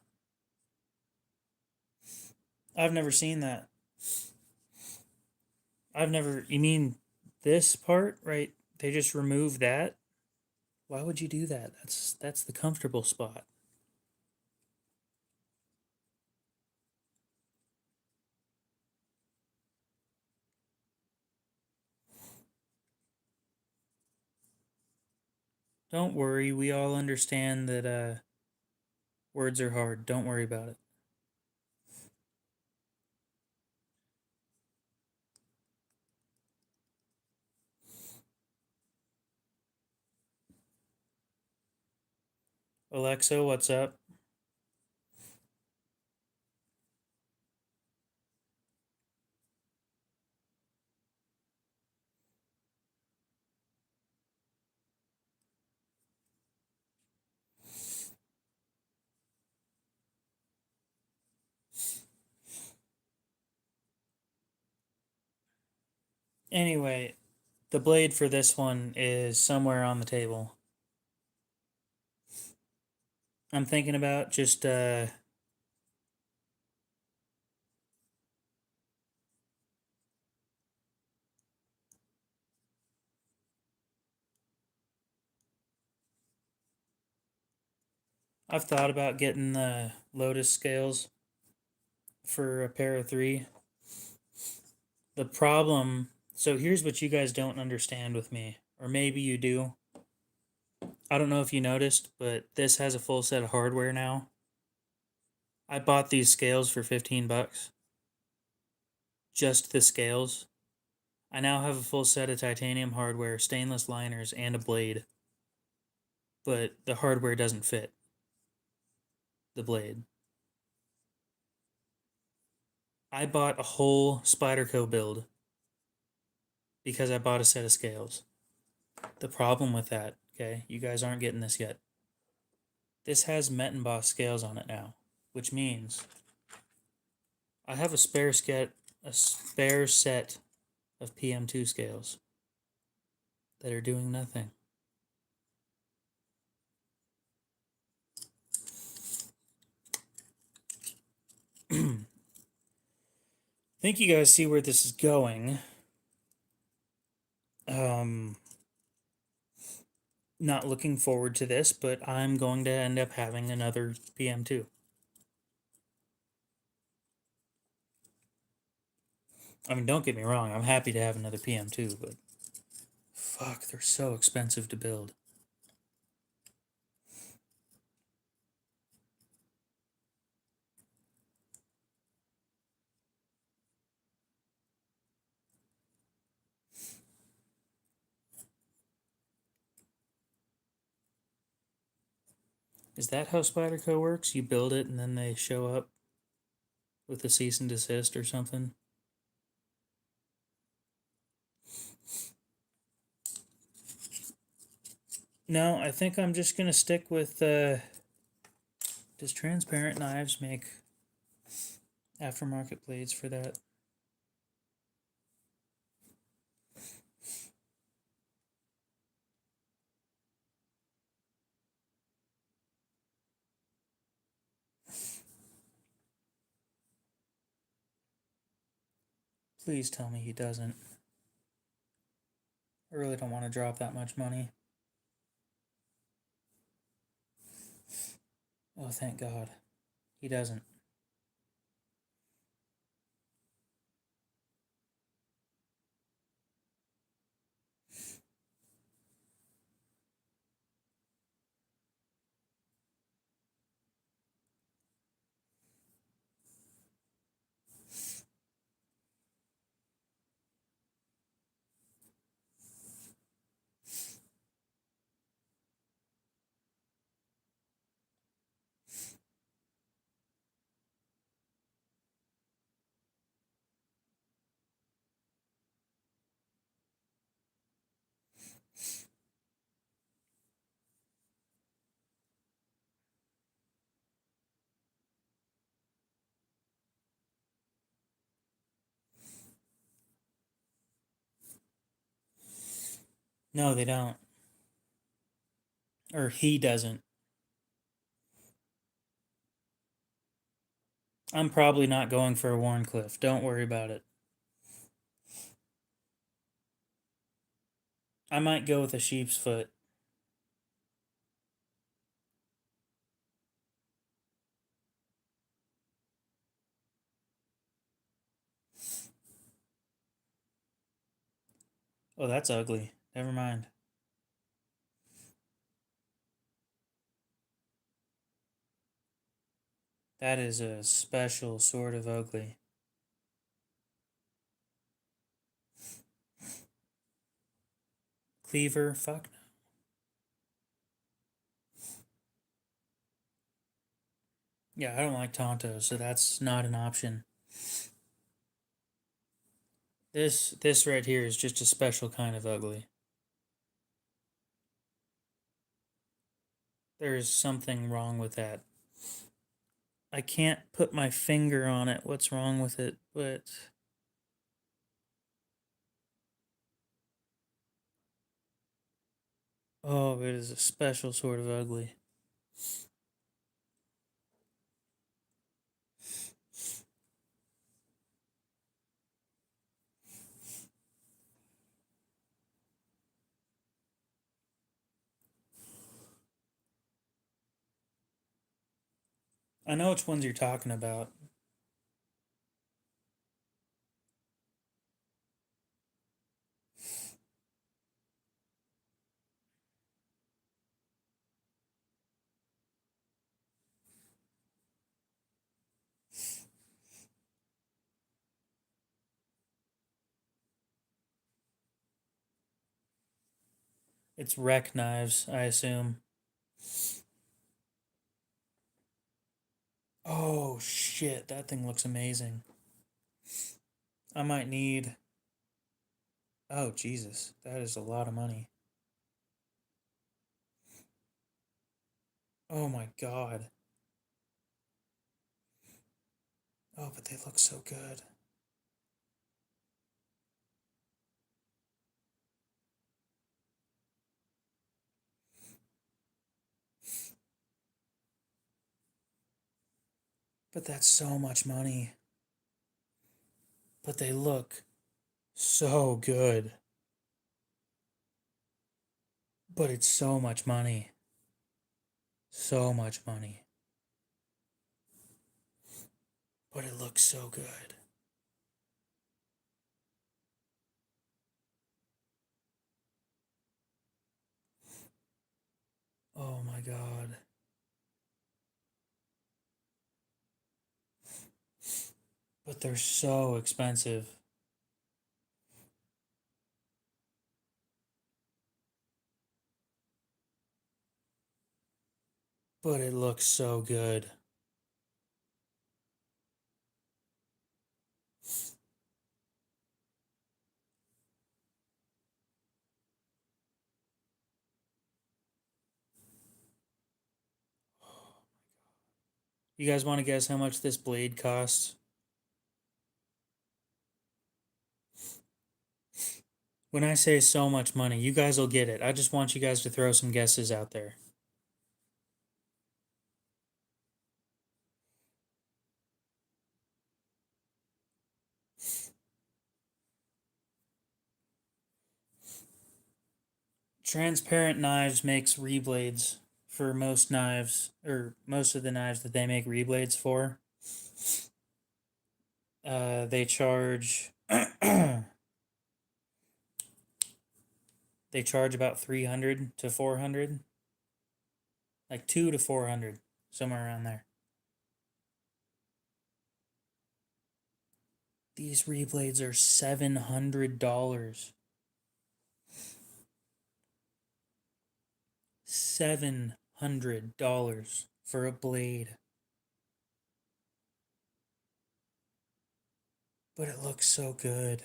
I've never seen that. I've never. You mean this part, right? They just removed that? Why would you do that? That's the comfortable spot. Don't worry, we all understand that words are hard. Don't worry about it. Alexa, what's up? Anyway, the blade for this one is somewhere on the table. I'm thinking about just I've thought about getting the Lotus scales for a pair of 3. The problem, so here's what you guys don't understand with me, or maybe you do. I don't know if you noticed, but this has a full set of hardware now. I bought these scales for 15 bucks. Just the scales. I now have a full set of titanium hardware, stainless liners, and a blade. But the hardware doesn't fit the blade. I bought a whole Spyderco build because I bought a set of scales. The problem with that, okay, you guys aren't getting this yet. This has Mettenboss scales on it now, which means I have a spare set of PM2 scales that are doing nothing. Think you guys see where this is going. Not looking forward to this, but I'm going to end up having another PM2. I mean, don't get me wrong, I'm happy to have another PM2, but fuck, they're so expensive to build. Is that how Spyderco works? You build it and then they show up with a cease and desist or something? No, I think I'm just gonna stick with does Transparent Knives make aftermarket blades for that? Please tell me he doesn't. I really don't want to drop that much money. Oh, thank God. He doesn't. No, they don't. Or he doesn't. I'm probably not going for a Warncliffe. Don't worry about it. I might go with a sheep's foot. Oh, that's ugly. Never mind. That is a special sort of ugly. Cleaver? Fuck no. Yeah, I don't like Tonto, so that's not an option. This right here is just a special kind of ugly. There's something wrong with that. I can't put my finger on it. What's wrong with it? But oh, it is a special sort of ugly. I know which ones you're talking about. It's wreck knives, I assume. Oh shit, that thing looks amazing. I might need. Oh Jesus, that is a lot of money. Oh my god. Oh, but they look so good. But that's so much money. But they look so good. But it's so much money. So much money. But it looks so good. Oh my god. But they're so expensive. But it looks so good. You guys want to guess how much this blade costs? When I say so much money, you guys will get it. I just want you guys to throw some guesses out there. Transparent Knives makes reblades for most knives, or most of the knives that they make reblades for. They charge they charge about 300 to 400, like 2 to 400, somewhere around there. These reblades are $700. $700 for a blade. But it looks so good.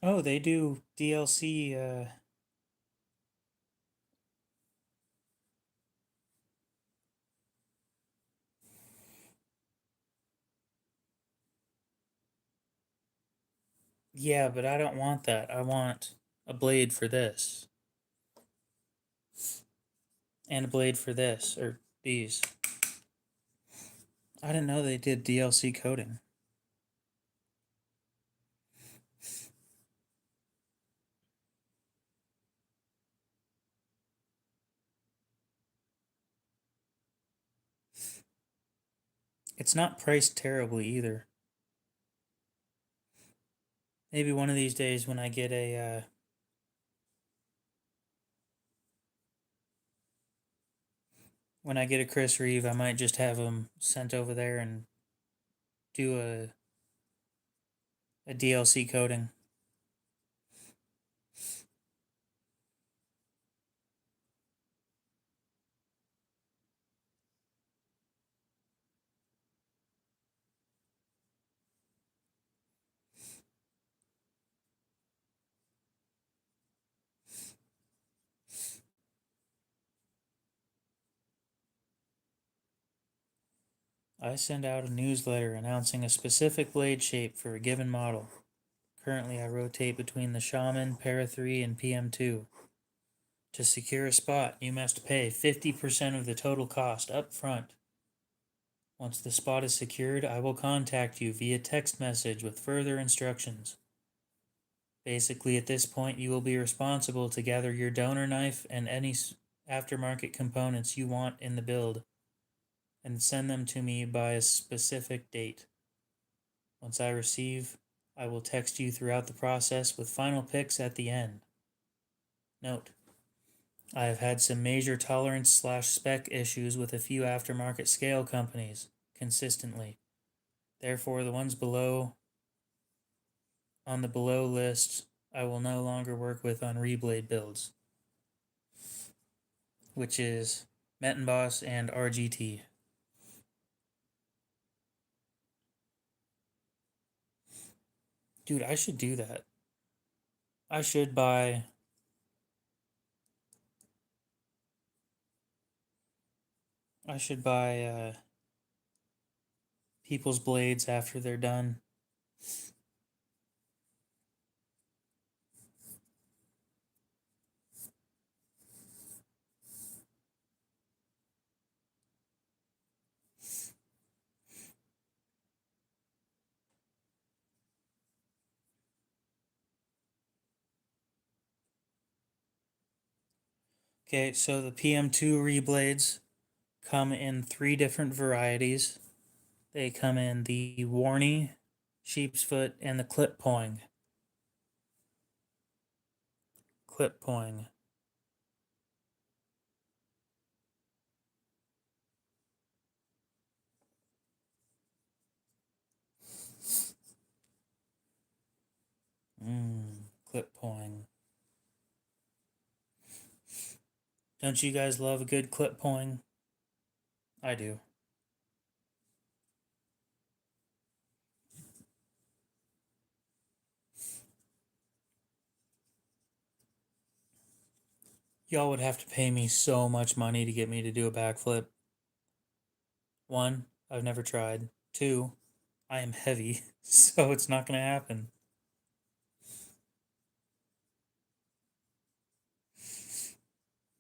Oh, they do DLC. Yeah, but I don't want that. I want a blade for this and a blade for this or these. I didn't know they did DLC coding. It's not priced terribly either. Maybe one of these days when I get a Chris Reeve, I might just have him sent over there and do a DLC coding. I send out a newsletter announcing a specific blade shape for a given model. Currently, I rotate between the Shaman, Para 3, and PM2. To secure a spot, you must pay 50% of the total cost up front. Once the spot is secured, I will contact you via text message with further instructions. Basically, at this point, you will be responsible to gather your donor knife and any aftermarket components you want in the build and send them to me by a specific date. Once I receive, I will text you throughout the process with final picks at the end. Note: I have had some major tolerance/spec issues with a few aftermarket scale companies consistently. Therefore, the ones below on the below list I will no longer work with on reblade builds, which is Mettenboss and RGT. Dude, I should do that. I should buy I should buy people's blades after they're done. Okay, so the PM2 reblades come in 3 different varieties. They come in the Warney, Sheep's Foot, and the Clip Poing. Clip Poing. Clip Poing. Don't you guys love a good clip poing? I do. Y'all would have to pay me so much money to get me to do a backflip. 1, I've never tried. 2, I am heavy, so it's not going to happen.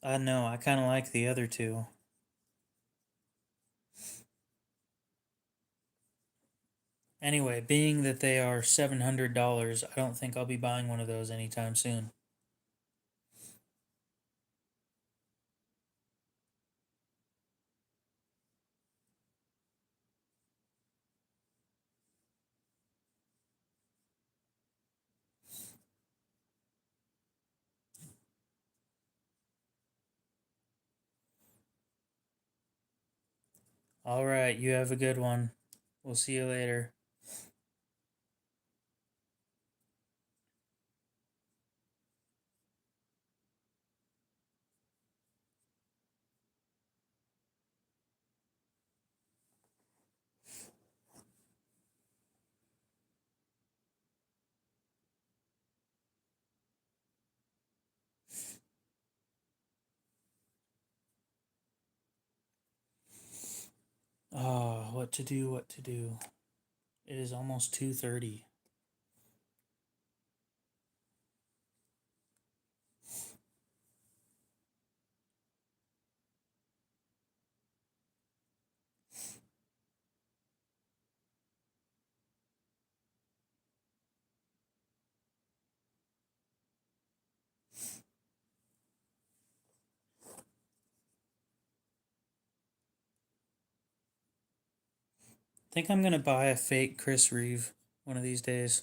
I know, I kind of like the other two. Anyway, being that they are $700, I don't think I'll be buying one of those anytime soon. All right, you have a good one. We'll see you later. what to do, what to do. It is almost 2:30. I think I'm gonna buy a fake Chris Reeve one of these days.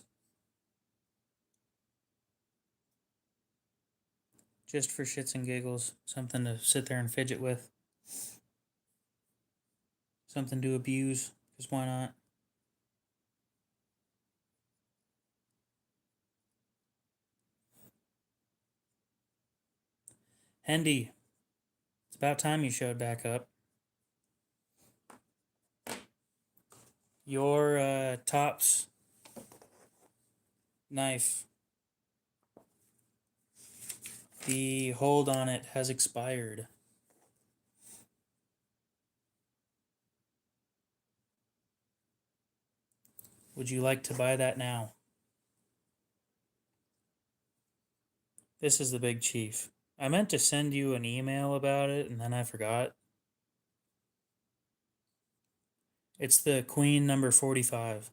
Just for shits and giggles. Something to sit there and fidget with. Something to abuse, because why not? Hendy, it's about time you showed back up. Your Tops knife, the hold on it has expired. Would you like to buy that now? This is the Big Chief. I meant to send you an email about it and then I forgot. It's the Queen number 45.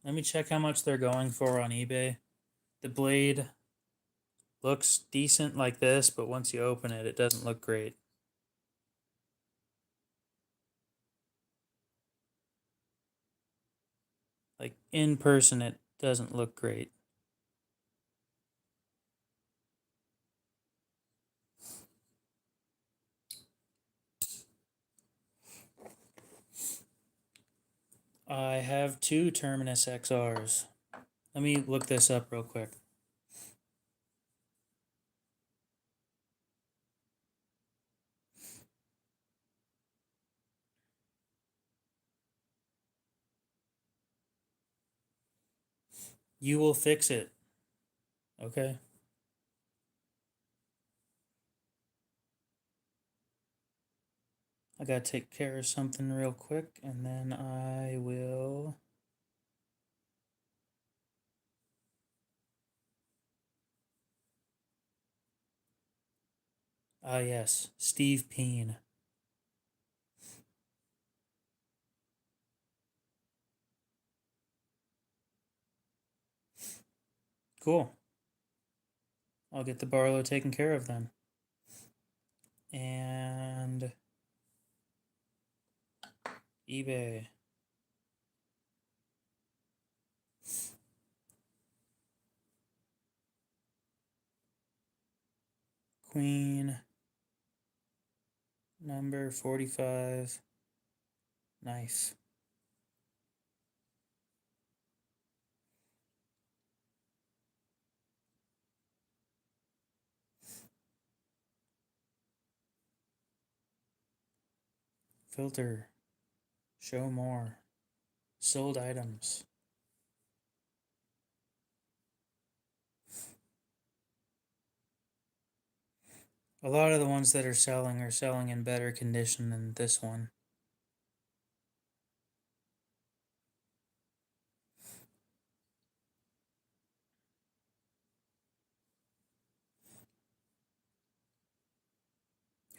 Let me check how much they're going for on eBay. The blade looks decent like this, but once you open it, it doesn't look great. Like in person, it doesn't look great. I have two Terminus XRs. Let me look this up real quick. You will fix it. Okay. I gotta take care of something real quick and then I will. Ah, yes. Steve Peen. Cool. I'll get the Barlow taken care of then. And eBay. Queen number 45 knife. Filter. Show more. Sold items. A lot of the ones that are selling in better condition than this one.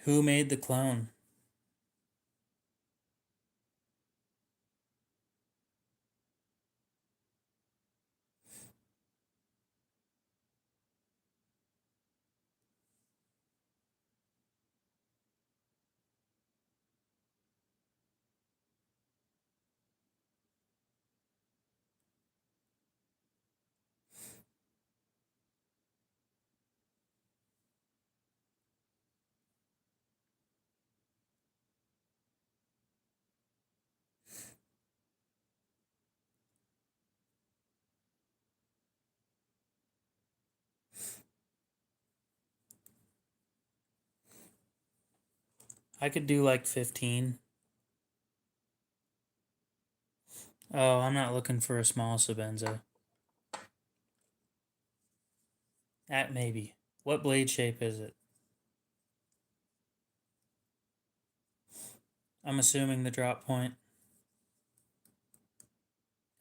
Who made the clone? I could do like 15. Oh, I'm not looking for a small Sabenza. That maybe. What blade shape is it? I'm assuming the drop point.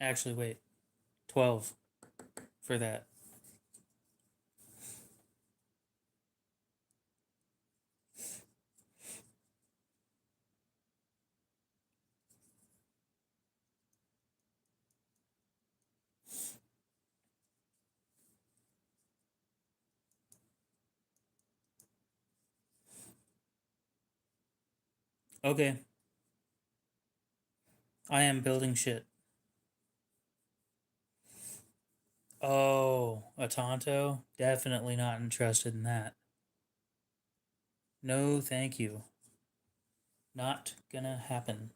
Actually, wait. 12 for that. Okay. I am building shit. Oh, a Tonto? Definitely not interested in that. No, thank you. Not gonna happen.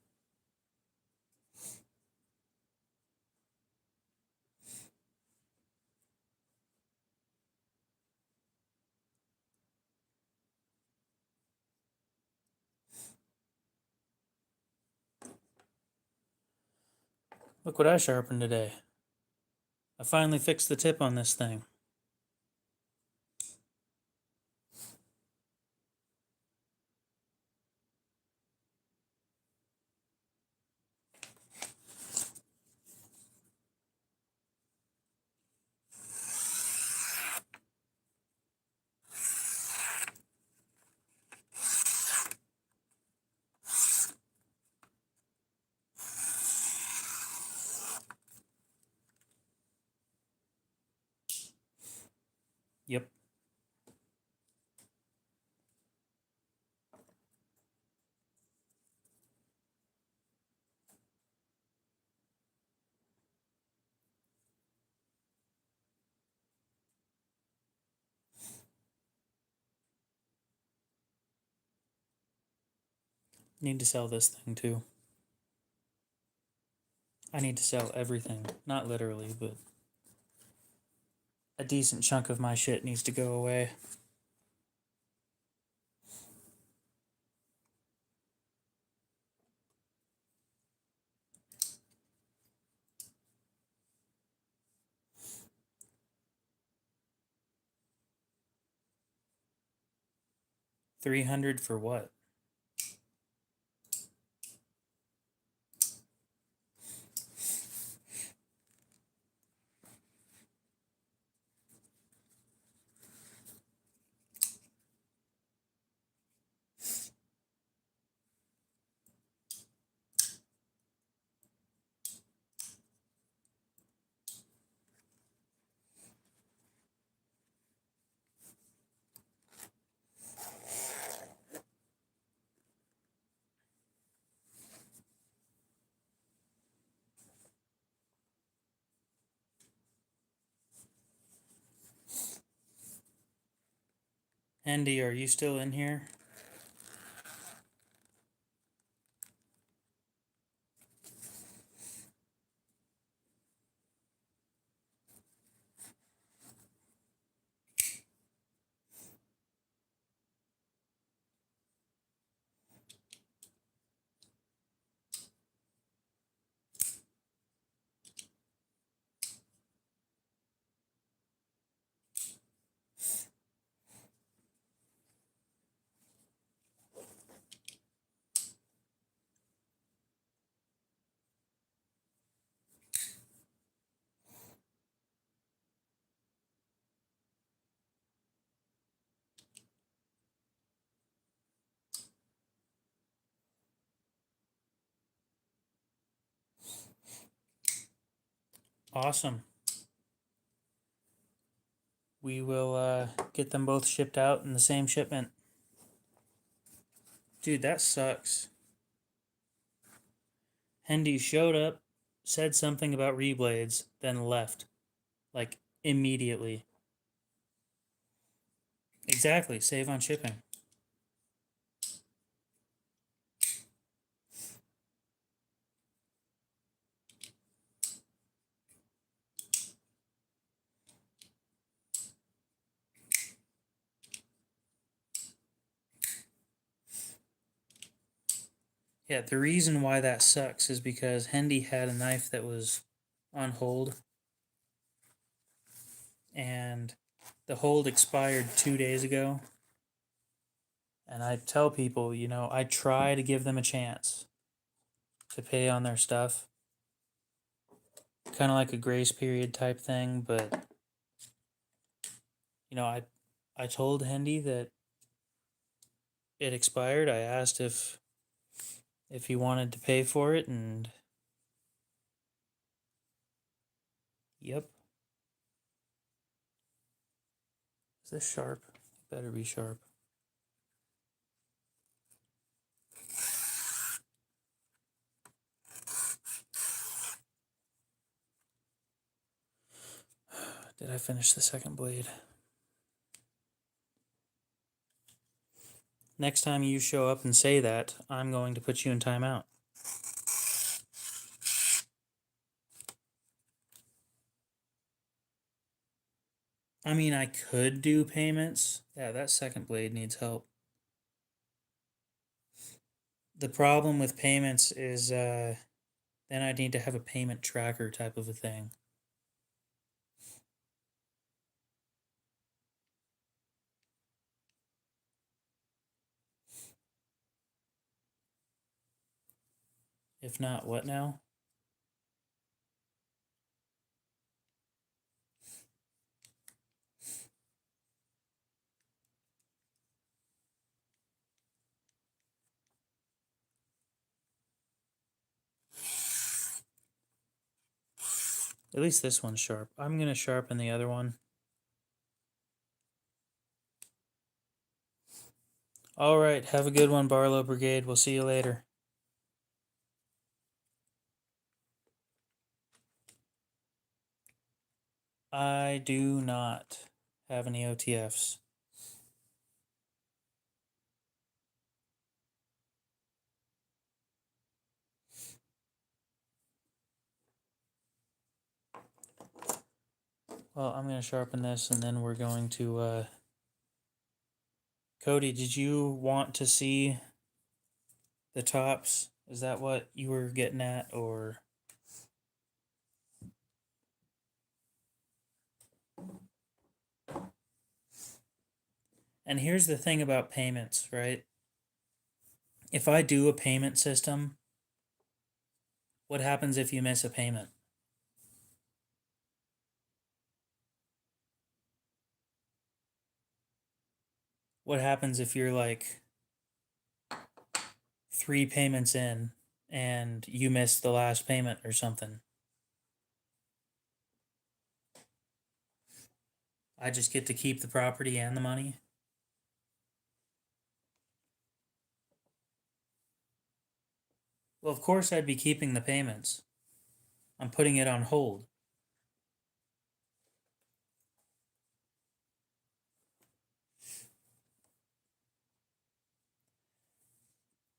Look what I sharpened today. I finally fixed the tip on this thing. Yep. Need to sell this thing too. I need to sell everything. Not literally, but a decent chunk of my shit needs to go away. $300 for what? Andy, are you still in here? Awesome. We will get them both shipped out in the same shipment. Dude, that sucks. Hendy showed up, said something about reblades, then left. Like, immediately. Exactly, save on shipping. Yeah, the reason why that sucks is because Hendy had a knife that was on hold, and the hold expired 2 days ago. And I tell people, I try to give them a chance to pay on their stuff, kind of like a grace period type thing. But I told Hendy that it expired. I asked if he wanted to pay for it, and yep. Is this sharp? It better be sharp. Did I finish the second blade? Next time you show up and say that, I'm going to put you in timeout. I mean, I could do payments. Yeah, that second blade needs help. The problem with payments is then I'd need to have a payment tracker type of a thing. If not, what now? At least this one's sharp. I'm going to sharpen the other one. All right, have a good one, Barlow Brigade. We'll see you later. I do not have any OTFs. Well, I'm going to sharpen this, and then we're going to... Cody, did you want to see the tops? Is that what you were getting at, or... And here's the thing about payments, right? If I do a payment system, what happens if you miss a payment? What happens if you're like 3 payments in and you miss the last payment or something? I just get to keep the property and the money? Well, of course I'd be keeping the payments. I'm putting it on hold.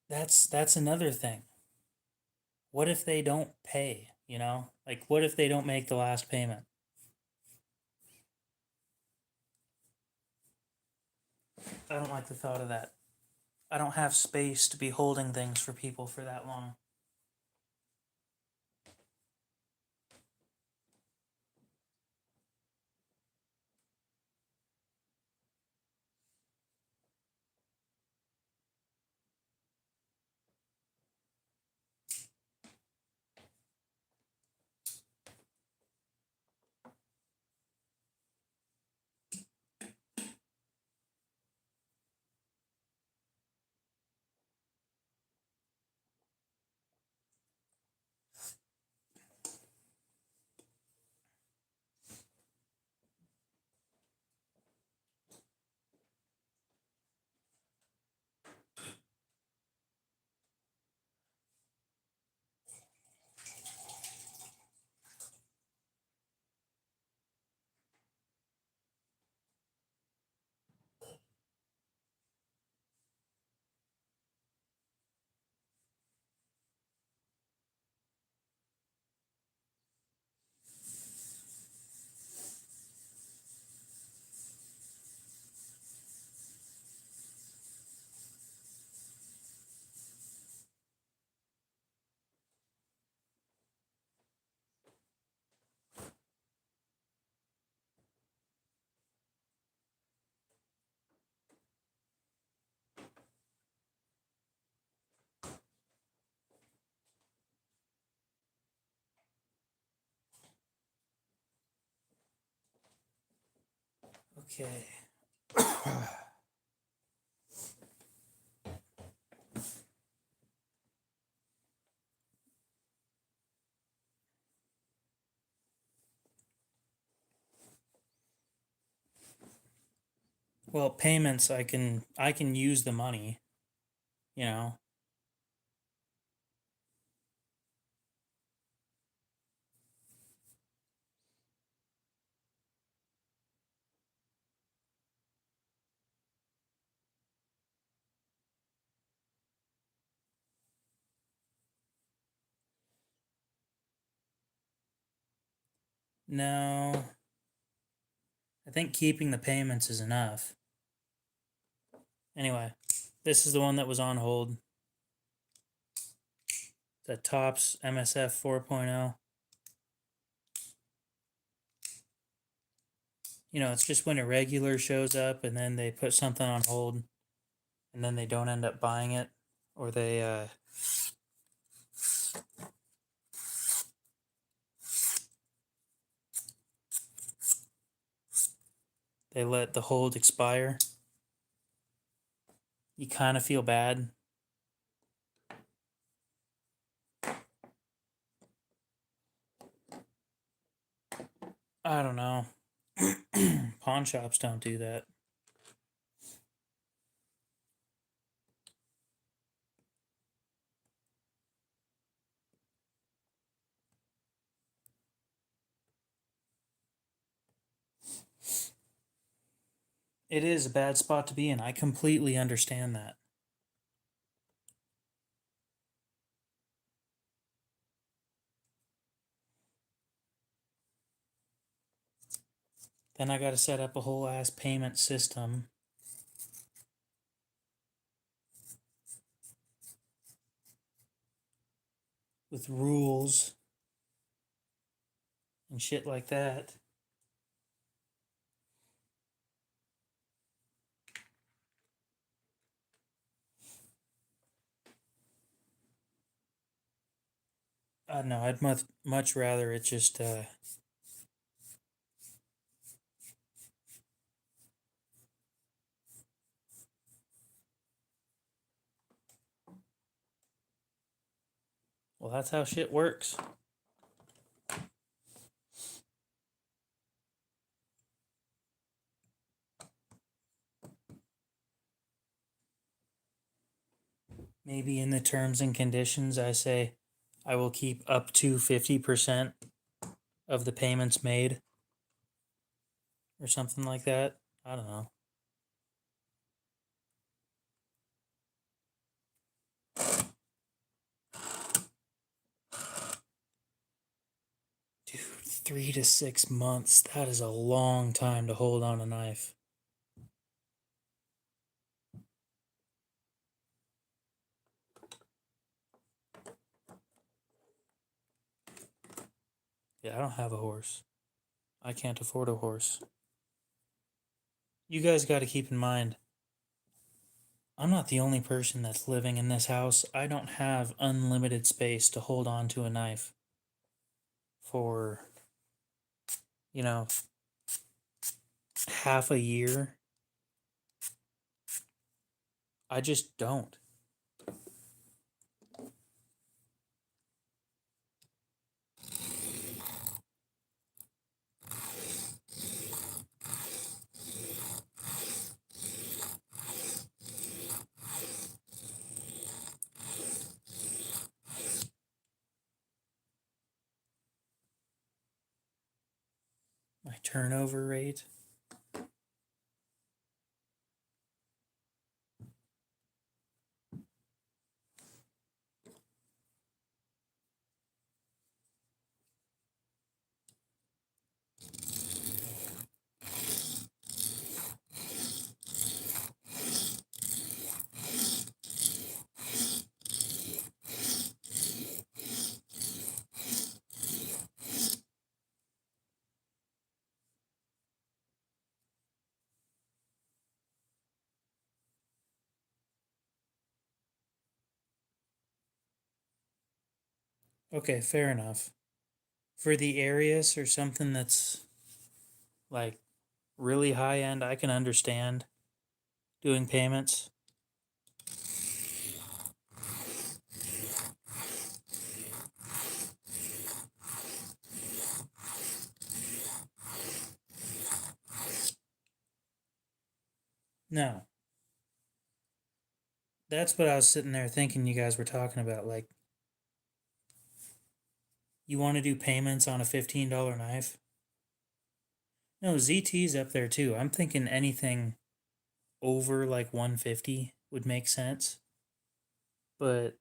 That's another thing. What if they don't pay, Like, what if they don't make the last payment? I don't like the thought of that. I don't have space to be holding things for people for that long. Okay. Well, payments, I can use the money, you know. No, I think keeping the payments is enough. Anyway, this is the one that was on hold. The Tops MSF 4.0. You know, it's just when a regular shows up and then they put something on hold and then they don't end up buying it, or they let the hold expire. You kind of feel bad. I don't know. Pawn shops don't do that. It is a bad spot to be in. I completely understand that. Then I got to set up a whole ass payment system. With rules and shit like that. I don't know. I'd much rather it just well, that's how shit works. Maybe in the terms and conditions, I say I will keep up to 50% of the payments made or something like that. I don't know. Dude, 3 to 6 months. That is a long time to hold on a knife. Yeah, I don't have a horse. I can't afford a horse. You guys got to keep in mind, I'm not the only person that's living in this house. I don't have unlimited space to hold on to a knife for, you know, half a year. I just don't. My turnover rate. Okay, fair enough. For the Arius or something that's like really high end, I can understand doing payments. No. That's what I was sitting there thinking you guys were talking about. Like, you want to do payments on a $15 knife? No, ZT's up there too. I'm thinking anything over like 150 would make sense. But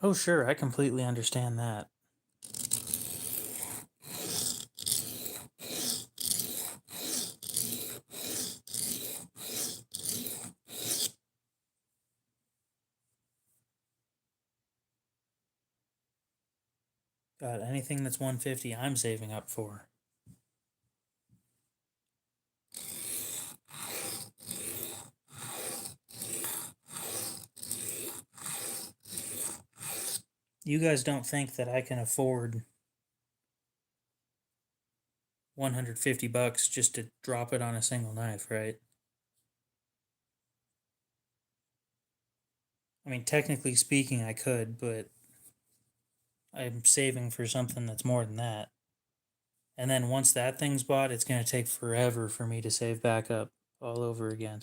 oh sure, I completely understand that. God, anything that's 150 I'm saving up for. You guys don't think that I can afford 150 bucks just to drop it on a single knife, right? I mean, technically speaking, I could, but I'm saving for something that's more than that. And then once that thing's bought, it's going to take forever for me to save back up all over again.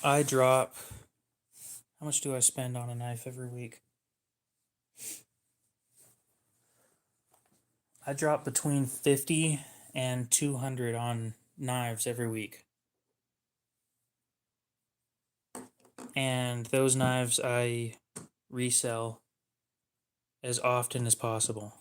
I drop. How much do I spend on a knife every week? I drop between 50 and 200 on knives every week. And those knives I resell as often as possible.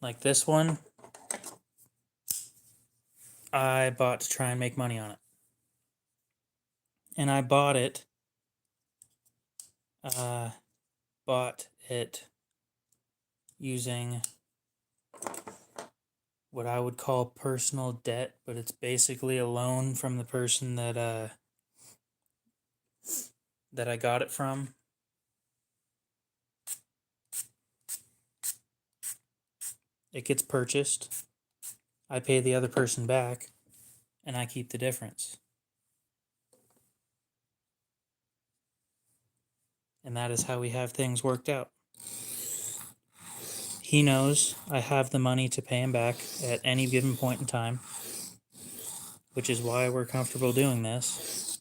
Like this one, I bought to try and make money on it. And I uh, bought it using what I would call personal debt, but it's basically a loan from the person that I got it from. It gets purchased. I pay the other person back, and I keep the difference. And that is how we have things worked out. He knows I have the money to pay him back at any given point in time, which is why we're comfortable doing this.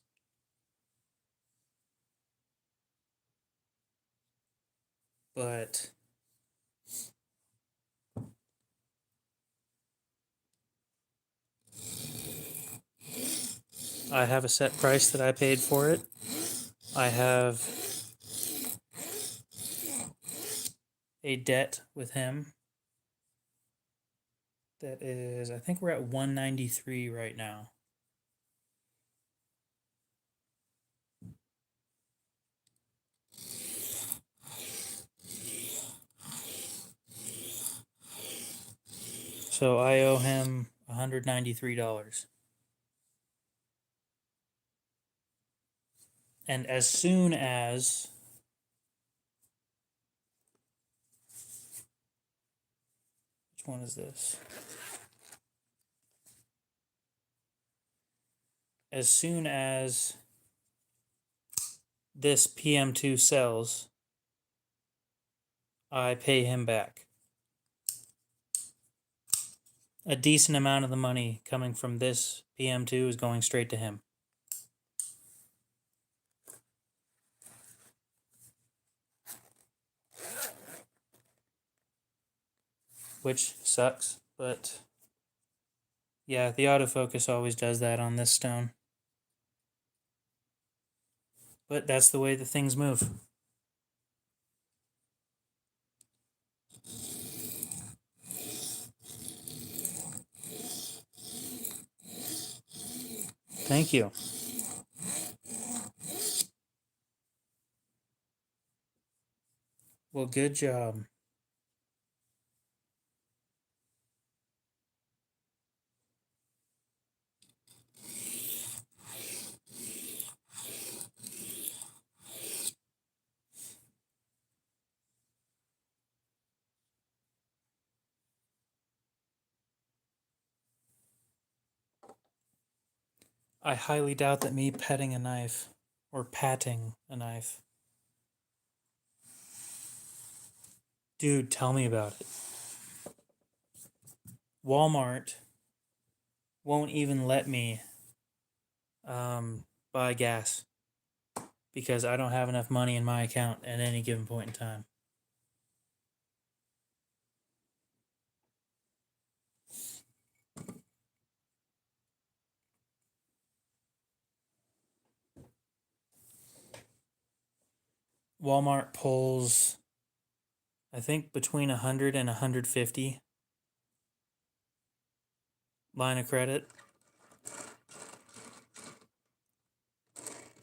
But I have a set price that I paid for it. I have a debt with him that is, I think we're at 193 right now. So I owe him $193. And as soon as which one is this? As soon as this PM2 sells, I pay him back. A decent amount of the money coming from this PM2 is going straight to him. Which sucks, but yeah, the autofocus always does that on this stone. But that's the way the things move. Thank you. Well, good job. I highly doubt that me petting a knife or patting a knife. Dude, tell me about it. Walmart won't even let me buy gas because I don't have enough money in my account at any given point in time. Walmart pulls, I think, between 100 and 150 line of credit.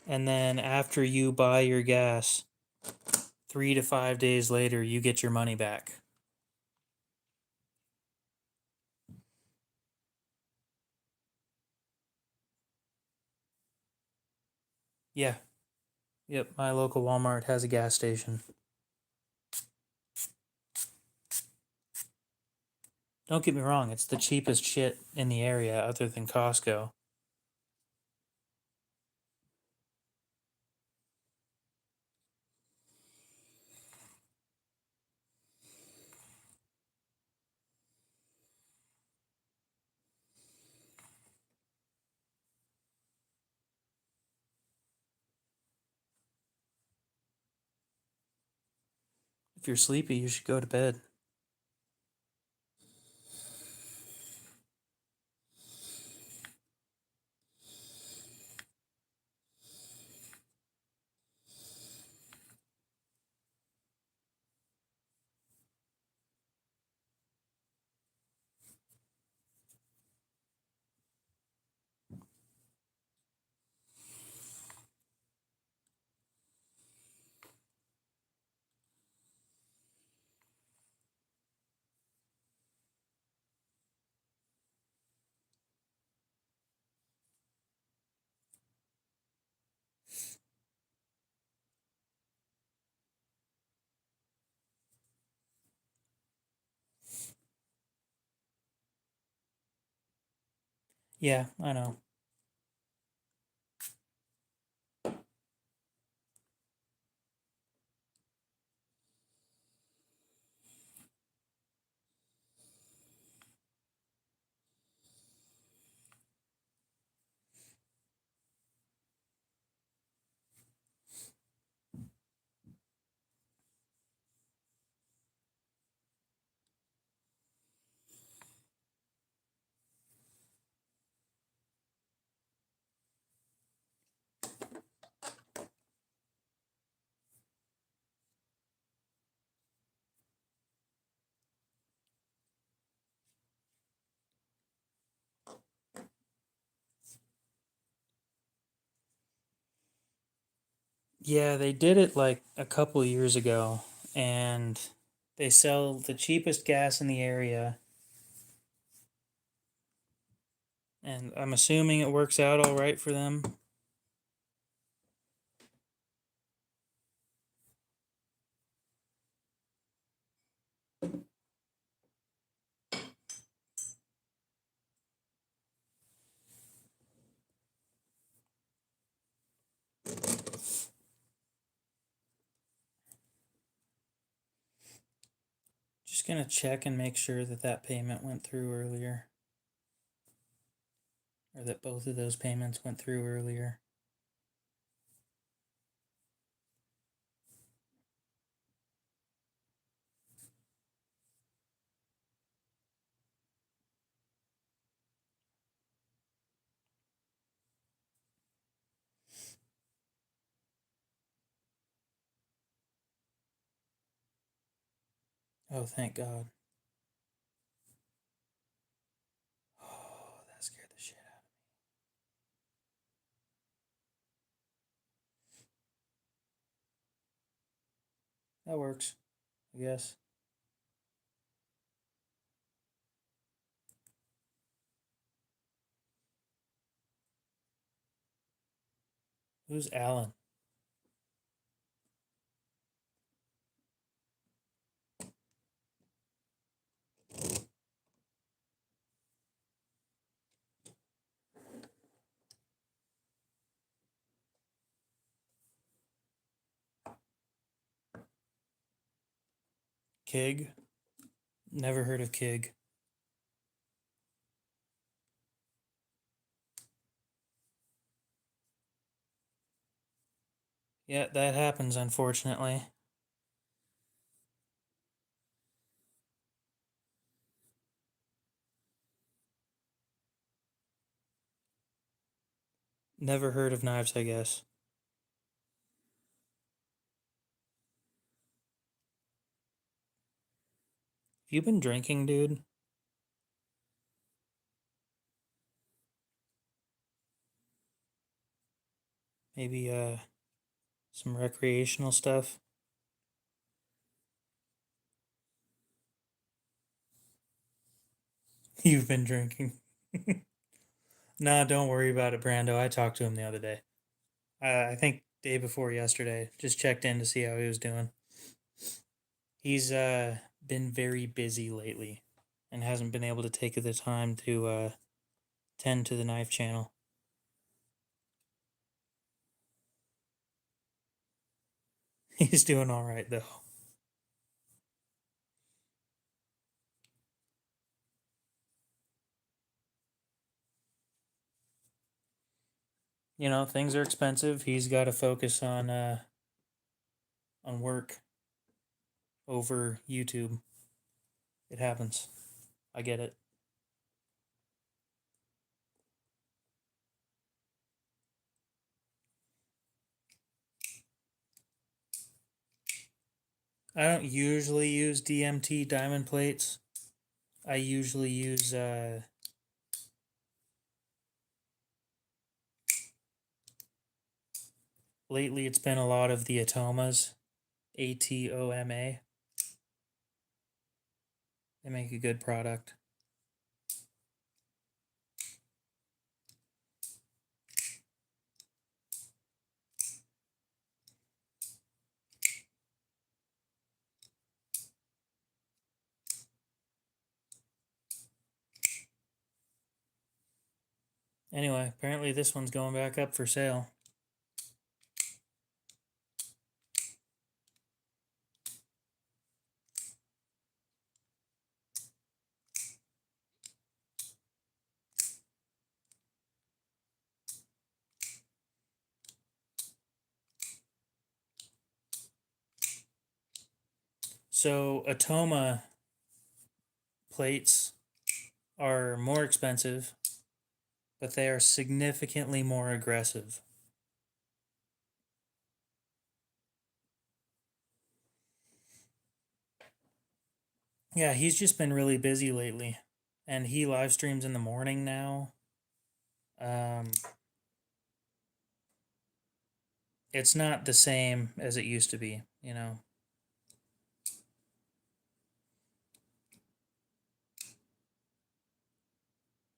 And then after you buy your gas, 3 to 5 days later, you get your money back. Yeah. Yep, my local Walmart has a gas station. Don't get me wrong, it's the cheapest shit in the area other than Costco. If you're sleepy, you should go to bed. Yeah, I know. Yeah, they did it like a couple years ago, and they sell the cheapest gas in the area And I'm assuming it works out all right for them. Just gonna check and make sure that that payment went through earlier. Or that both of those payments went through earlier. Oh, thank God. Oh, that scared the shit out of me. That works, I guess. Who's Alan? Kig? Never heard of Kig. Yeah, that happens, unfortunately. Never heard of knives, I guess. Have you been drinking, dude? Maybe, some recreational stuff? You've been drinking. Nah, don't worry about it, Brando. I talked to him the other day. I think day before yesterday. Just checked in to see how he was doing. He's been very busy lately and hasn't been able to take the time to tend to the knife channel. He's doing all right though. You know, things are expensive. He's got to focus on work over YouTube. It happens. I get it. I don't usually use DMT diamond plates. I usually use lately it's been a lot of the Atomas, ATOMA. They make a good product. Anyway, apparently this one's going back up for sale. So Atoma plates are more expensive, but they are significantly more aggressive. Yeah, he's just been really busy lately, and he live streams in the morning now. Um, it's not the same as it used to be, you know.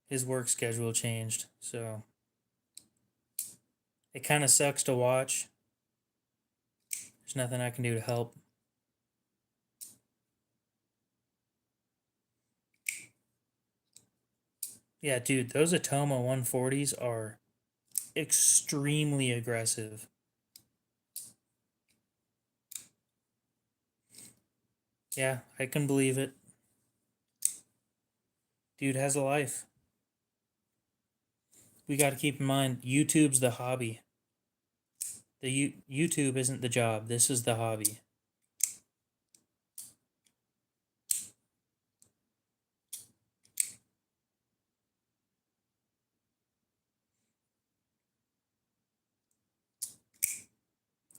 his work schedule changed, so it kind of sucks to watch. There's nothing I can do to help. Yeah, dude, those Atoma 140s are extremely aggressive. Yeah, I can believe it. Dude has a life. We got to keep in mind, YouTube's the hobby. YouTube isn't the job. This is the hobby.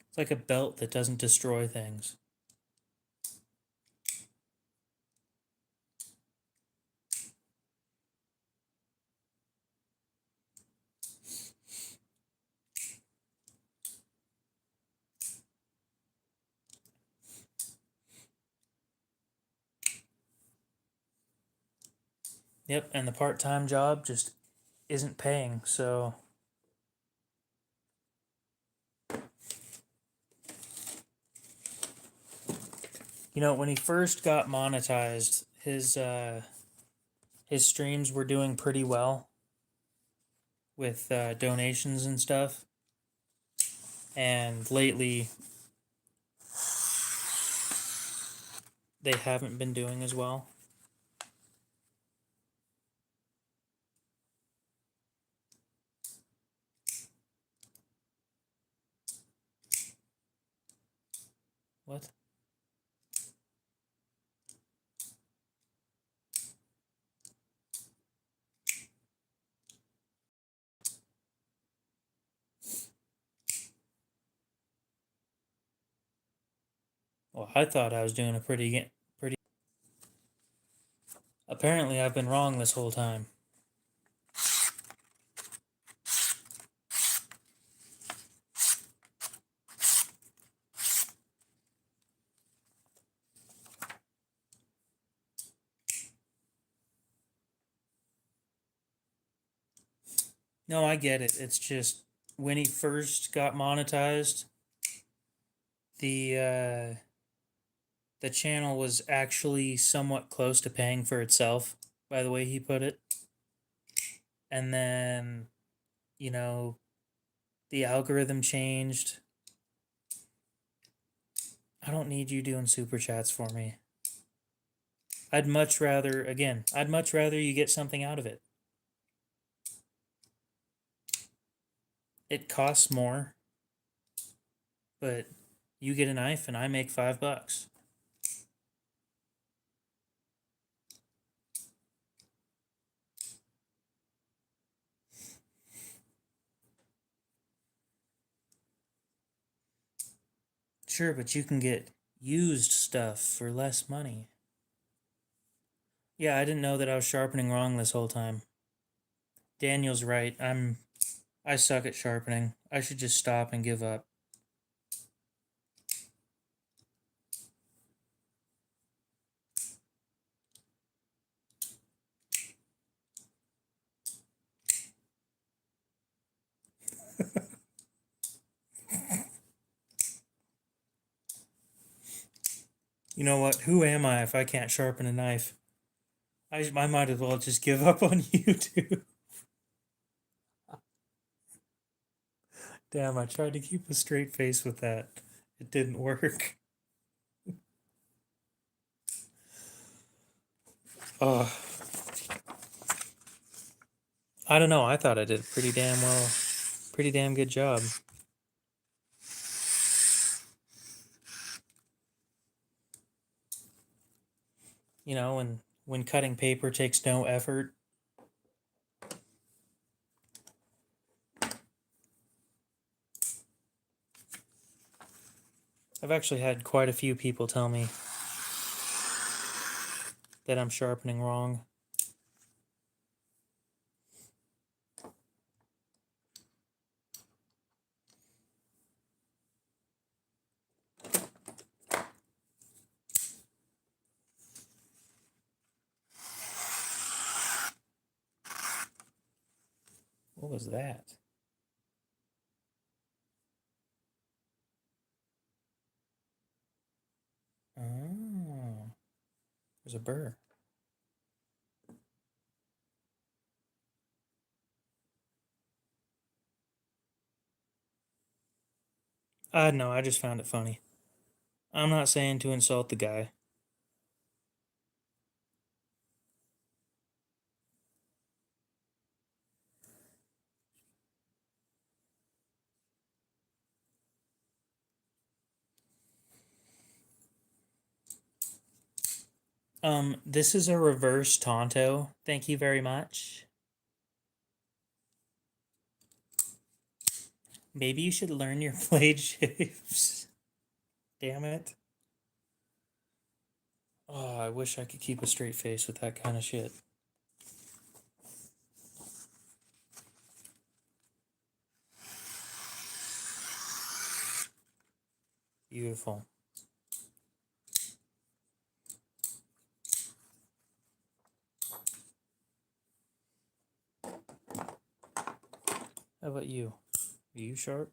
It's like a belt that doesn't destroy things. Yep, and the part-time job just isn't paying, so you know, when he first got monetized, his streams were doing pretty well with donations and stuff. And lately they haven't been doing as well. What? Well, I thought I was doing a pretty. Apparently, I've been wrong this whole time. No, I get it. It's just when he first got monetized, the the channel was actually somewhat close to paying for itself, by the way he put it. And then, you know, the algorithm changed. I don't need you doing super chats for me. I'd much rather you get something out of it. It costs more, but you get a knife and I make $5. Sure, but you can get used stuff for less money. Yeah, I didn't know that I was sharpening wrong this whole time. Daniel's right. I suck at sharpening. I should just stop and give up. You know what? Who am I if I can't sharpen a knife? I might as well just give up on YouTube. Damn, I tried to keep a straight face with that. It didn't work. Oh, I don't know. I thought I did pretty damn well. Pretty damn good job. You know, when cutting paper takes no effort. I've actually had quite a few people tell me that I'm sharpening wrong. What was that? Oh, there's a burr. No, I just found it funny. I'm not saying to insult the guy. This is a reverse Tonto. Thank you very much. Maybe you should learn your blade shapes. Damn it. Oh, I wish I could keep a straight face with that kind of shit. Beautiful. How about you? Are you sharp?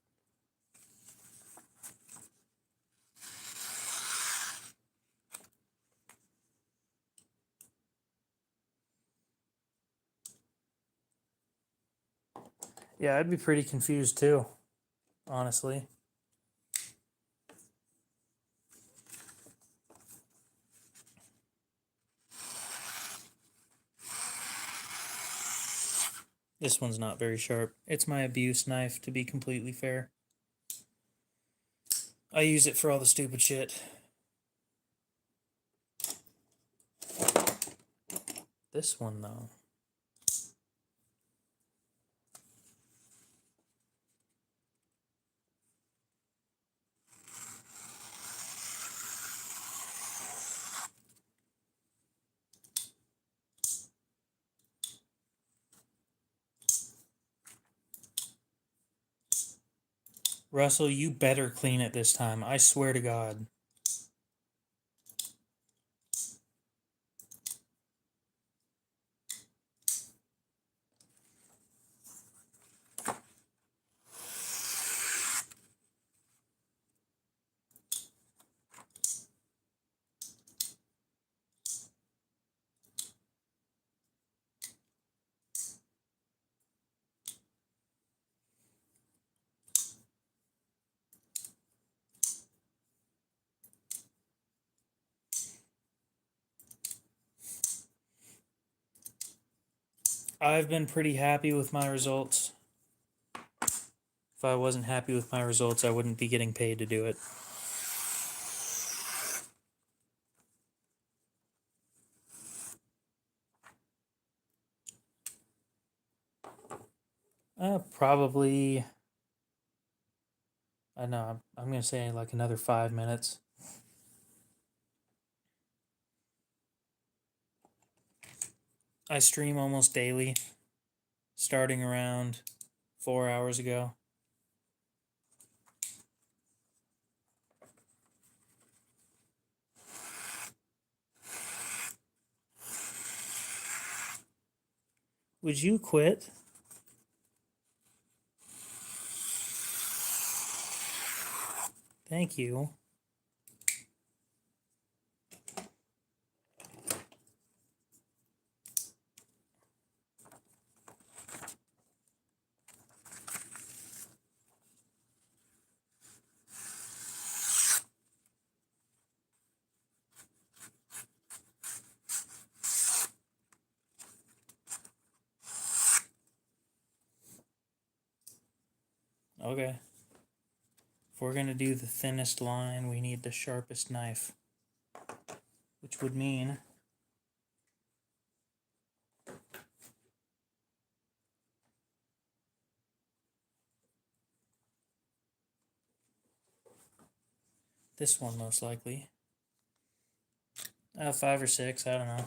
Yeah, I'd be pretty confused too, honestly. This one's not very sharp. It's my abuse knife, to be completely fair. I use it for all the stupid shit. This one, though. Russell, you better clean it this time. I swear to God. I've been pretty happy with my results. If I wasn't happy with my results, I wouldn't be getting paid to do it. Probably, I know, I'm going to say like another 5 minutes. I stream almost daily, starting around 4 hours ago. Would you quit? Thank you. Okay. If we're going to do the thinnest line, we need the sharpest knife. Which would mean this one, most likely. 5 or 6, I don't know.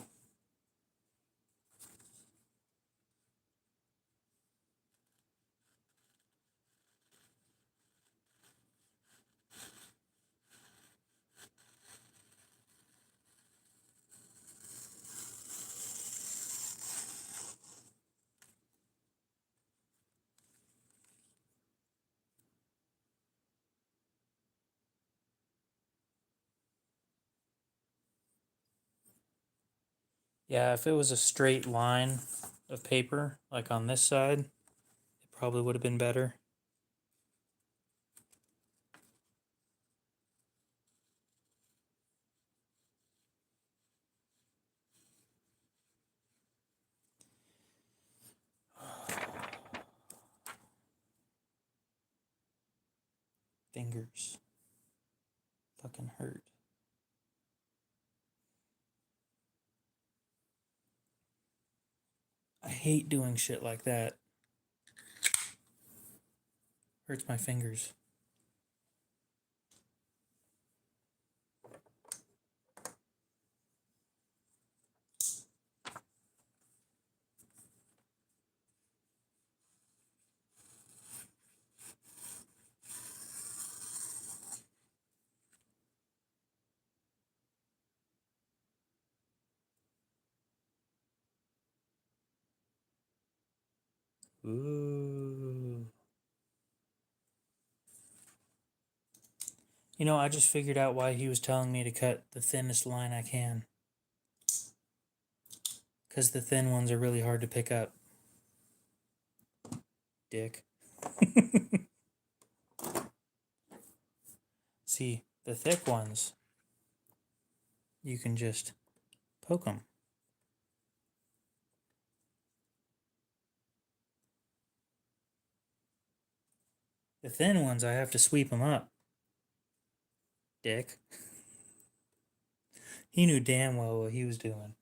Yeah, if it was a straight line of paper, like on this side, it probably would have been better. Fingers fucking hurt. I hate doing shit like that. Hurts my fingers. Ooh. You know, I just figured out why he was telling me to cut the thinnest line I can. Because the thin ones are really hard to pick up. Dick. See, the thick ones, you can just poke them. The thin ones, I have to sweep them up. Dick. He knew damn well what he was doing.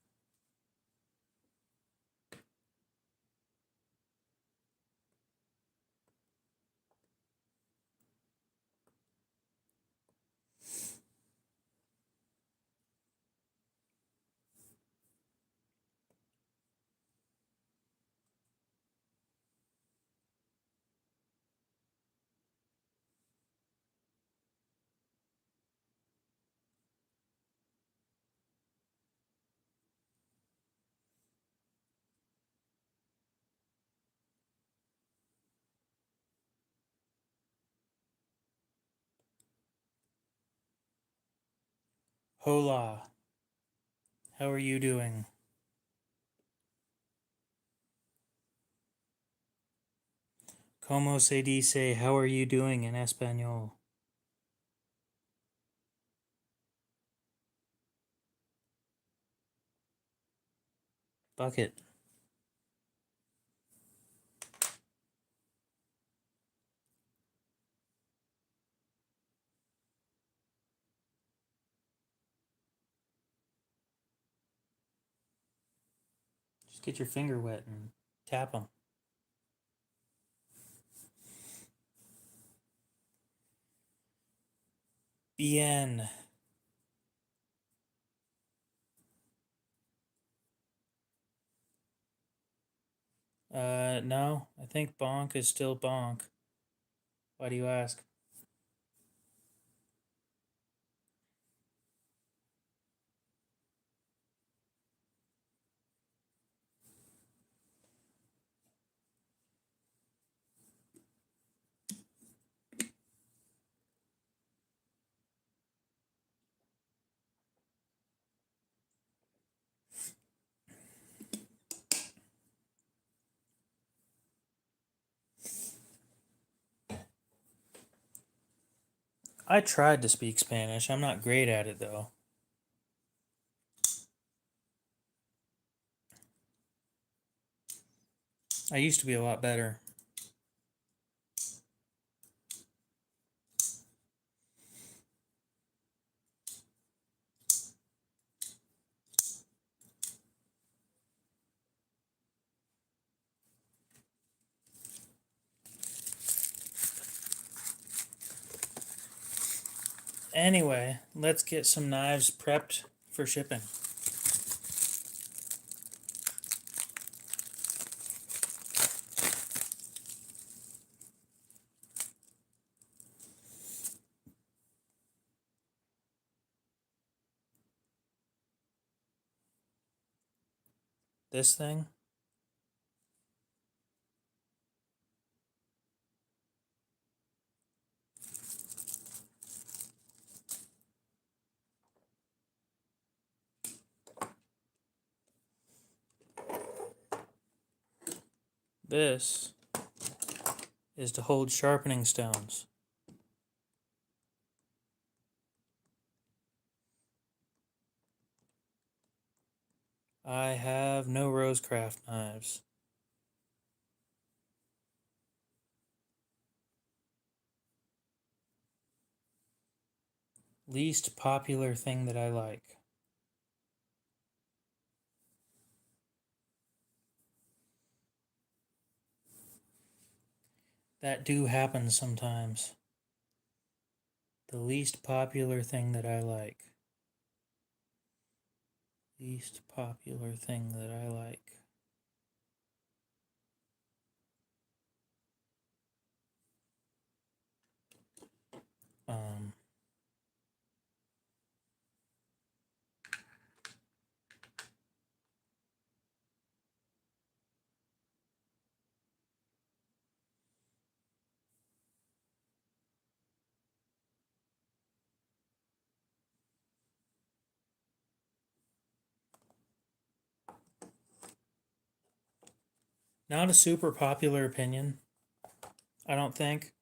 Hola. How are you doing? Como se dice, how are you doing in Espanol? Bucket. Just get your finger wet and tap them. Bien. No, I think bonk is still bonk. Why do you ask? I tried to speak Spanish. I'm not great at it though. I used to be a lot better. Anyway, let's get some knives prepped for shipping. This thing. This is to hold sharpening stones. I have no Rosecraft knives. Least popular thing that I like. That do happen sometimes. The least popular thing that I like. Least popular thing that I like. Um, Not a super popular opinion, I don't think.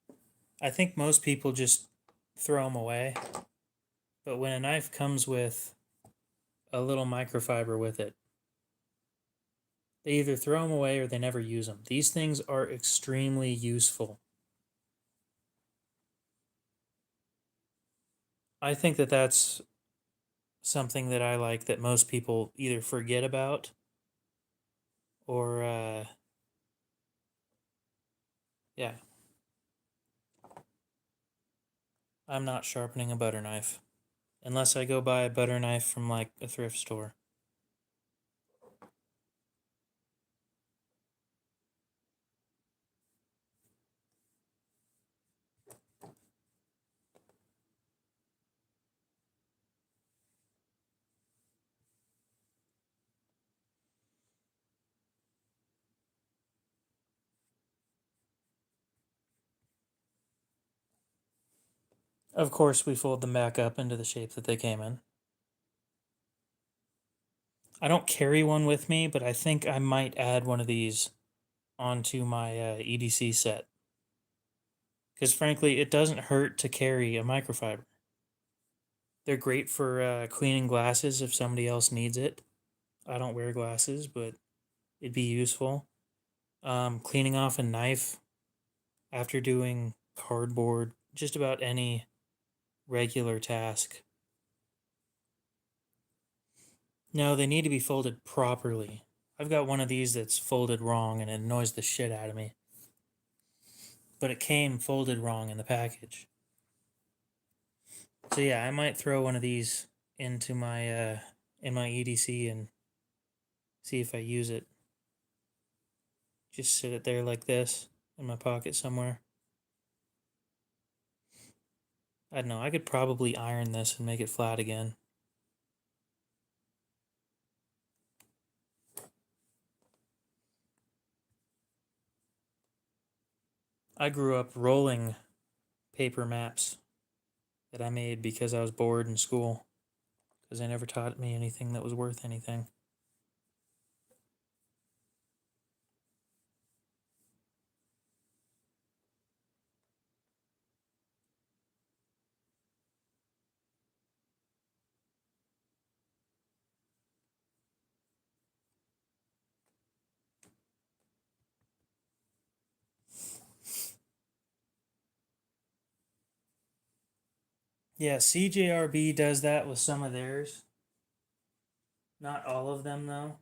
I think most people just throw them away. But when a knife comes with a little microfiber with it, they either throw them away or they never use them. These things are extremely useful. I think that that's something that I like that most people either forget about or, yeah. I'm not sharpening a butter knife unless I go buy a butter knife from like a thrift store. Of course, we fold them back up into the shape that they came in. I don't carry one with me, but I think I might add one of these onto my EDC set. Because frankly, it doesn't hurt to carry a microfiber. They're great for cleaning glasses if somebody else needs it. I don't wear glasses, but it'd be useful. Cleaning off a knife after doing cardboard, just about any regular task. No, they need to be folded properly. I've got one of these that's folded wrong and it annoys the shit out of me. But it came folded wrong in the package. So yeah, I might throw one of these into my in my EDC and see if I use it. Just sit it there like this in my pocket somewhere. I don't know, I could probably iron this and make it flat again. I grew up rolling paper maps that I made because I was bored in school. Because they never taught me anything that was worth anything. Yeah, CJRB does that with some of theirs. Not all of them, though.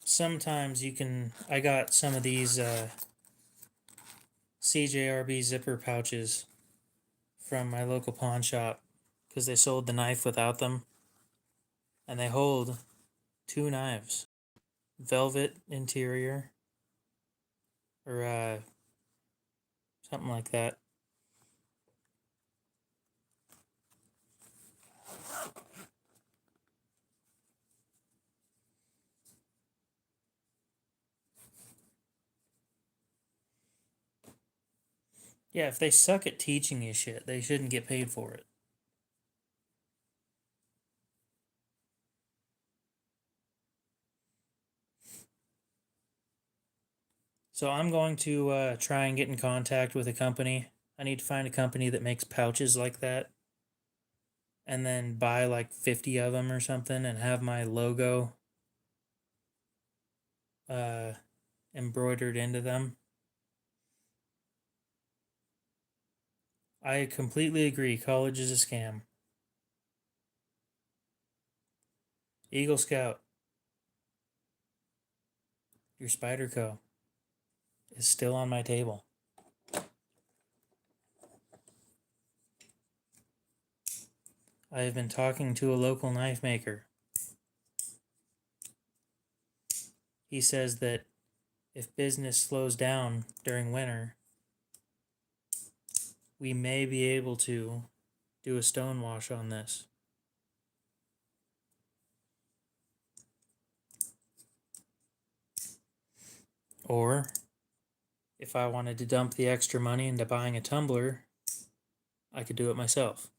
Sometimes you can. I got some of these CJRB zipper pouches from my local pawn shop because they sold the knife without them. And they hold 2 knives. Velvet interior. Or something like that. Yeah, if they suck at teaching you shit, they shouldn't get paid for it. So I'm going to try and get in contact with a company. I need to find a company that makes pouches like that, and then buy like 50 of them or something, and have my logo uh, embroidered into them. I completely agree. College is a scam. Eagle Scout, your Spyderco is still on my table. I have been talking to a local knife maker. He says that if business slows down during winter, we may be able to do a stone wash on this. Or if I wanted to dump the extra money into buying a tumbler, I could do it myself.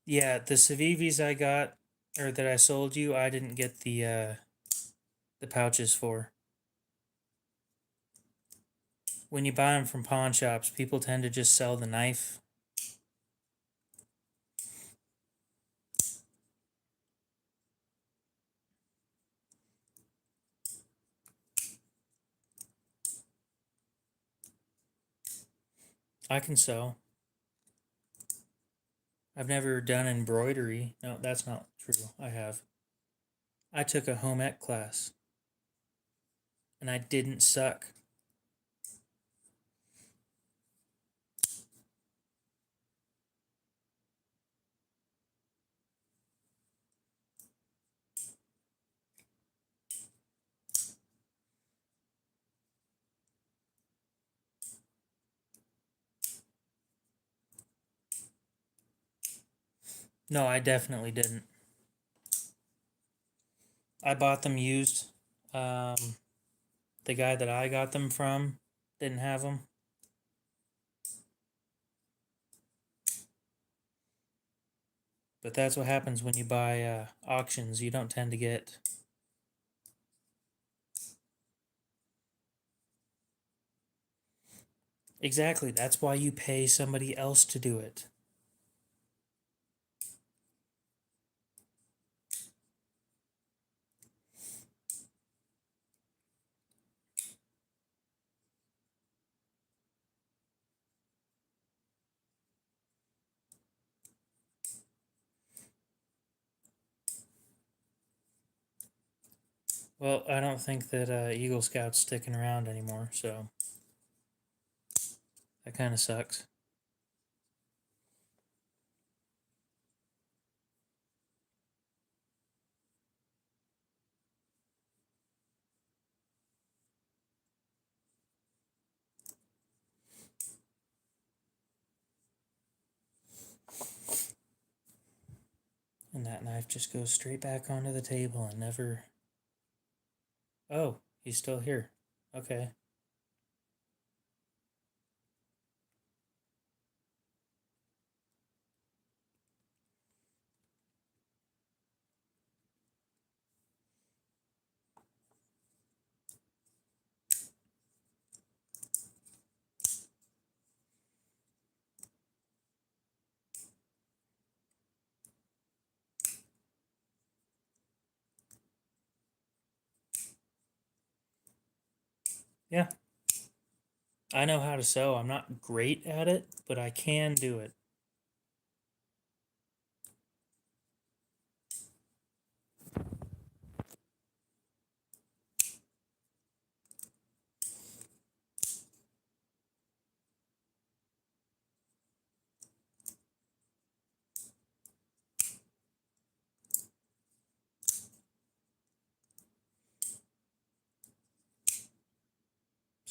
Yeah, the Civivis I got, or that I sold you, I didn't get the pouches for. When you buy them from pawn shops, people tend to just sell the knife. I can sew. I've never done embroidery. No, that's not true. I have. I took a home ec class and I didn't suck. No, I definitely didn't. I bought them used. Um, the guy that I got them from didn't have them. But that's what happens when you buy auctions. You don't tend to get. Exactly. That's why you pay somebody else to do it. Well, I don't think that Eagle Scout's sticking around anymore, so that kind of sucks. And that knife just goes straight back onto the table and never. Oh, he's still here. Okay. Yeah. I know how to sew. I'm not great at it, but I can do it.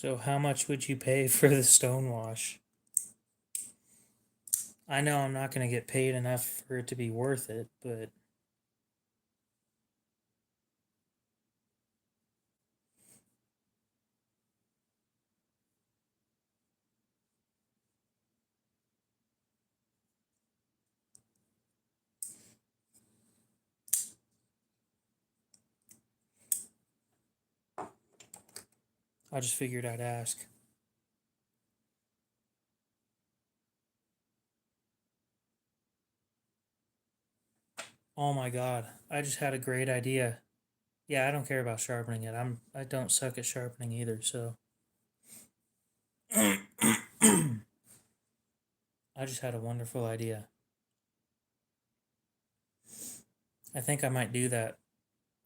So, how much would you pay for the stone wash? I know I'm not going to get paid enough for it to be worth it, but I just figured I'd ask. Oh my god, I just had a great idea. Yeah, I don't care about sharpening it. I don't suck at sharpening either, so I just had a wonderful idea. I think I might do that.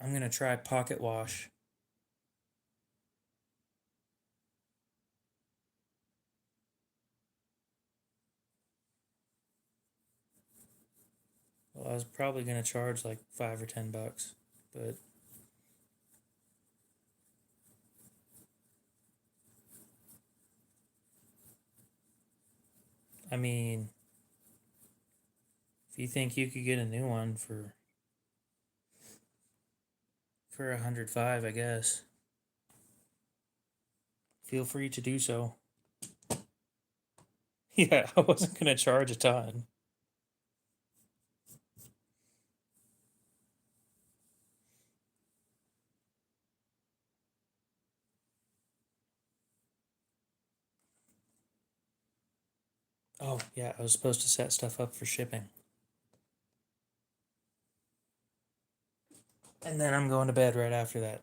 I'm gonna try pocket wash. Well, I was probably gonna charge like $5 or $10, but I mean, if you think you could get a new one for 105, I guess feel free to do so. Yeah, I wasn't gonna charge a ton. Oh yeah, I was supposed to set stuff up for shipping, and then I'm going to bed right after that.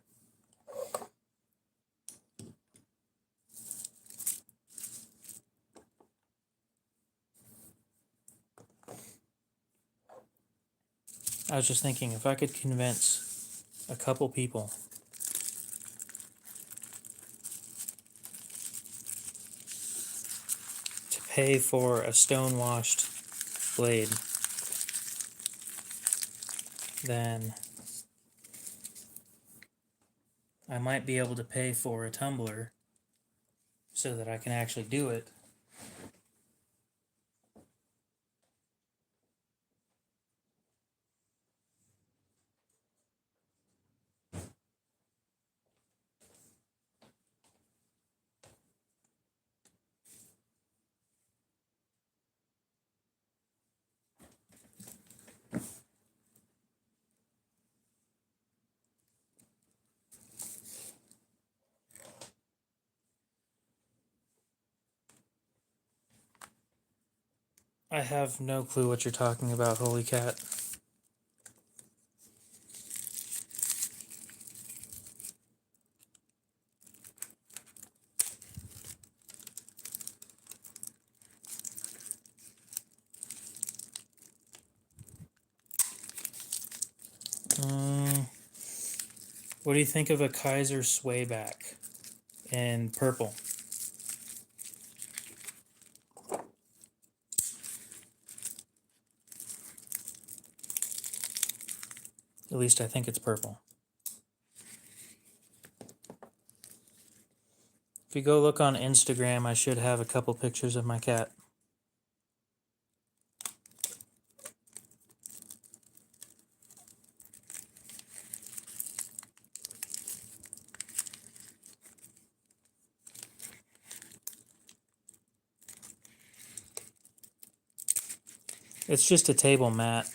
I was just thinking if I could convince a couple people to pay for a stone washed blade, then I might be able to pay for a tumbler so that I can actually do it. I have no clue what you're talking about, holy cat. What do you think of a Kaiser swayback in purple? At least I think it's purple. If you go look on Instagram, I should have a couple pictures of my cat. It's just a table mat.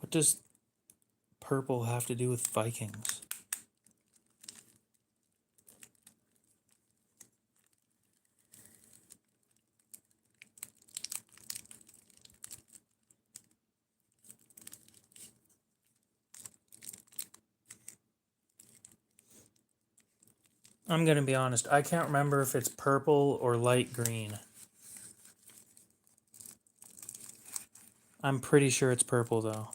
What does purple have to do with Vikings? I'm going to be honest, I can't remember if it's purple or light green. I'm pretty sure it's purple though.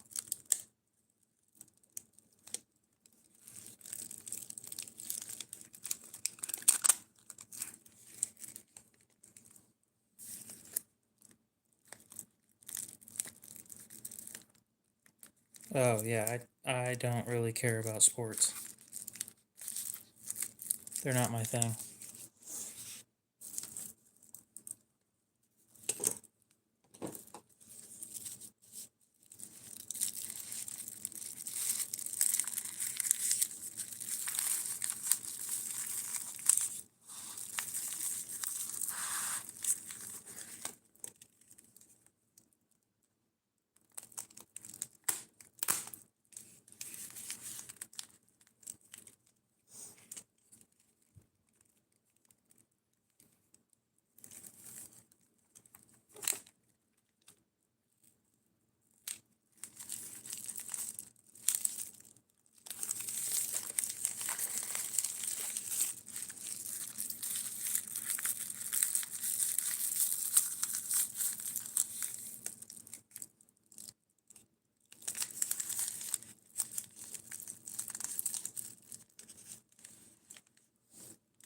Oh yeah, I don't really care about sports. They're not my thing.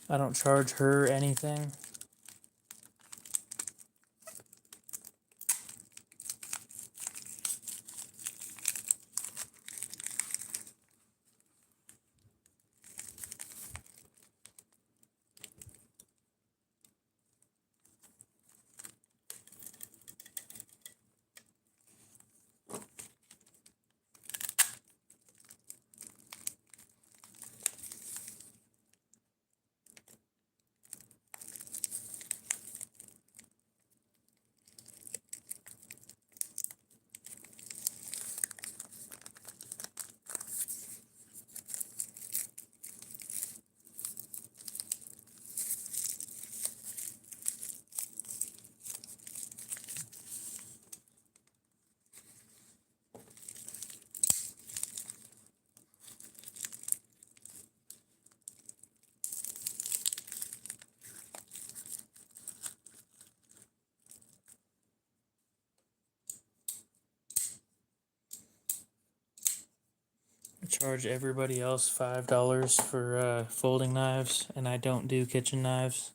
I don't charge her anything. I charge everybody else $5 for folding knives, and I don't do kitchen knives.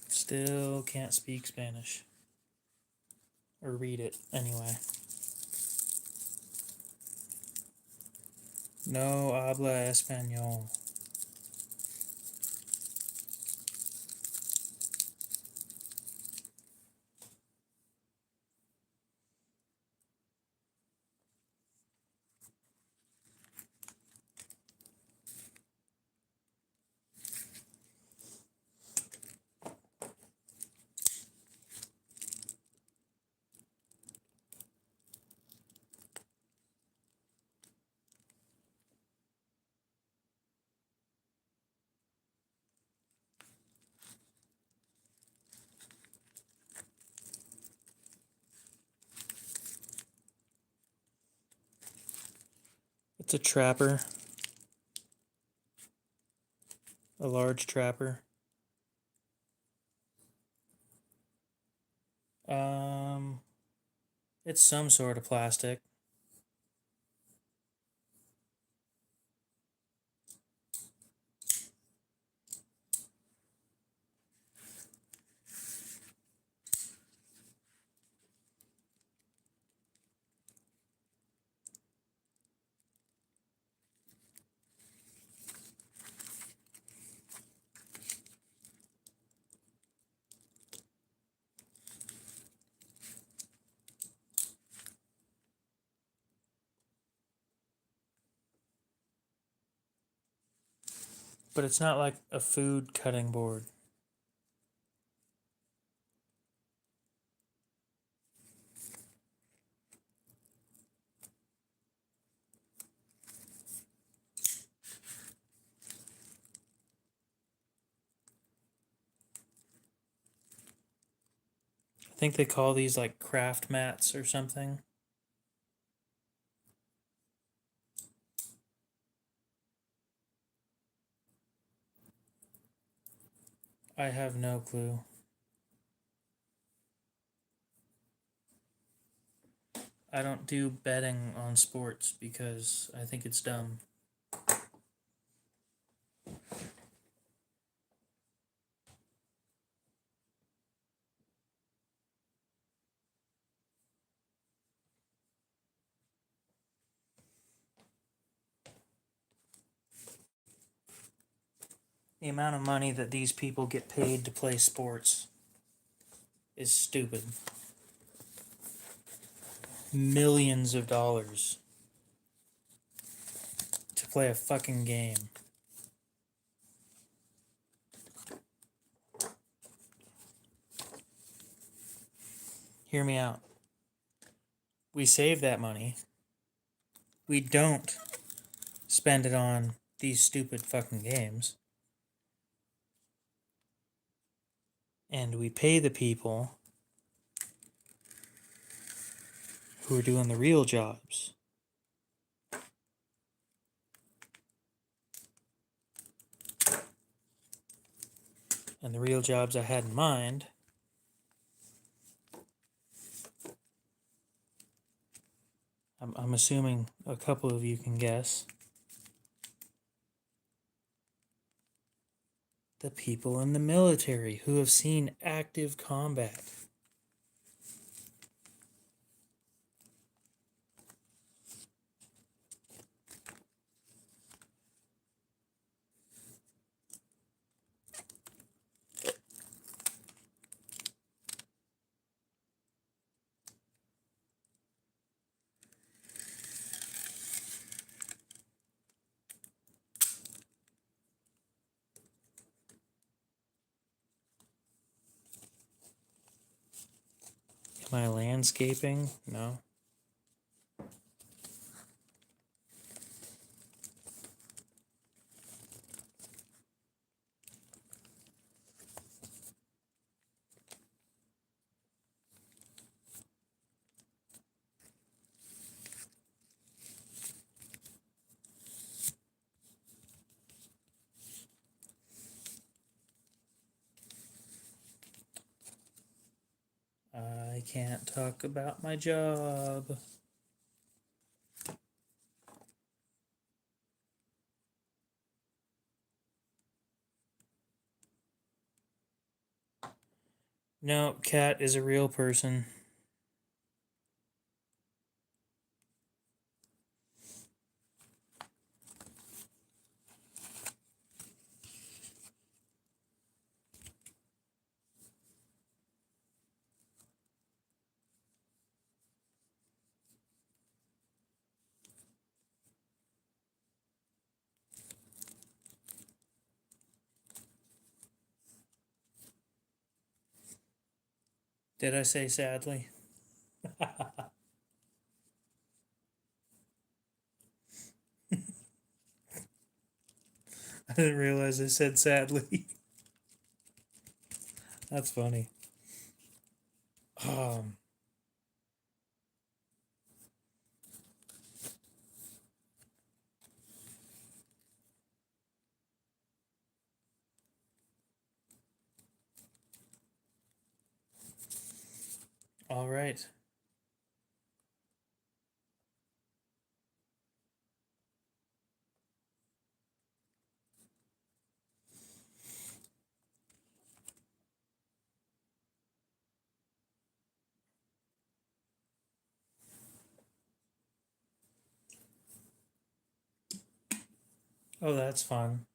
Still can't speak Spanish. Or read it, anyway. No habla español. It's a trapper. A large trapper. It's some sort of plastic. But it's not like a food cutting board. I think they call these like craft mats or something. I have no clue. I don't do betting on sports because I think it's dumb. The amount of money that these people get paid to play sports is stupid. Millions of dollars to play a fucking game. Hear me out. We save that money. We don't spend it on these stupid fucking games. And we pay the people who are doing the real jobs. And the real jobs I had in mind I'm assuming a couple of you can guess. The people in the military who have seen active combat. Am I landscaping? No. I can't talk about my job. No, Cat is a real person. Did I say sadly? I didn't realize I said sadly. That's funny. All right. Oh, that's fun.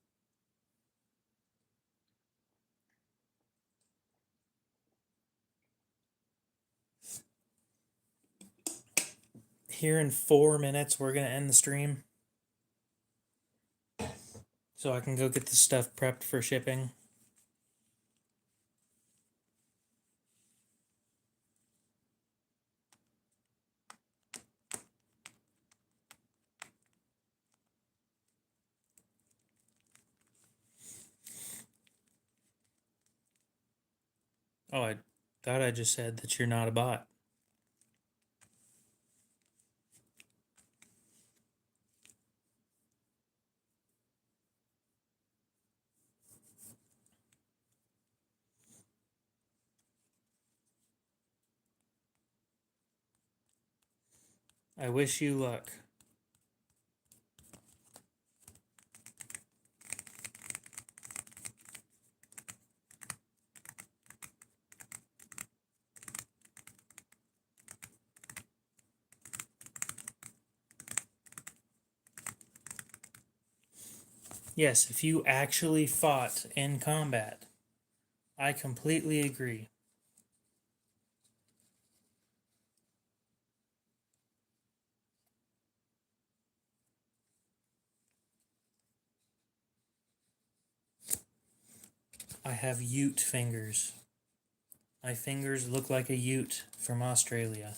Here in 4 minutes, we're going to end the stream. So I can go get the stuff prepped for shipping. Oh, I thought I just said that you're not a bot. I wish you luck. Yes, if you actually fought in combat, I completely agree. I have ute fingers. My fingers look like a ute from Australia.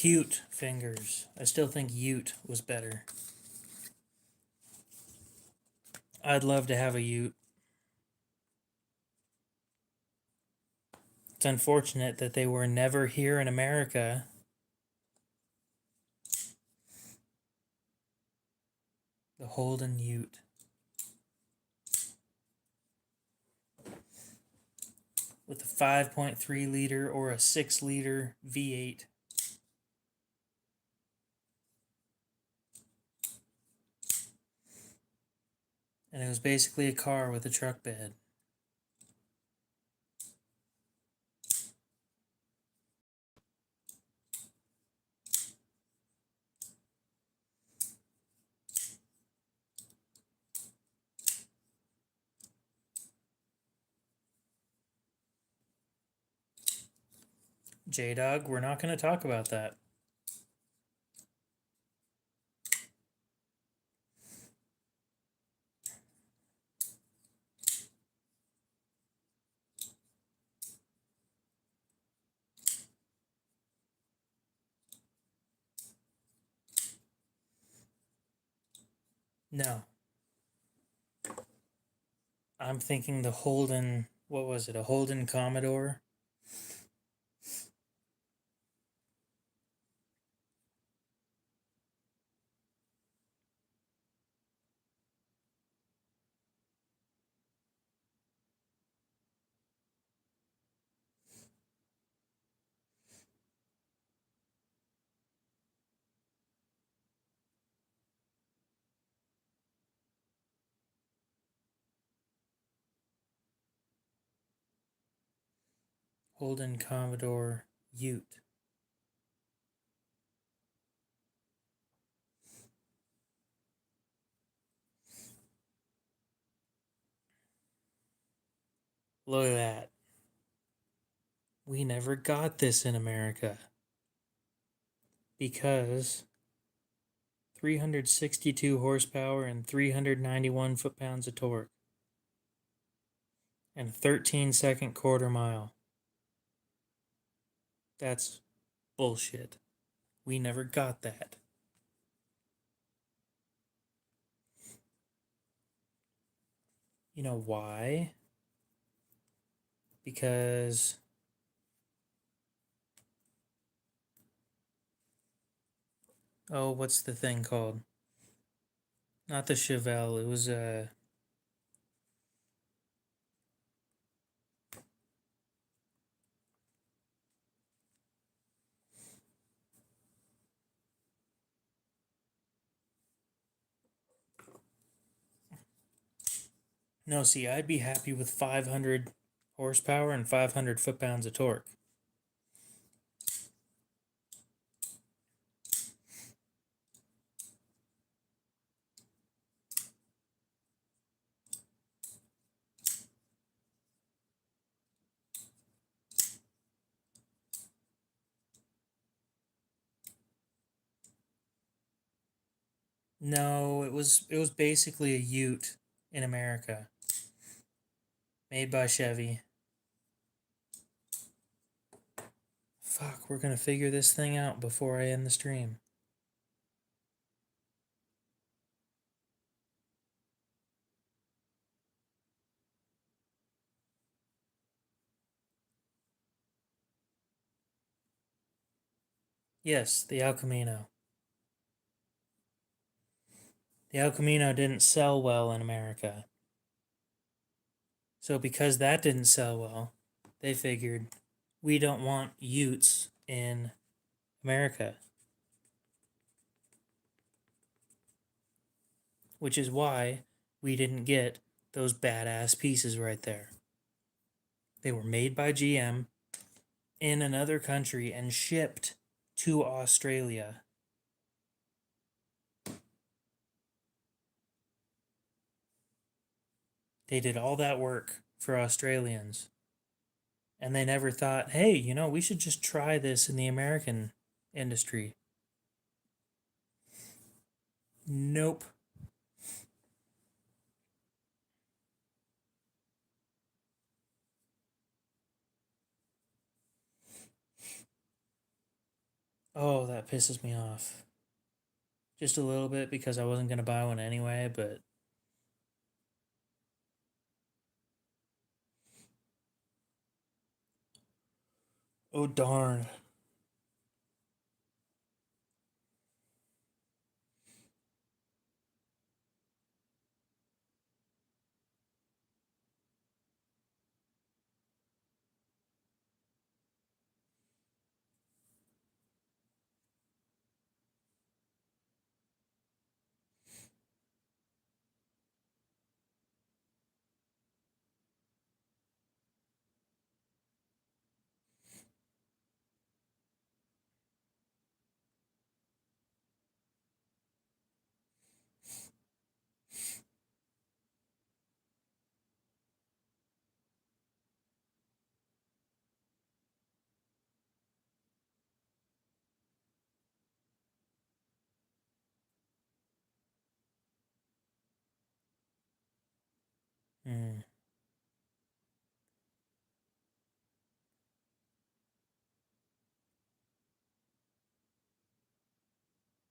cute fingers. I still think Ute was better. I'd love to have a Ute. It's unfortunate that they were never here in America. The Holden Ute. With a 5.3 liter or a 6 liter V8. And it was basically a car with a truck bed. J-Dog, we're not going to talk about that. No. I'm thinking the Holden, what was it, a Holden Commodore? Holden Commodore Ute. Look at that. We never got this in America. Because 362 horsepower and 391 foot-pounds of torque. And a 13-second quarter mile. That's bullshit. We never got that. You know why? Because oh, what's the thing called? Not the Chevelle. It was no, see, I'd be happy with 500 horsepower and 500 foot-pounds of torque. No, it was basically a Ute in America. Made by Chevy. Fuck, we're gonna figure this thing out before I end the stream. Yes, the El Camino. The El Camino didn't sell well in America. So because that didn't sell well, they figured we don't want Utes in America. Which is why we didn't get those badass pieces right there. They were made by GM in another country and shipped to Australia. They did all that work for Australians. And they never thought, hey, you know, we should just try this in the American industry. Nope. Oh, that pisses me off. Just a little bit because I wasn't going to buy one anyway, but oh darn. Hmm.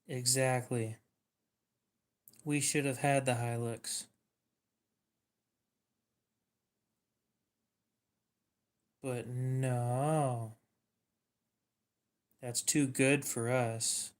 Exactly. We should have had the Hilux, but no. That's too good for us.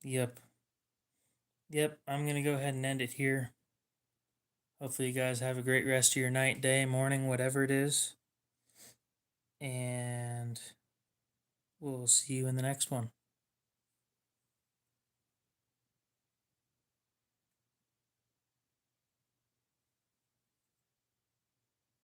Yep. Yep. I'm going to go ahead and end it here. Hopefully, you guys have a great rest of your night, day, morning, whatever it is. And we'll see you in the next one.